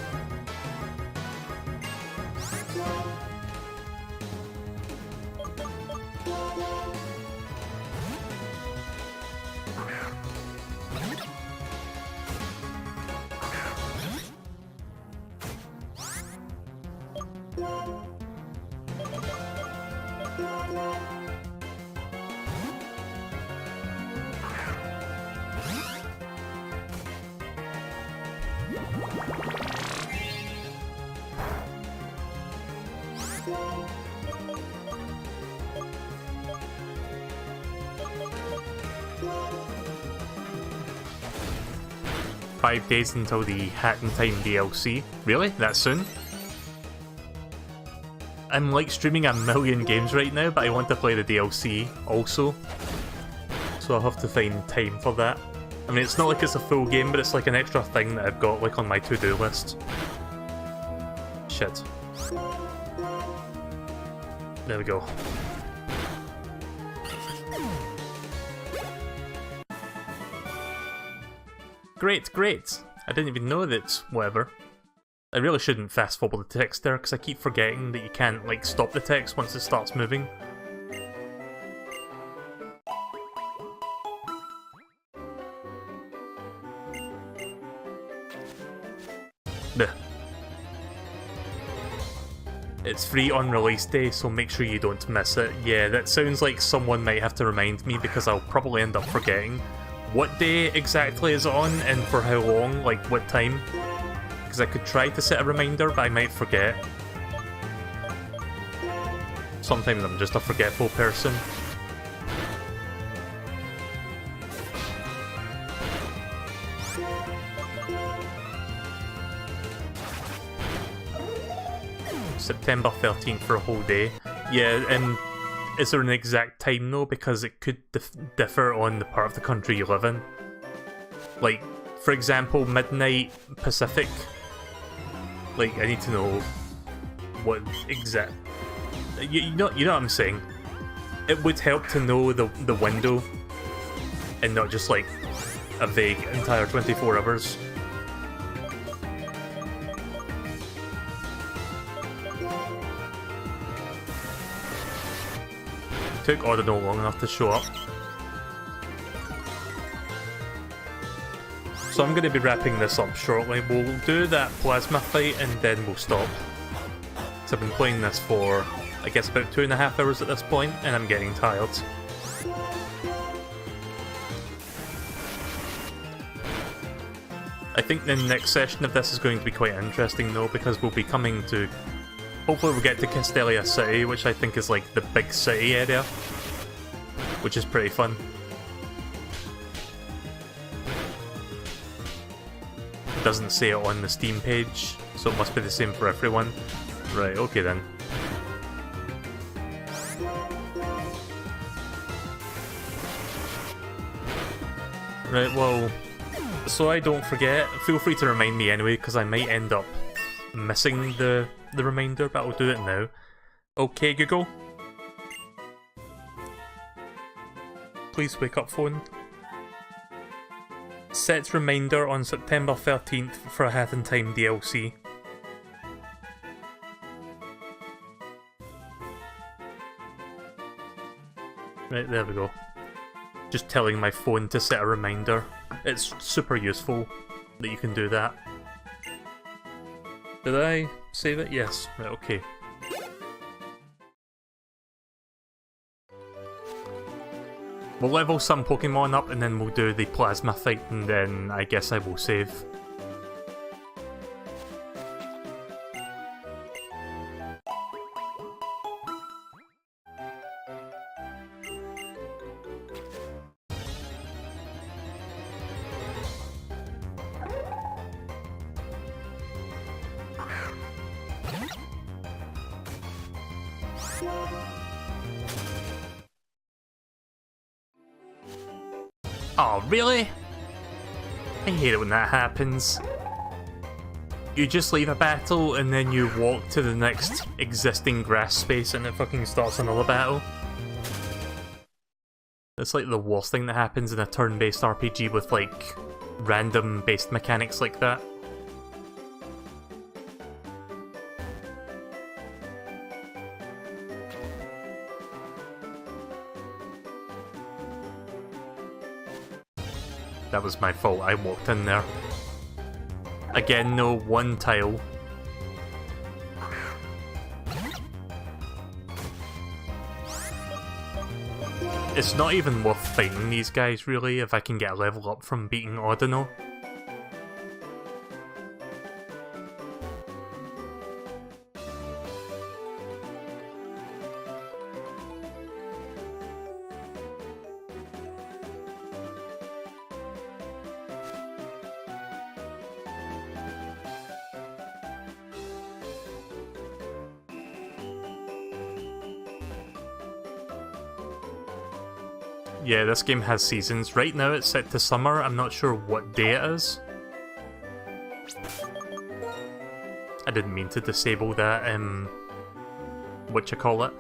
"5 days until the Hat in Time DLC. Really? That soon? I'm like streaming a million games right now, but I want to play the DLC also. So I'll have to find time for that. I mean, it's not like it's a full game, but it's like an extra thing that I've got like on my to-do list. Shit. There we go. Great, great. I didn't even know that, whatever. I really shouldn't fast forward the text there, because I keep forgetting that you can't, like, stop the text once it starts moving. Blech. It's free on release day, so make sure you don't miss it. Yeah, that sounds like someone might have to remind me, because I'll probably end up forgetting. What day exactly is it on, and for how long, like what time? Because I could try to set a reminder, but I might forget. Sometimes I'm just a forgetful person. September 13th for a whole day. Yeah, and is there an exact time though? Because it could differ on the part of the country you live in. Like, for example, midnight Pacific. Like, I need to know what exact... You know what I'm saying? It would help to know the window and not just like a vague entire 24 hours. Took Ordinal long enough to show up. So I'm going to be wrapping this up shortly. We'll do that plasma fight and then we'll stop. So I've been playing this for, I guess, about 2.5 hours at this point, and I'm getting tired. I think the next session of this is going to be quite interesting though, because we'll be coming to... Hopefully we'll get to Castelia City, which I think is like the big city area, which is pretty fun. It doesn't say it on the Steam page, so it must be the same for everyone. Right, okay then. Right, well, so I don't forget, feel free to remind me anyway, because I might end up missing the reminder, but I'll do it now. Okay, Google. Please wake up, phone. Set reminder on September 13th for a Hat in Time DLC. Right, there we go. Just telling my phone to set a reminder. It's super useful that you can do that. Did I save it? Yes. Right, okay. We'll level some Pokemon up and then we'll do the plasma fight and then I guess I will save. Oh, really? I hate it when that happens. You just leave a battle and then you walk to the next existing grass space and it fucking starts another battle. It's like the worst thing that happens in a turn-based RPG with like random-based mechanics like that. That was my fault, I walked in there. Again, no one tile. It's not even worth fighting these guys, really, if I can get a level up from beating Ordinal. Yeah, this game has seasons. Right now it's set to summer, I'm not sure what day it is. I didn't mean to disable that, whatchamacallit.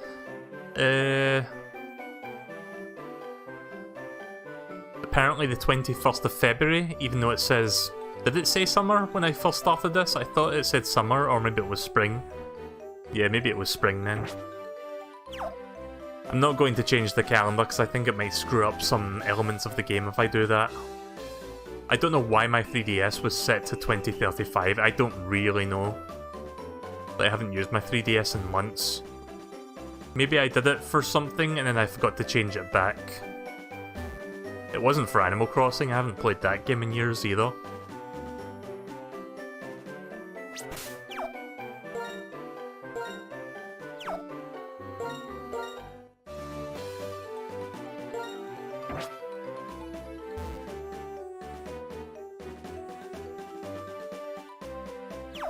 Apparently the 21st of February, even though it says Did it say summer when I first started this? I thought it said summer, or maybe it was spring. Yeah, maybe it was spring then. I'm not going to change the calendar because I think it might screw up some elements of the game if I do that. I don't know why my 3DS was set to 2035, I don't really know. I haven't used my 3DS in months. Maybe I did it for something and then I forgot to change it back. It wasn't for Animal Crossing, I haven't played that game in years either.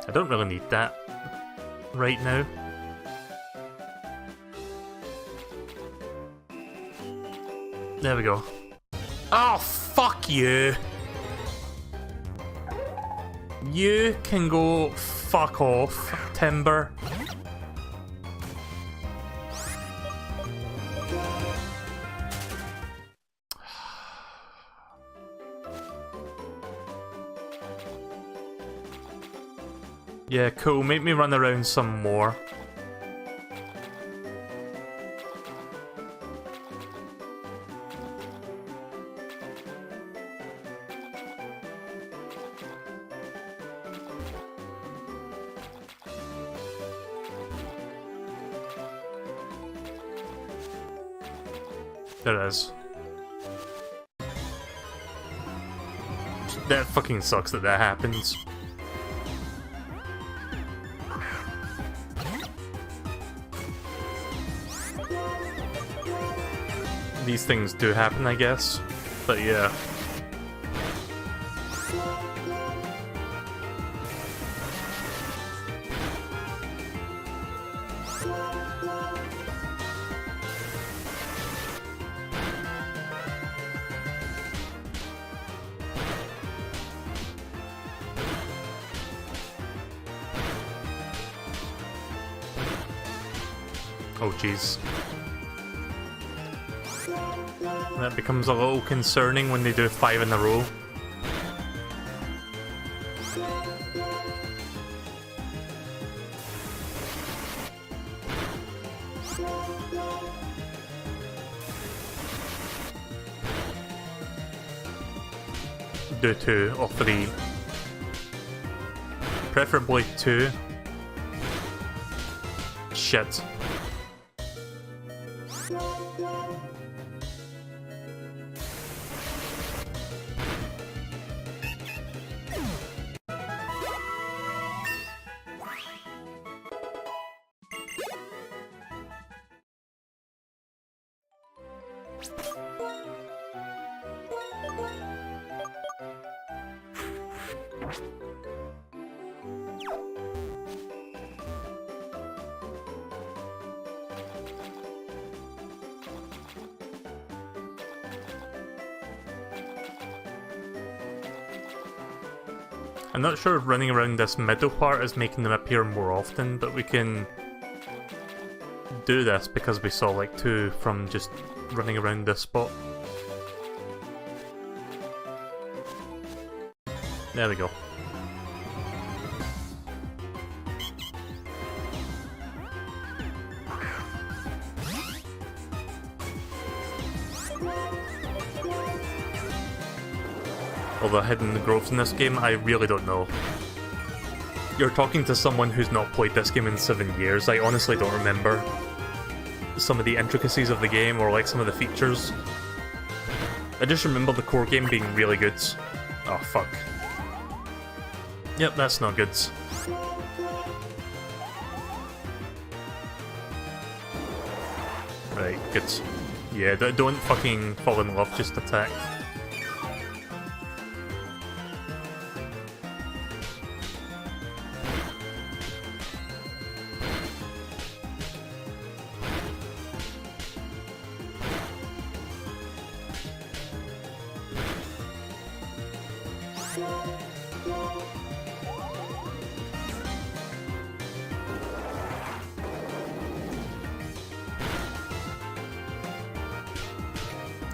I don't really need that right now. There we go. Oh, fuck you! You can go fuck off, Timber. Yeah, cool. Make me run around some more. There is. That fucking sucks that that happens. These things do happen, I guess, but yeah. Oh jeez. That becomes a little concerning when they do 5 in a row. Do 2 or 3. Preferably 2. Shit. I'm not sure if running around this middle part is making them appear more often, but we can do this because we saw like 2 from just running around this spot. There we go. All the hidden groves in this game, I really don't know. You're talking to someone who's not played this game in 7 years. I honestly don't remember some of the intricacies of the game or like some of the features. I just remember the core game being really good. Oh fuck. Yep, that's not good. Right, good. Yeah, don't fucking fall in love, just attack.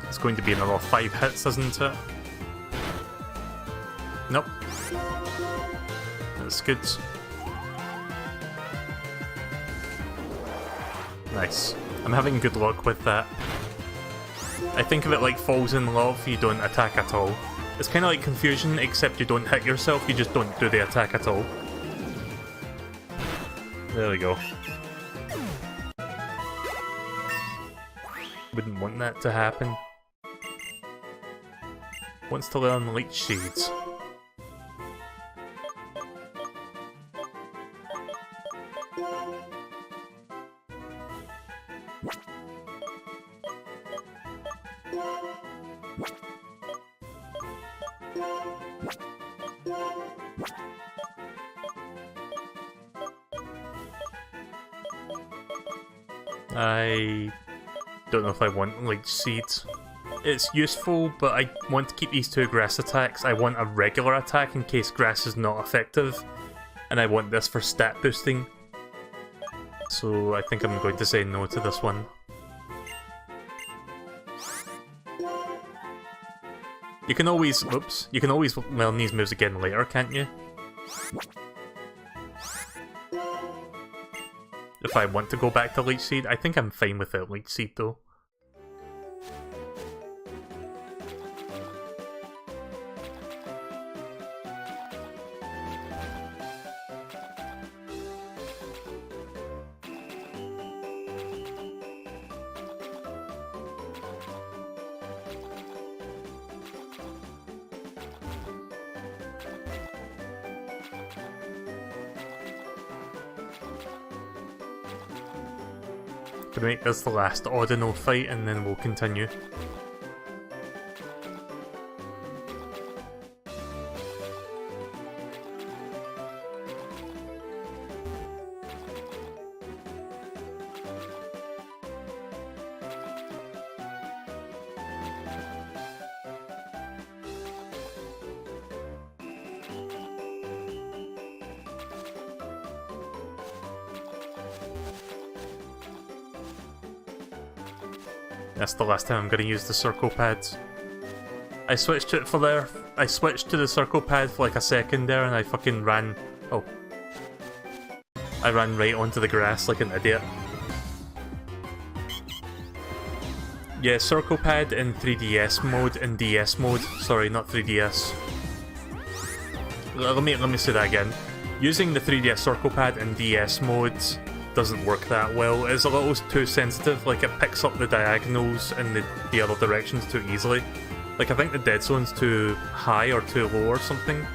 It's going to be another 5 hits, isn't it? Nope. That's good. Nice. I'm having good luck with that. I think of it like Falls in Love, you don't attack at all. It's kind of like Confusion, except you don't hit yourself, you just don't do the attack at all. There we go. Wouldn't want that to happen. Wants to learn Leech Seeds. I don't know if I want Leech Seeds. It's useful, but I want to keep these two grass attacks. I want a regular attack in case grass is not effective, and I want this for stat boosting. So I think I'm going to say no to this one. You can always, oops, you can always learn these moves again later, can't you? If I want to go back to Leech Seed, I think I'm fine without Leech Seed though. To make this the last Ordinal fight, and then we'll continue. That's the last time I'm going to use the circle pads. I switched to it for there. I switched to the circle pad for like a second there, and I fucking ran. Oh, I ran right onto the grass like an idiot. Yeah, circle pad in 3DS mode and DS mode. Sorry, not 3DS. Let me say that again. Using the 3DS circle pad in DS modes doesn't work that well. It's a little too sensitive, like it picks up the diagonals in the other directions too easily. Like I think the dead zone's too high or too low or something.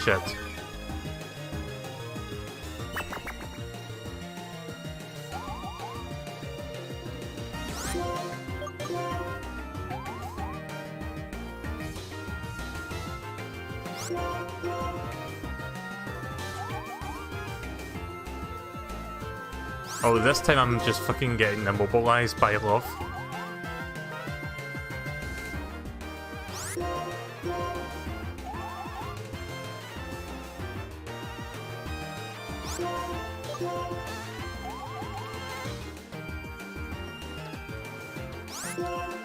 Shit. Oh, this time I'm just fucking getting immobilized by love.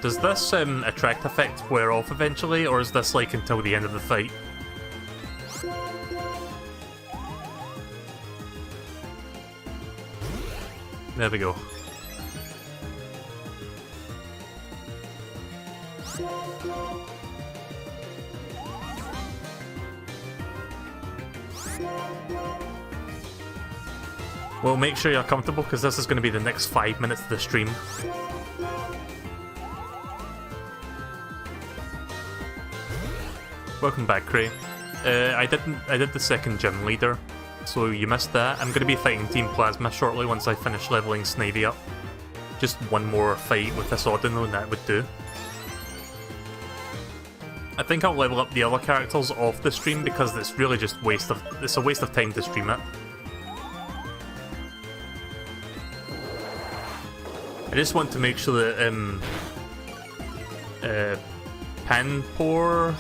Does this attract effect wear off eventually, or is this like until the end of the fight? There we go. Well, make sure you're comfortable, because this is going to be the next 5 minutes of the stream. Welcome back, Cray. I did the second gym leader, so you missed that. I'm going to be fighting Team Plasma shortly once I finish leveling Snivy up. Just one more fight with this Ordinal and that would do. I think I'll level up the other characters off the stream because it's really just a waste of time to stream it. I just want to make sure that Panpour,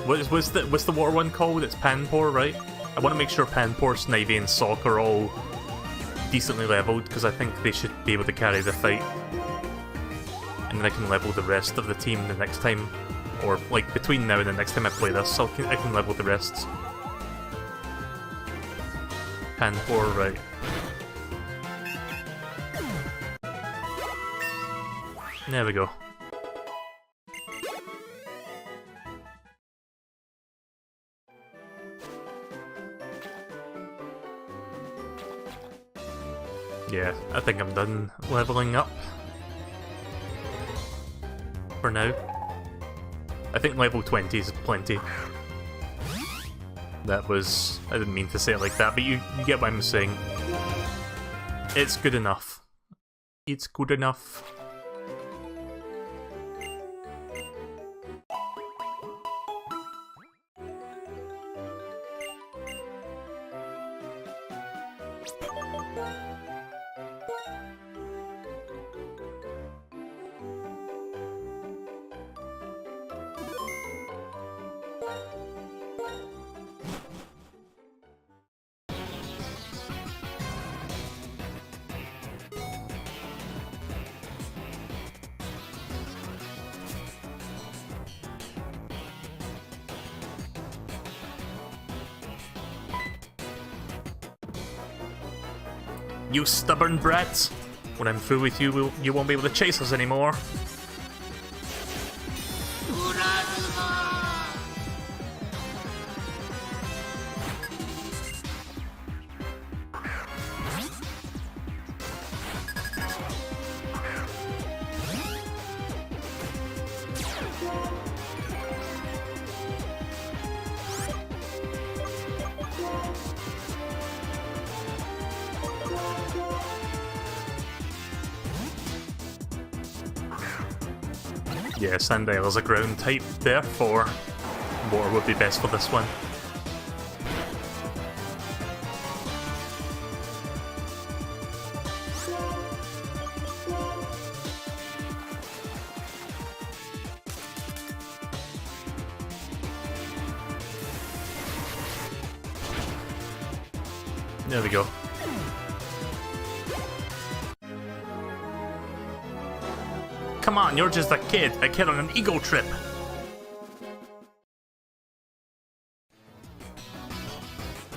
what's the water one called? It's Panpour, right? I want to make sure Panpour, Snivy, and Sock are all decently leveled, because I think they should be able to carry the fight. And then I can level the rest of the team the next time, or like between now and the next time I play this, I can level the rest. Panpour, right. There we go. Yeah, I think I'm done leveling up. For now. I think level 20 is plenty. That was... I didn't mean to say it like that, but you get what I'm saying. It's good enough. It's good enough. You stubborn brat! When I'm through with you, you won't be able to chase us anymore. Yeah, Sandile is a ground type, therefore water would be best for this one. There we go. Come on, you're just a kid on an ego trip.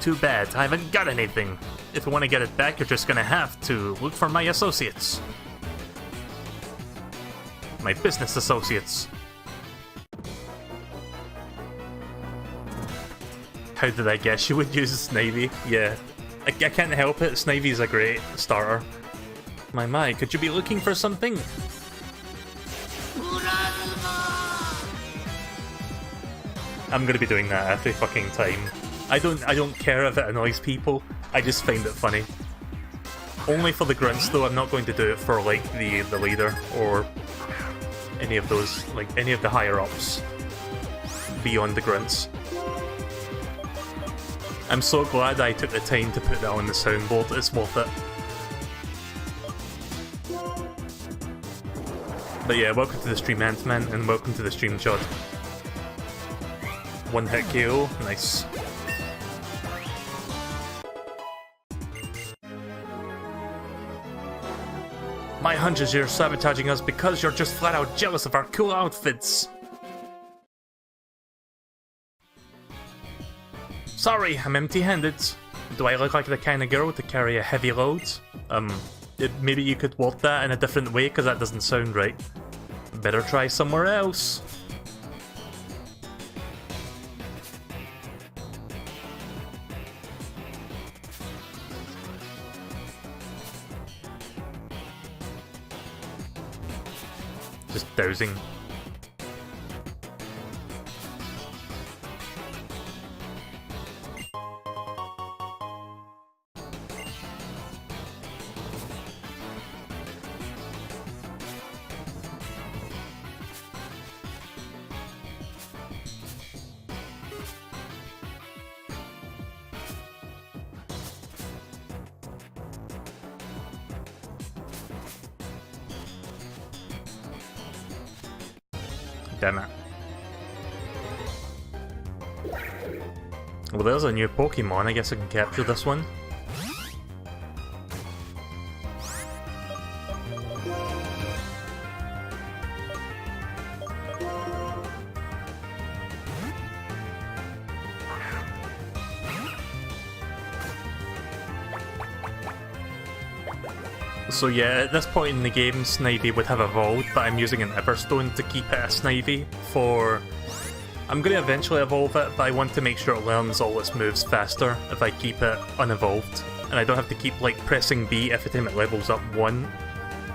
Too bad, I haven't got anything. If you want to get it back, you're just gonna have to look for my associates. My business associates. How did I guess you would use Snivy? Yeah. I can't help it, Snivy's a great starter. My, could you be looking for something? I'm gonna be doing that every fucking time. I don't care if it annoys people, I just find it funny. Only for the grunts though, I'm not going to do it for like the leader or any of those, like any of the higher ups beyond the grunts. I'm so glad I took the time to put that on the soundboard, it's worth it. But yeah, welcome to the stream Ant-Man and welcome to the stream Chod. One hit KO, nice. My hunch is you're sabotaging us because you're just flat out jealous of our cool outfits. Sorry, I'm empty-handed. Do I look like the kind of girl to carry a heavy load? Maybe you could word that in a different way because that doesn't sound right. Better try somewhere else. Just dowsing. damn it. Well, there's a new Pokemon. I guess I can capture this one. So yeah, at this point in the game, Snivy would have evolved, but I'm using an Everstone to keep it a Snivy for... I'm going to eventually evolve it, but I want to make sure it learns all its moves faster if I keep it unevolved. And I don't have to keep, like, pressing B every time it levels up 1.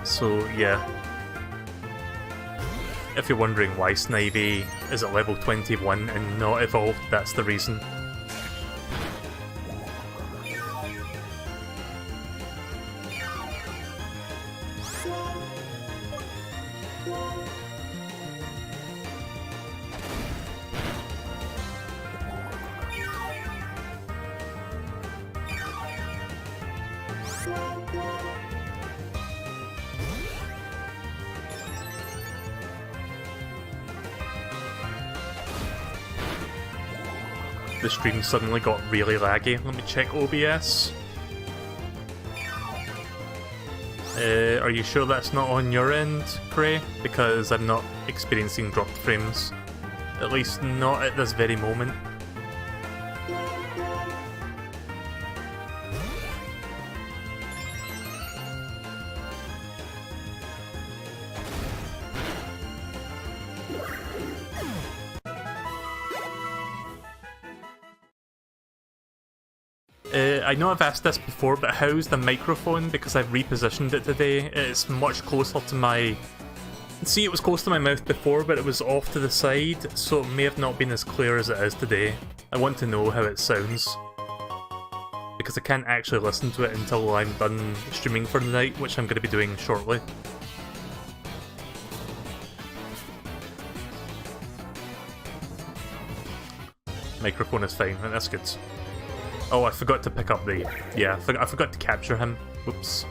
So, yeah. If you're wondering why Snivy is at level 21 and not evolved, that's the reason. The stream suddenly got really laggy. Let me check OBS. Are you sure that's not on your end, Cray? Because I'm not experiencing dropped frames. At least not at this very moment. I know I've asked this before, but how's the microphone? Because I've repositioned it today. It's much closer to my... See, it was close to my mouth before, but it was off to the side, so it may have not been as clear as it is today. I want to know how it sounds. Because I can't actually listen to it until I'm done streaming for the night, which I'm going to be doing shortly. Microphone is fine, and that's good. Oh, I forgot to pick up the... Yeah, I forgot to capture him. Whoops.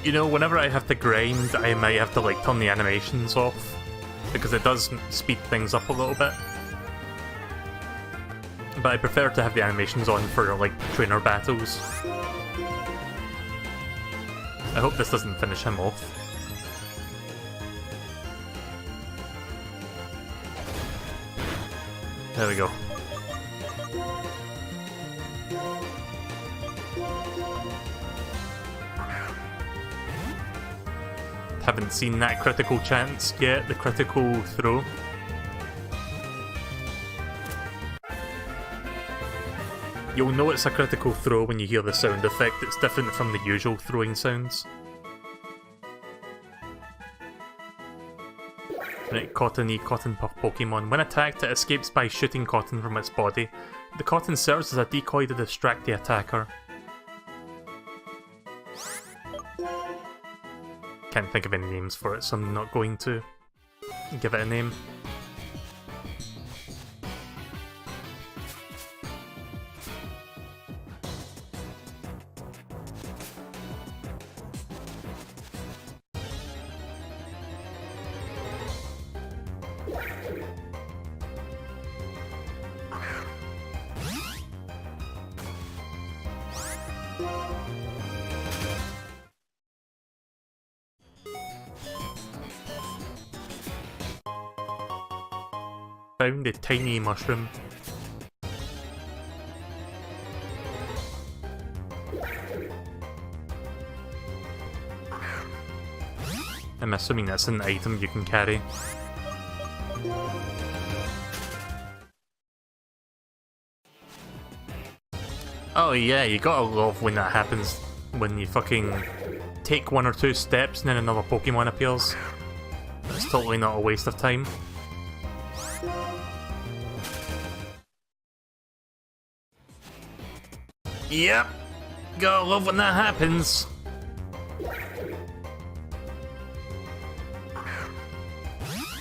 You know, whenever I have to grind, I might have to, like, turn the animations off, because it does speed things up a little bit. But I prefer to have the animations on for, like, trainer battles. I hope this doesn't finish him off. There we go. Haven't seen that critical chance yet, the critical throw. You'll know it's a critical throw when you hear the sound effect. It's different from the usual throwing sounds. Right, Cottony, Cotton Puff Pokemon. When attacked, it escapes by shooting cotton from its body. The cotton serves as a decoy to distract the attacker. Can't think of any names for it, so I'm not going to give it a name. Found a tiny mushroom. I'm assuming that's an item you can carry. Oh yeah, you gotta love when that happens. When you fucking take 1 or 2 steps and then another Pokemon appears. It's totally not a waste of time. Yep. Gotta love when that happens.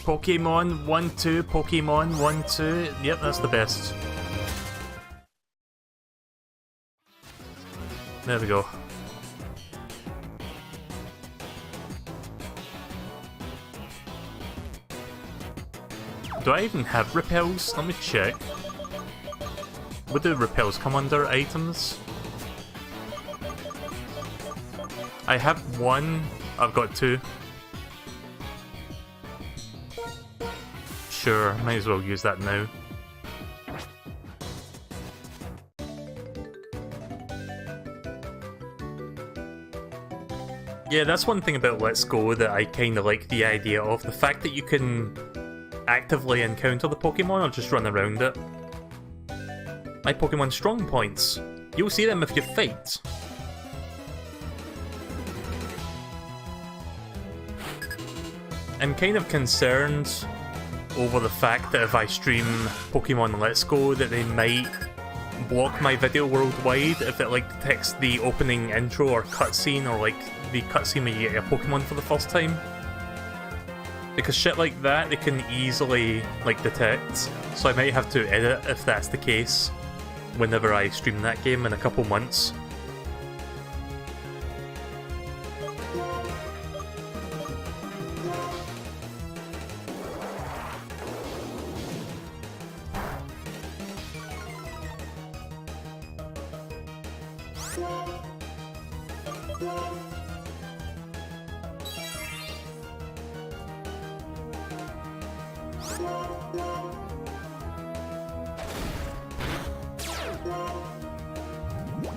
Pokemon 1-2, Pokemon 1-2. Yep, that's the best. There we go. Do I even have repels? Let me check. What do repels come under? Items? I have one. I've got two. Sure, might as well use that now. Yeah, that's one thing about Let's Go that I kinda like the idea of. The fact that you can actively encounter the Pokemon or just run around it. My Pokemon strong points. You'll see them if you fight. I'm kind of concerned over the fact that if I stream Pokemon Let's Go that they might block my video worldwide if it like detects the opening intro or cutscene or like the cutscene when you get a Pokemon for the first time. Because shit like that they can easily like detect, so I might have to edit if that's the case whenever I stream that game in a couple months.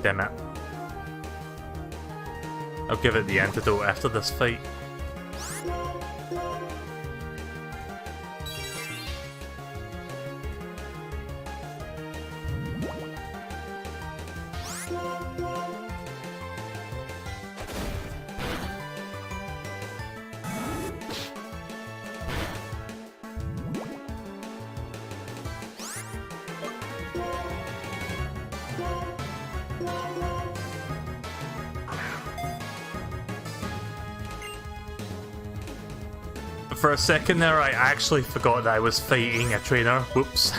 Damn it. I'll give it the antidote after this fight. For a second there, I actually forgot that I was fighting a trainer. Whoops.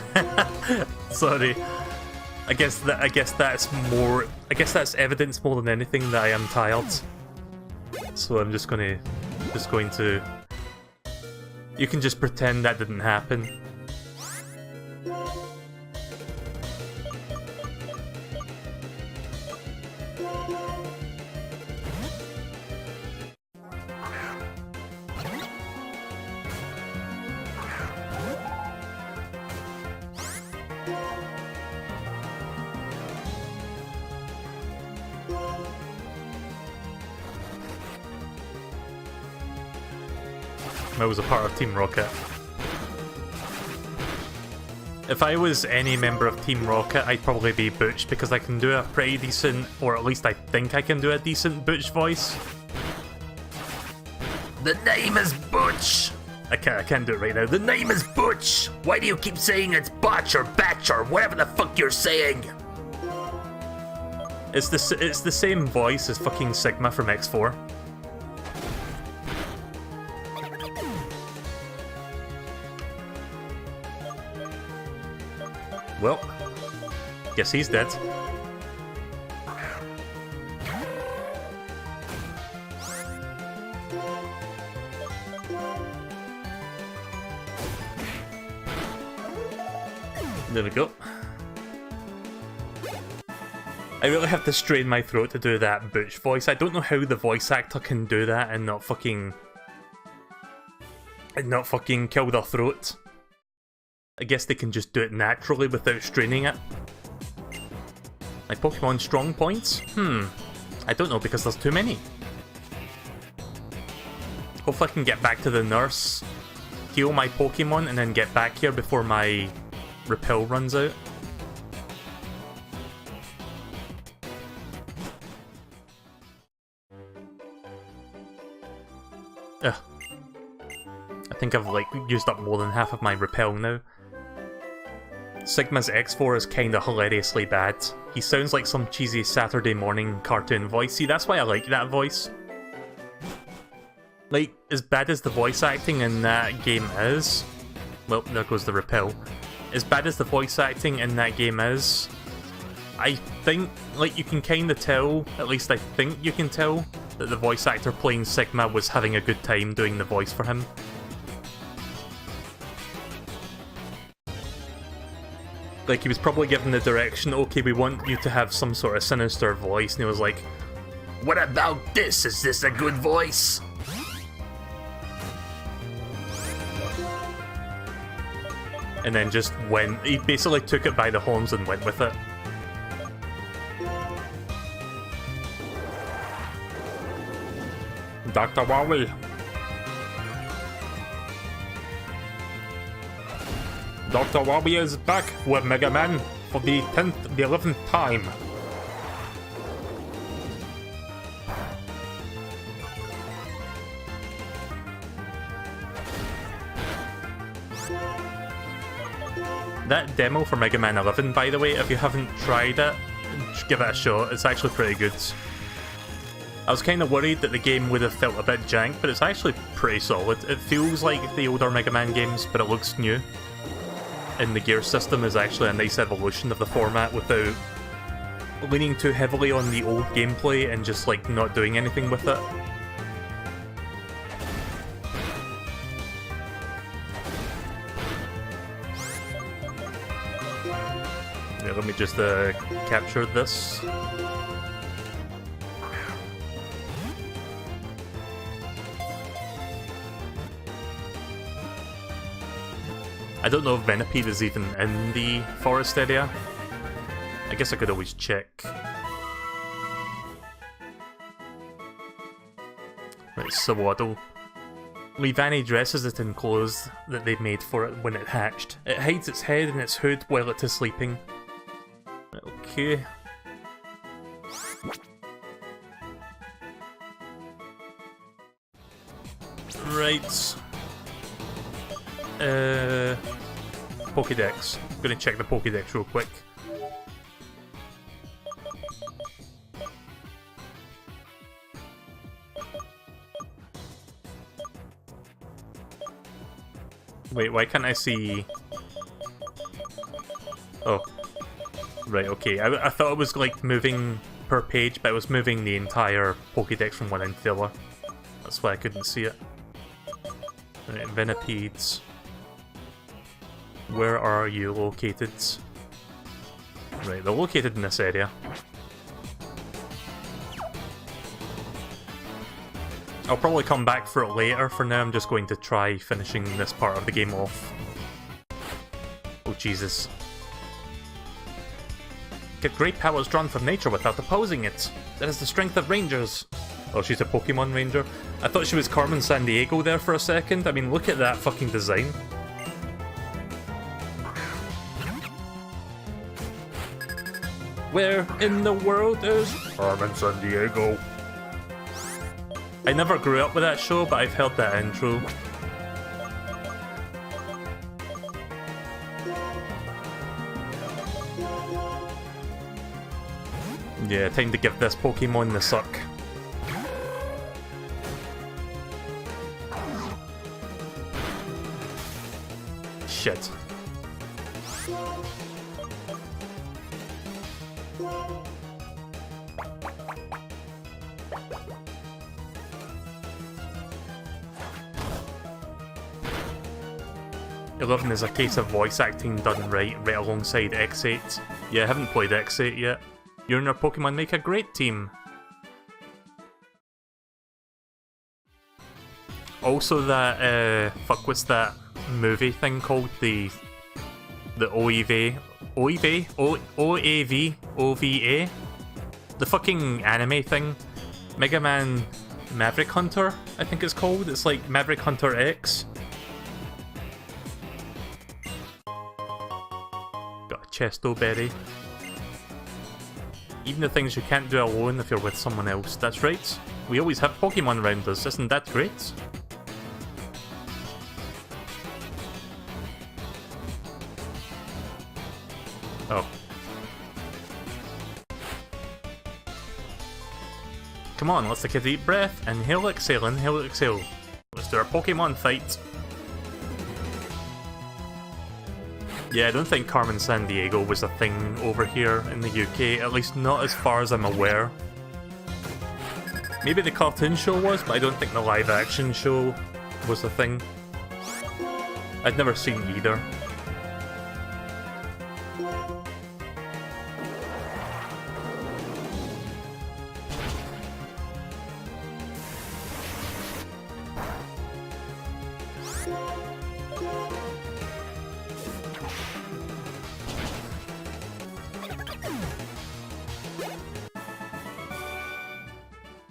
Sorry. I guess that's evidence more than anything that I am tired. So I'm just going to. You can just pretend that didn't happen. I was a part of Team Rocket. If I was any member of Team Rocket, I'd probably be Butch because I can do a pretty decent, or at least I think I can do a decent Butch voice. The name is Butch! I can't do it right now. The name is Butch! Why do you keep saying it's Butch or Batch or whatever the fuck you're saying? It's the same voice as fucking Sigma from X4. Well, guess he's dead. There we go. I really have to strain my throat to do that Butch voice. I don't know how the voice actor can do that and not fucking kill their throat. I guess they can just do it naturally without straining it. Like Pokemon strong points? I don't know because there's too many. Hopefully I can get back to the nurse, heal my Pokemon, and then get back here before my repel runs out. Ugh. I think I've like used up more than half of my repel now. Sigma's X4 is kinda hilariously bad. He sounds like some cheesy Saturday morning cartoon voice. See, that's why I like that voice. Like, as bad as the voice acting in that game is... Well, there goes the repel. As bad as the voice acting in that game is, I think, like, you can kinda tell, at least I think you can tell, that the voice actor playing Sigma was having a good time doing the voice for him. Like, he was probably given the direction, okay, we want you to have some sort of sinister voice, and he was like, what about this? Is this a good voice? And then just went, he basically took it by the horns and went with it. Dr. Wally. Dr. Wally is back with Mega Man for the 11th time. That demo for Mega Man 11, by the way, if you haven't tried it, give it a shot. It's actually pretty good. I was kind of worried that the game would have felt a bit jank, but it's actually pretty solid. It feels like the older Mega Man games, but it looks new. And the gear system is actually a nice evolution of the format without leaning too heavily on the old gameplay and just like not doing anything with it. Yeah, let me just capture this. I don't know if Venipede is even in the forest area. I guess I could always check. Right, Sawaddle. Leavanny dresses it in clothes that they've made for it when it hatched. It hides its head in its hood while it is sleeping. Okay. Right. Pokédex. I'm gonna check the Pokédex real quick. Wait, why can't I see... Oh. Right, okay. I thought it was like moving per page, but it was moving the entire Pokédex from one end to the other. That's why I couldn't see it. Right, Venipedes. Where are you located? Right, they're located in this area. I'll probably come back for it later. For now, I'm just going to try finishing this part of the game off. Oh, Jesus. Get great powers drawn from nature without opposing it. That is the strength of rangers. Oh, she's a Pokemon Ranger? I thought she was Carmen Sandiego there for a second. I mean, look at that fucking design. Where in the world is Carmen Sandiego? I never grew up with that show, but I've heard that intro. Yeah, time to give this Pokemon the suck. Shit. Eleven is a case of voice acting done right alongside X8. Yeah, I haven't played X8 yet. You and your Pokemon make a great team. Also that, fuck, what's that movie thing called? The OEV? OVA? The fucking anime thing? Mega Man Maverick Hunter, I think it's called. It's like Maverick Hunter X. Got a Chesto Berry. Even the things you can't do alone if you're with someone else. That's right. We always have Pokemon around us. Isn't that great? Oh. Come on, let's take a deep breath. Inhale, exhale, inhale, exhale. Let's do our Pokemon fight. Yeah, I don't think Carmen Sandiego was a thing over here in the UK, at least not as far as I'm aware. Maybe the cartoon show was, but I don't think the live action show was a thing. I'd never seen either.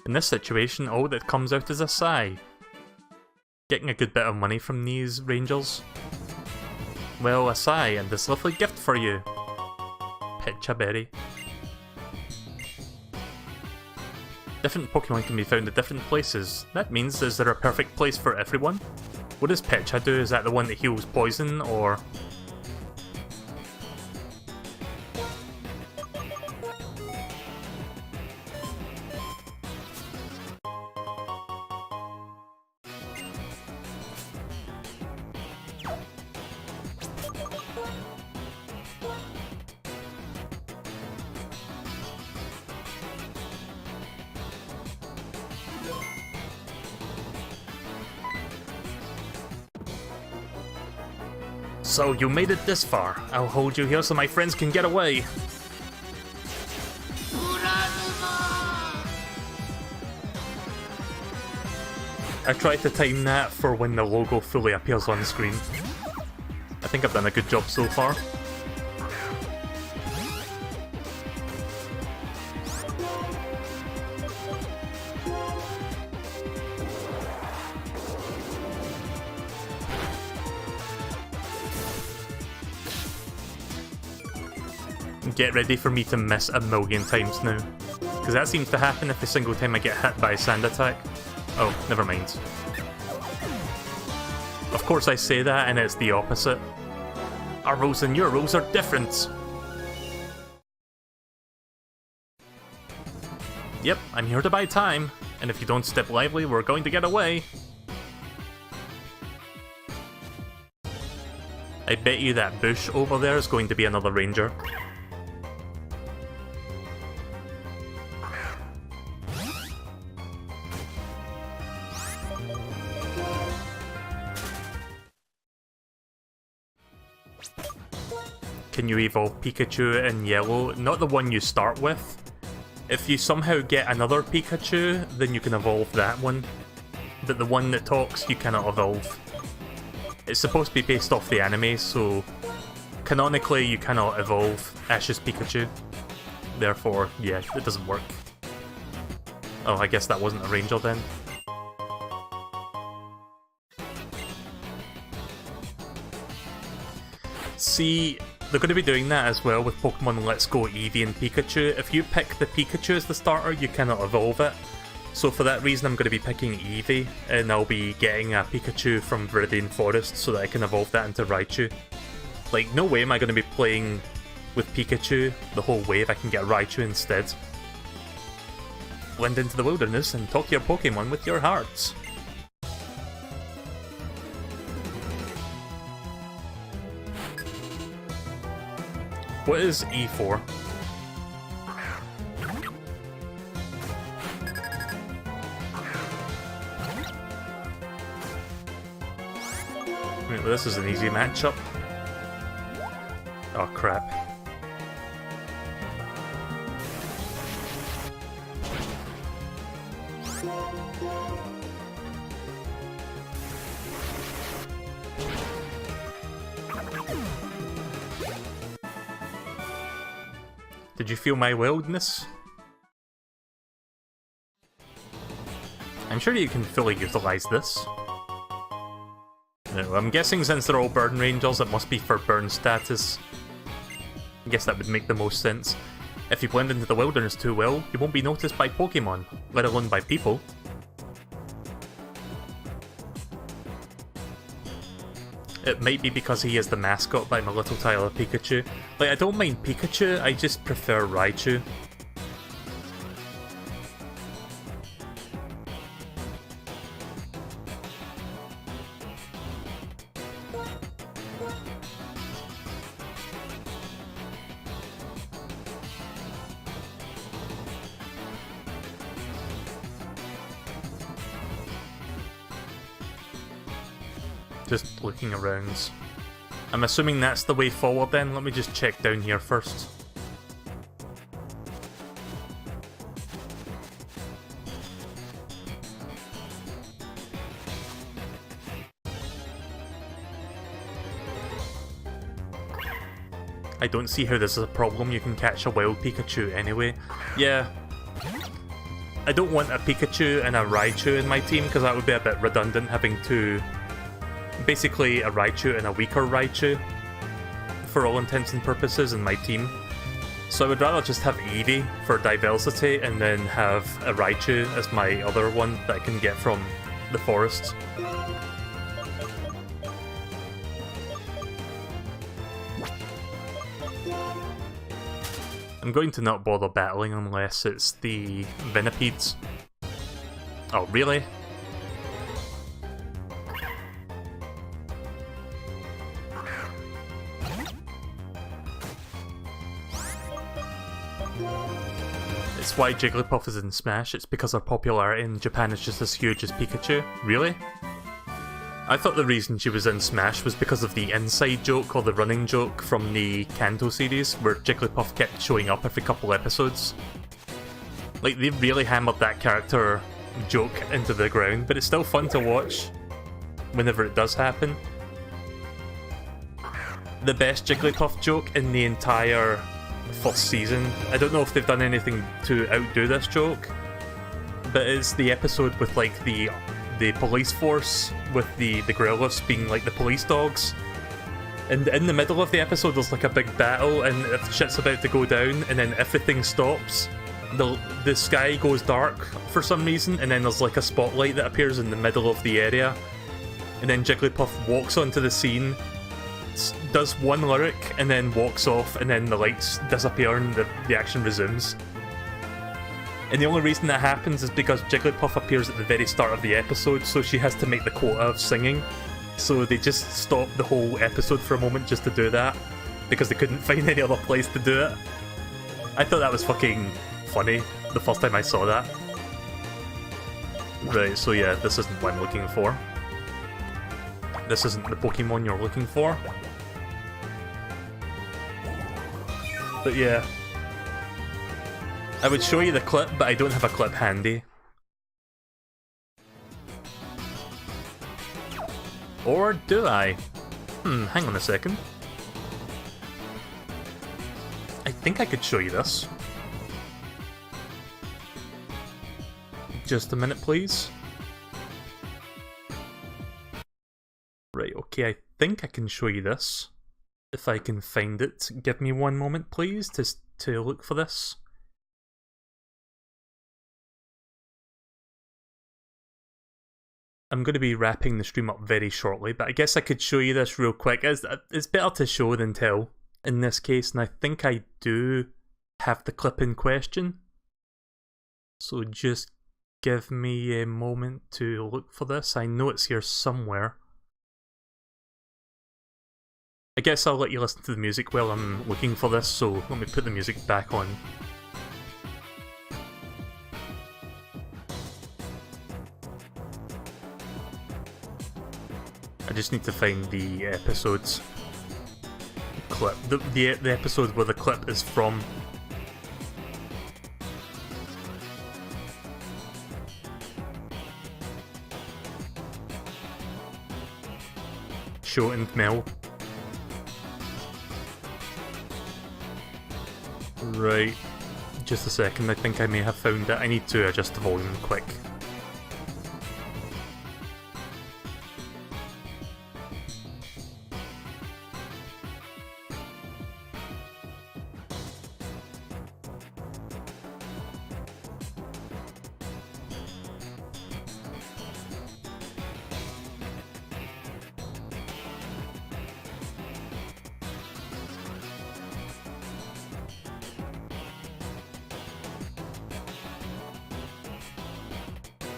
In this situation, all that comes out is a sigh. Getting a good bit of money from these rangers. Well, a sigh and this lovely gift for you. Pitch a berry. Different Pokemon can be found at different places. That means, is there a perfect place for everyone? What does Pecha do? Is that the one that heals poison, or...? So you made it this far. I'll hold you here so my friends can get away. I tried to time that for when the logo fully appears on screen. I think I've done a good job so far. Get ready for me to miss a million times now. Because that seems to happen every single time I get hit by a sand attack. Oh, never mind. Of course I say that and it's the opposite. Our rules and your rules are different. Yep, I'm here to buy time. And if you don't step lively, we're going to get away. I bet you that bush over there is going to be another ranger. Can you evolve Pikachu in yellow? Not the one you start with. If you somehow get another Pikachu, then you can evolve that one. But the one that talks, you cannot evolve. It's supposed to be based off the anime, so canonically you cannot evolve Ash's Pikachu. Therefore, yeah, it doesn't work. Oh, I guess that wasn't a ranger then. See, they're going to be doing that as well with Pokemon Let's Go Eevee and Pikachu. If you pick the Pikachu as the starter, you cannot evolve it. So for that reason I'm going to be picking Eevee, and I'll be getting a Pikachu from Viridian Forest so that I can evolve that into Raichu. Like, no way am I going to be playing with Pikachu the whole way if I can get Raichu instead. Blend into the wilderness and talk to your Pokemon with your hearts. What is E4? Right, well, this is an easy matchup. Oh crap. Did you feel my wildness? I'm sure you can fully utilize this. No, I'm guessing since they're all burn rangers, it must be for burn status. I guess that would make the most sense. If you blend into the wilderness too well, you won't be noticed by Pokemon, let alone by people. It might be because he is the mascot by my little Tyler Pikachu. Like, I don't mind Pikachu, I just prefer Raichu. Just looking around. I'm assuming that's the way forward then. Let me just check down here first. I don't see how this is a problem. You can catch a wild Pikachu anyway. Yeah. I don't want a Pikachu and a Raichu in my team because that would be a bit redundant having two... basically a Raichu and a weaker Raichu, for all intents and purposes, in my team. So I would rather just have Eevee for diversity and then have a Raichu as my other one that I can get from the forest. I'm going to not bother battling unless it's the Venipedes. Oh, really? It's why Jigglypuff is in Smash. It's because our popularity in Japan is just as huge as Pikachu. Really? I thought the reason she was in Smash was because of the inside joke or the running joke from the Kanto series where Jigglypuff kept showing up every couple episodes. Like, they really hammered that character joke into the ground, but it's still fun to watch whenever it does happen. The best Jigglypuff joke in the entire first season, I don't know if they've done anything to outdo this joke, but it's the episode with like the police force with the Gorillas being like the police dogs, and in the middle of the episode there's like a big battle and if shit's about to go down and then everything stops, the sky goes dark for some reason, and then there's like a spotlight that appears in the middle of the area, and then Jigglypuff walks onto the scene, does one lyric and then walks off, and then the lights disappear and the action resumes. And the only reason that happens is because Jigglypuff appears at the very start of the episode, so she has to make the quota of singing. So they just stop the whole episode for a moment just to do that, because they couldn't find any other place to do it. I thought that was fucking funny the first time I saw that. Right, so yeah, this isn't what I'm looking for. This isn't the Pokemon you're looking for. But yeah. I would show you the clip, but I don't have a clip handy. Or do I? Hang on a second. I think I could show you this. Just a minute, please. Right, okay, I think I can show you this. If I can find it. Give me one moment, please, to look for this. I'm going to be wrapping the stream up very shortly, but I guess I could show you this real quick. It's better to show than tell in this case, and I think I do have the clip in question. So just give me a moment to look for this. I know it's here somewhere. I guess I'll let you listen to the music while I'm looking for this, so let me put the music back on. I just need to find the episode's clip. The episode where the clip is from. Show and Mel. Right, just a second, I think I may have found it. I need to adjust the volume quick.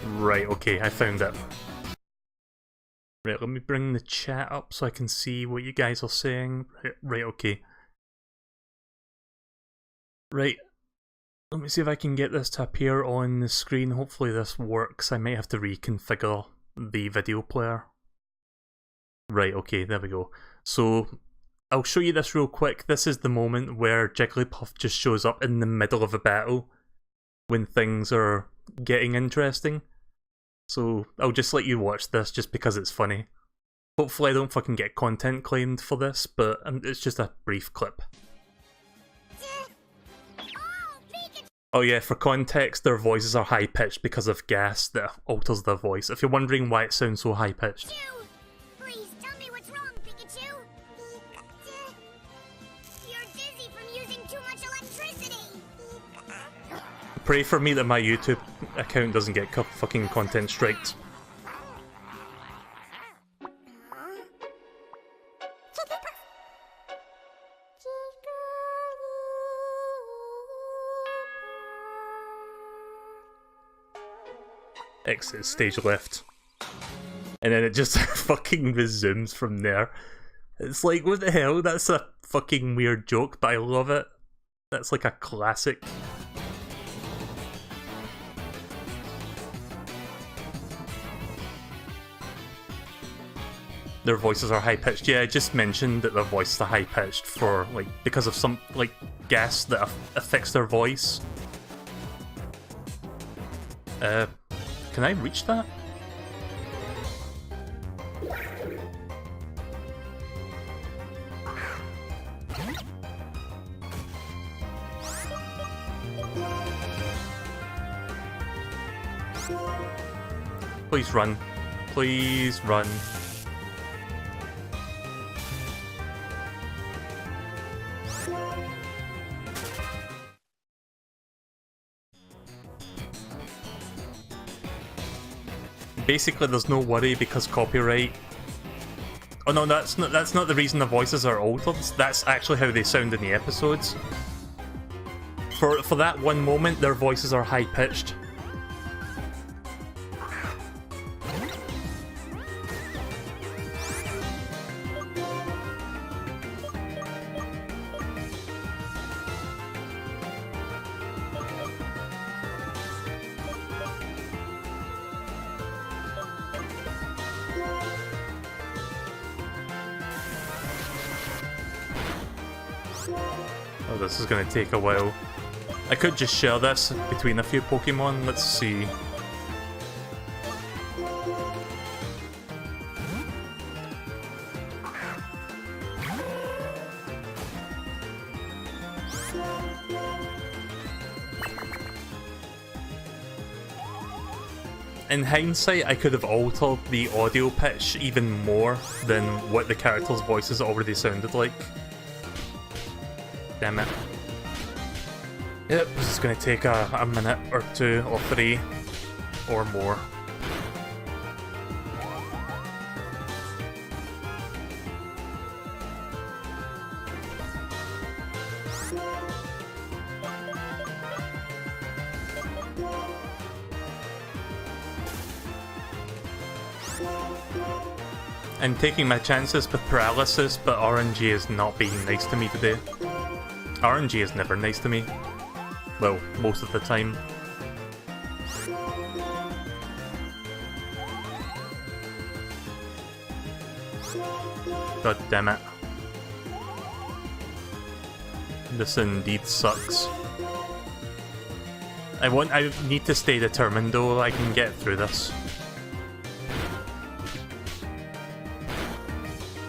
Right, okay, I found it. Right, let me bring the chat up so I can see what you guys are saying. Right, okay. Right, let me see if I can get this to appear on the screen. Hopefully this works. I might have to reconfigure the video player. Right, okay, there we go. So, I'll show you this real quick. This is the moment where Jigglypuff just shows up in the middle of a battle when things are getting interesting. So, I'll just let you watch this just because it's funny. Hopefully I don't fucking get content claimed for this, but it's just a brief clip. Oh yeah, for context, their voices are high-pitched because of gas that alters their voice. If you're wondering why it sounds so high-pitched. Please tell me what's wrong, Pikachu. You're dizzy from using too much electricity. Pray for me that my YouTube account doesn't get fucking content striked. Exit stage left. And then it just fucking resumes from there. It's like, what the hell? That's a fucking weird joke, but I love it. That's like a classic. Their voices are high-pitched. Yeah, I just mentioned that their voices are high-pitched for, like, because of some, like, gas that affects their voice. Can I reach that? Please run. Please run. Basically, there's no worry because copyright. Oh no, that's not the reason the voices are altered. That's actually how they sound in the episodes. For that one moment, their voices are high pitched. Oh, this is gonna take a while. I could just share this between a few Pokemon. Let's see. In hindsight, I could have altered the audio pitch even more than what the characters' voices already sounded like. Damn it. Yep, this is going to take a minute or two or three or more. I'm taking my chances with paralysis, but RNG is not being nice to me today. RNG is never nice to me. Well, most of the time. God damn it. This indeed sucks. I need to stay determined though. I can get through this.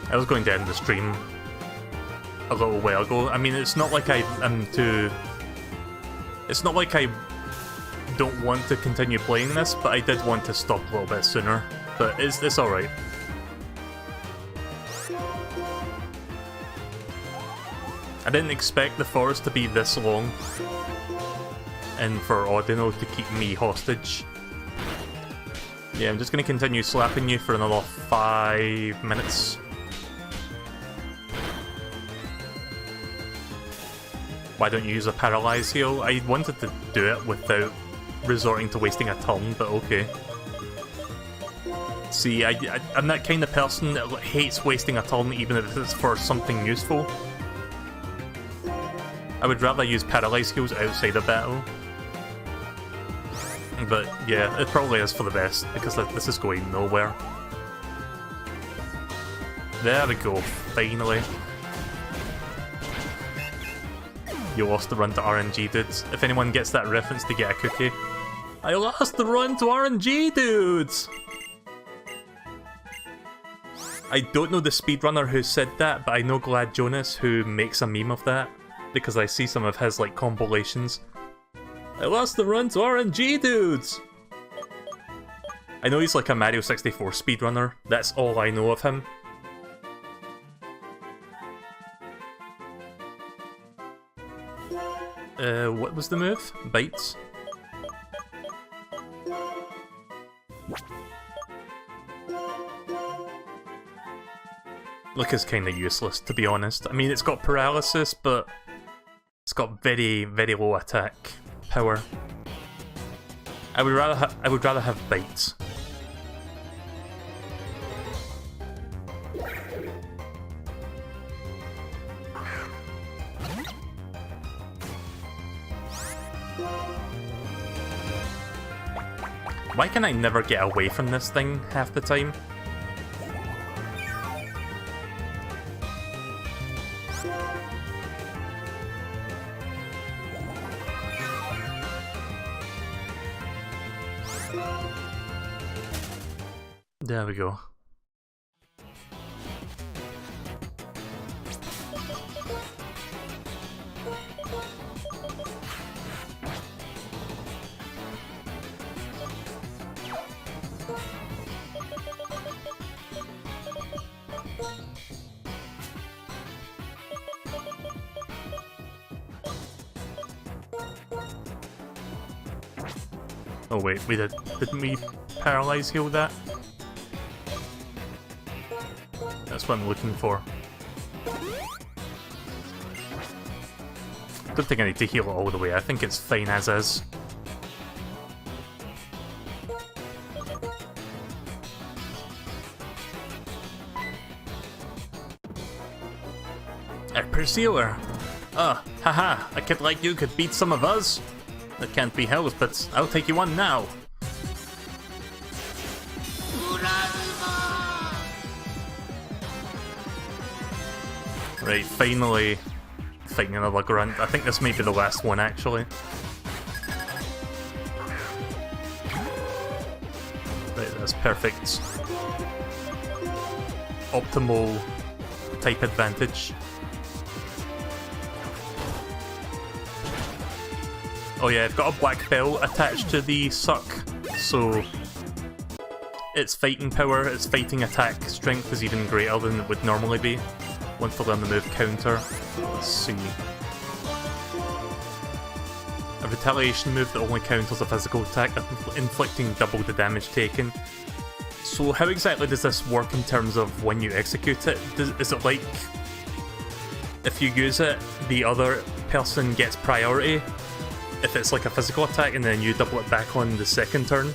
I was going to end the stream a little while ago. I mean, it's not like it's not like I don't want to continue playing this, but I did want to stop a little bit sooner. But it's alright. I didn't expect the forest to be this long, and for Audino to keep me hostage. Yeah, I'm just going to continue slapping you for another 5 minutes. Why don't you use a Paralyze heal? I wanted to do it without resorting to wasting a turn, but okay. See, I'm that kind of person that hates wasting a turn even if it's for something useful. I would rather use paralyze skills outside of battle. But yeah, it probably is for the best, because this is going nowhere. There we go, finally. You lost the run to RNG dudes. If anyone gets that reference, they get a cookie. I lost the run to RNG dudes! I don't know the speedrunner who said that, but I know Glad Jonas who makes a meme of that, because I see some of his like compilations. I lost the run to RNG dudes! I know he's like a Mario 64 speedrunner, that's all I know of him. What was the move? Bites? Look, is kinda useless, to be honest. I mean, it's got paralysis, but it's got very, very low attack power. I would rather have bites. Why can I never get away from this thing half the time? There we go. Oh wait, didn't we paralyze heal that? That's what I'm looking for. Don't think I need to heal it all the way, I think it's fine as is. A pursuer! Ah, haha, a kid like you could beat some of us? That can't be helped, but I'll take you on now. Right, finally fighting another grunt. I think this might be the last one, actually. Right, that's perfect. Optimal type advantage. Oh yeah, I've got a black belt attached to the suck, so its fighting power, its fighting attack strength is even greater than it would normally be once I learn the move counter. Let's see. A retaliation move that only counters a physical attack, inflicting double the damage taken. So how exactly does this work in terms of when you execute it? Is it like, if you use it, the other person gets priority? If it's like a physical attack and then you double it back on the second turn?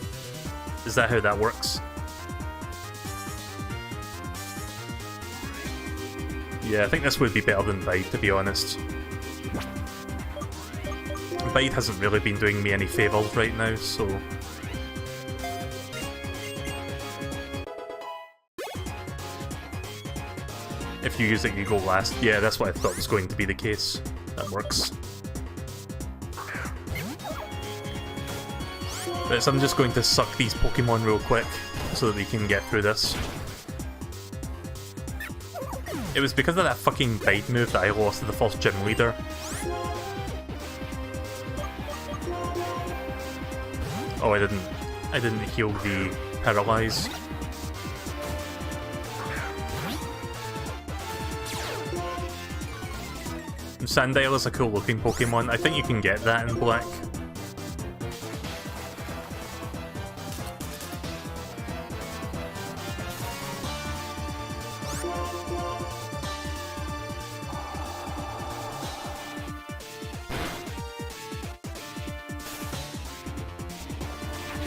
Is that how that works? Yeah, I think this would be better than Bide, to be honest. Bide hasn't really been doing me any favours right now, so... If you use it, you go last. Yeah, that's what I thought was going to be the case. That works. But so I'm just going to suck these Pokemon real quick, so that we can get through this. It was because of that fucking Bite move that I lost to the first gym leader. Oh, I didn't heal the Paralyze. Sandile is a cool looking Pokemon. I think you can get that in black.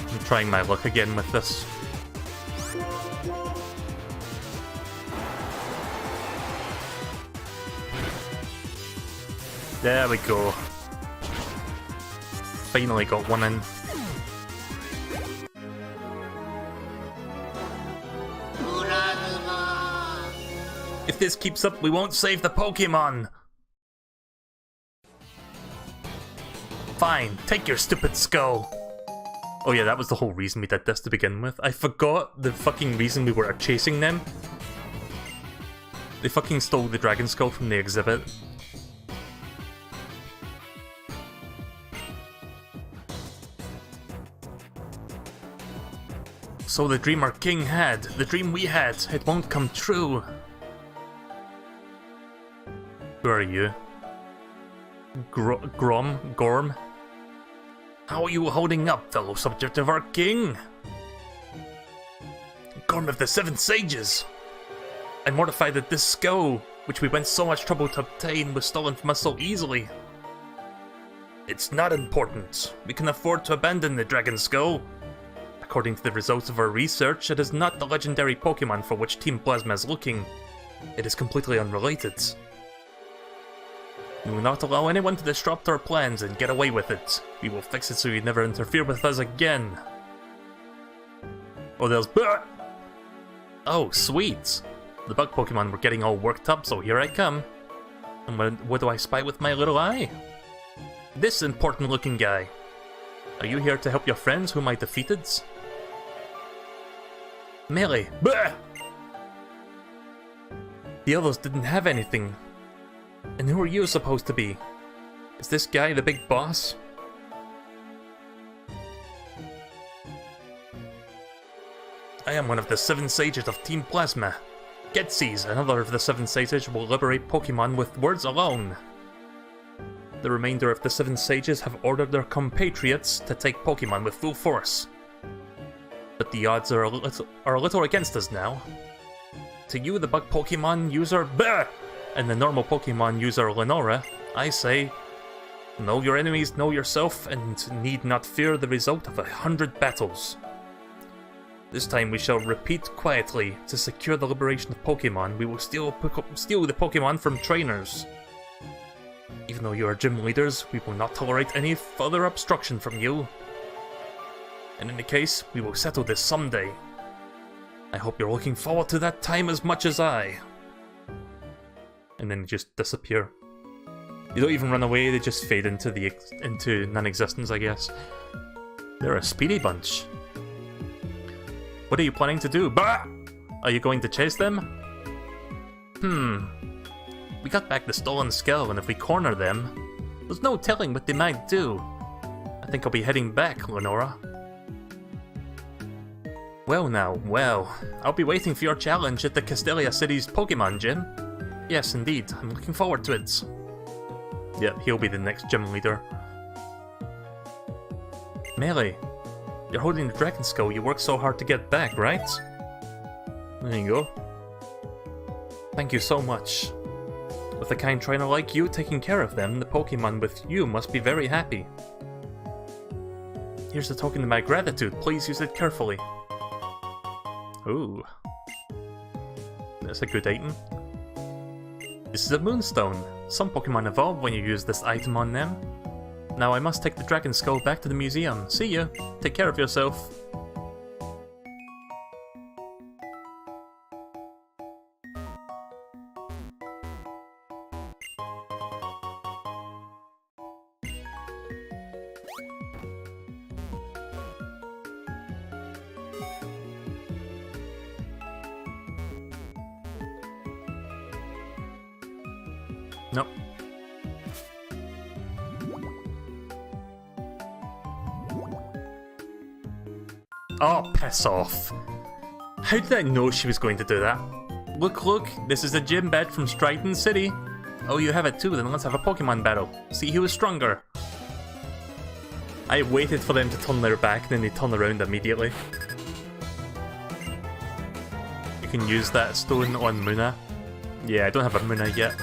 I'm trying my luck again with this. There we go. Finally got one in. If this keeps up, we won't save the Pokemon! Fine, take your stupid skull! Oh yeah, that was the whole reason we did this to begin with. I forgot the fucking reason we were chasing them. They fucking stole the dragon skull from the exhibit. So the dream our king had, the dream we had, it won't come true. Who are you? Gorm? How are you holding up, fellow subject of our king? Gorm of the Seven Sages! I'm mortified that this skull, which we went so much trouble to obtain, was stolen from us so easily. It's not important. We can afford to abandon the dragon skull. According to the results of our research, it is not the legendary Pokemon for which Team Plasma is looking. It is completely unrelated. We will not allow anyone to disrupt our plans and get away with it. We will fix it so you never interfere with us again. Oh, there's... Oh, sweet! The bug Pokemon were getting all worked up, so here I come. And what do I spy with my little eye? This important looking guy. Are you here to help your friends whom I defeated? Melee! The others didn't have anything. And who are you supposed to be? Is this guy the big boss? I am one of the 7 sages of Team Plasma. Getsy's, another of the 7 sages, will liberate Pokemon with words alone. The remainder of the 7 sages have ordered their compatriots to take Pokemon with full force. But the odds are a little against us now. To you, the bug Pokemon user and the normal Pokemon user Lenora, I say, know your enemies, know yourself, and need not fear the result of 100 battles. This time we shall repeat quietly. To secure the liberation of Pokemon, we will steal the Pokemon from trainers. Even though you are gym leaders, we will not tolerate any further obstruction from you. In any case, we will settle this someday. I hope you're looking forward to that time as much as I. And then just disappear. They don't even run away, they just fade into non-existence, I guess. They're a speedy bunch. What are you planning to do? Bah! Are you going to chase them? We got back the stolen skull, and if we corner them, there's no telling what they might do. I think I'll be heading back, Lenora. Well now, well. I'll be waiting for your challenge at the Castelia City's Pokemon Gym. Yes, indeed. I'm looking forward to it. Yep, he'll be the next gym leader. Melee, you're holding the Dragon Skull you worked so hard to get back, right? There you go. Thank you so much. With a kind trainer like you taking care of them, the Pokemon with you must be very happy. Here's a token of my gratitude. Please use it carefully. Ooh. That's a good item. This is a Moonstone. Some Pokemon evolve when you use this item on them. Now I must take the Dragon Skull back to the museum. See you. Take care of yourself. Nope. Oh, piss off. How did I know she was going to do that? Look, look, this is the gym bed from Striton City. Oh, you have it too, then let's have a Pokemon battle. See who is stronger. I waited for them to turn their back, and then they turn around immediately. You can use that stone on Muna. Yeah, I don't have a Muna yet.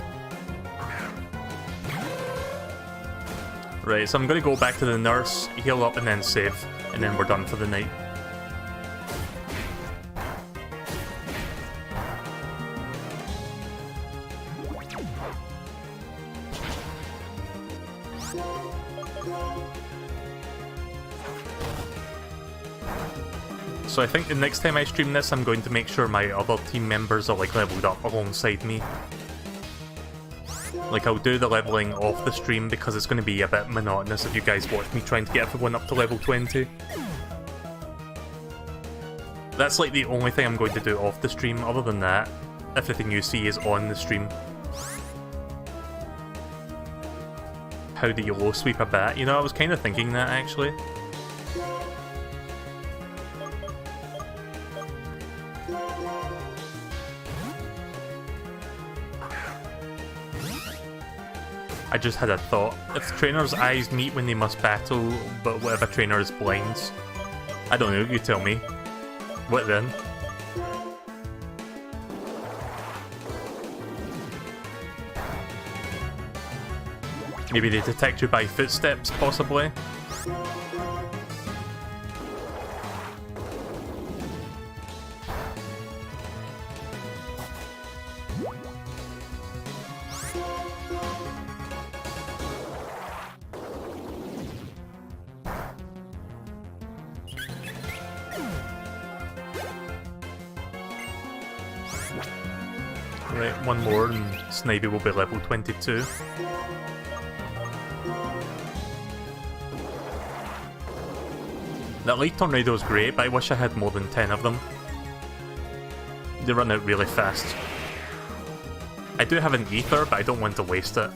Right, so I'm gonna go back to the nurse, heal up, and then save. And then we're done for the night. So I think the next time I stream this, I'm going to make sure my other team members are like leveled up alongside me. Like, I'll do the leveling off the stream because it's going to be a bit monotonous if you guys watch me trying to get everyone up to level 20. That's like the only thing I'm going to do off the stream. Other than that, everything you see is on the stream. How do you low sweep a bat? You know, I was kind of thinking that actually. I just had a thought. If the trainer's eyes meet when they must battle, but whatever trainer is blind? I don't know, you tell me. What then? Maybe they detect you by footsteps, possibly? Right, one more and Snivy will be level 22. That light tornado is great, but I wish I had more than 10 of them. They run out really fast. I do have an ether, but I don't want to waste it.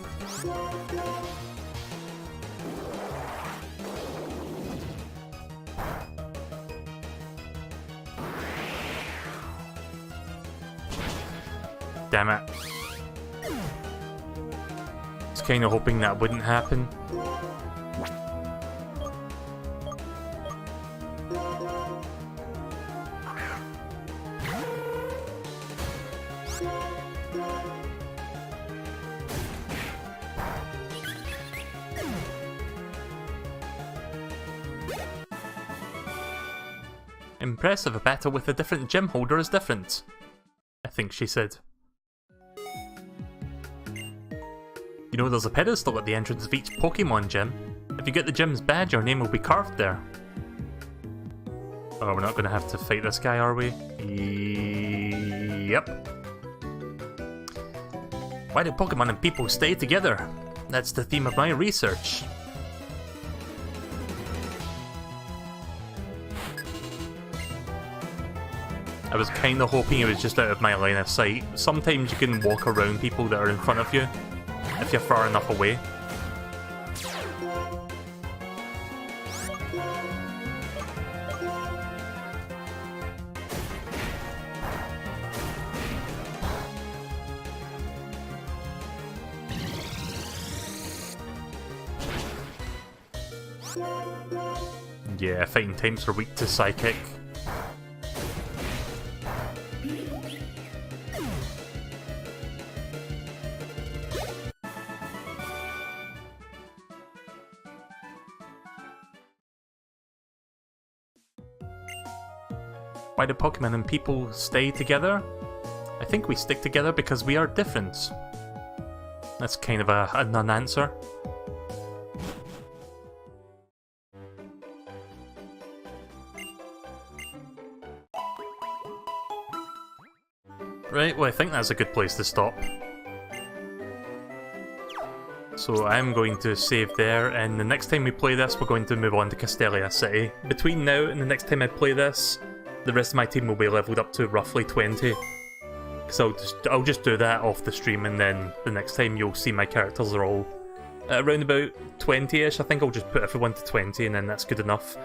Damn it. I was kinda hoping that wouldn't happen. Impressive, a battle with a different gem holder is different, I think she said. You know, there's a pedestal at the entrance of each Pokemon gym. If you get the gym's badge, your name will be carved there. Oh, we're not gonna have to fight this guy, are we? Yep. Why do Pokemon and people stay together? That's the theme of my research. I was kinda hoping it was just out of my line of sight. Sometimes you can walk around people that are in front of you, if you're far enough away. Yeah, fighting types are weak to Psychic. Why do Pokemon and people stay together? I think we stick together because we are different. That's kind of a non-answer. Right, well I think that's a good place to stop. So I'm going to save there, and the next time we play this we're going to move on to Castelia City. Between now and the next time I play this, the rest of my team will be leveled up to roughly 20. So I'll just do that off the stream, and then the next time you'll see my characters are all around about 20-ish. I think I'll just put everyone to 20 and then that's good enough.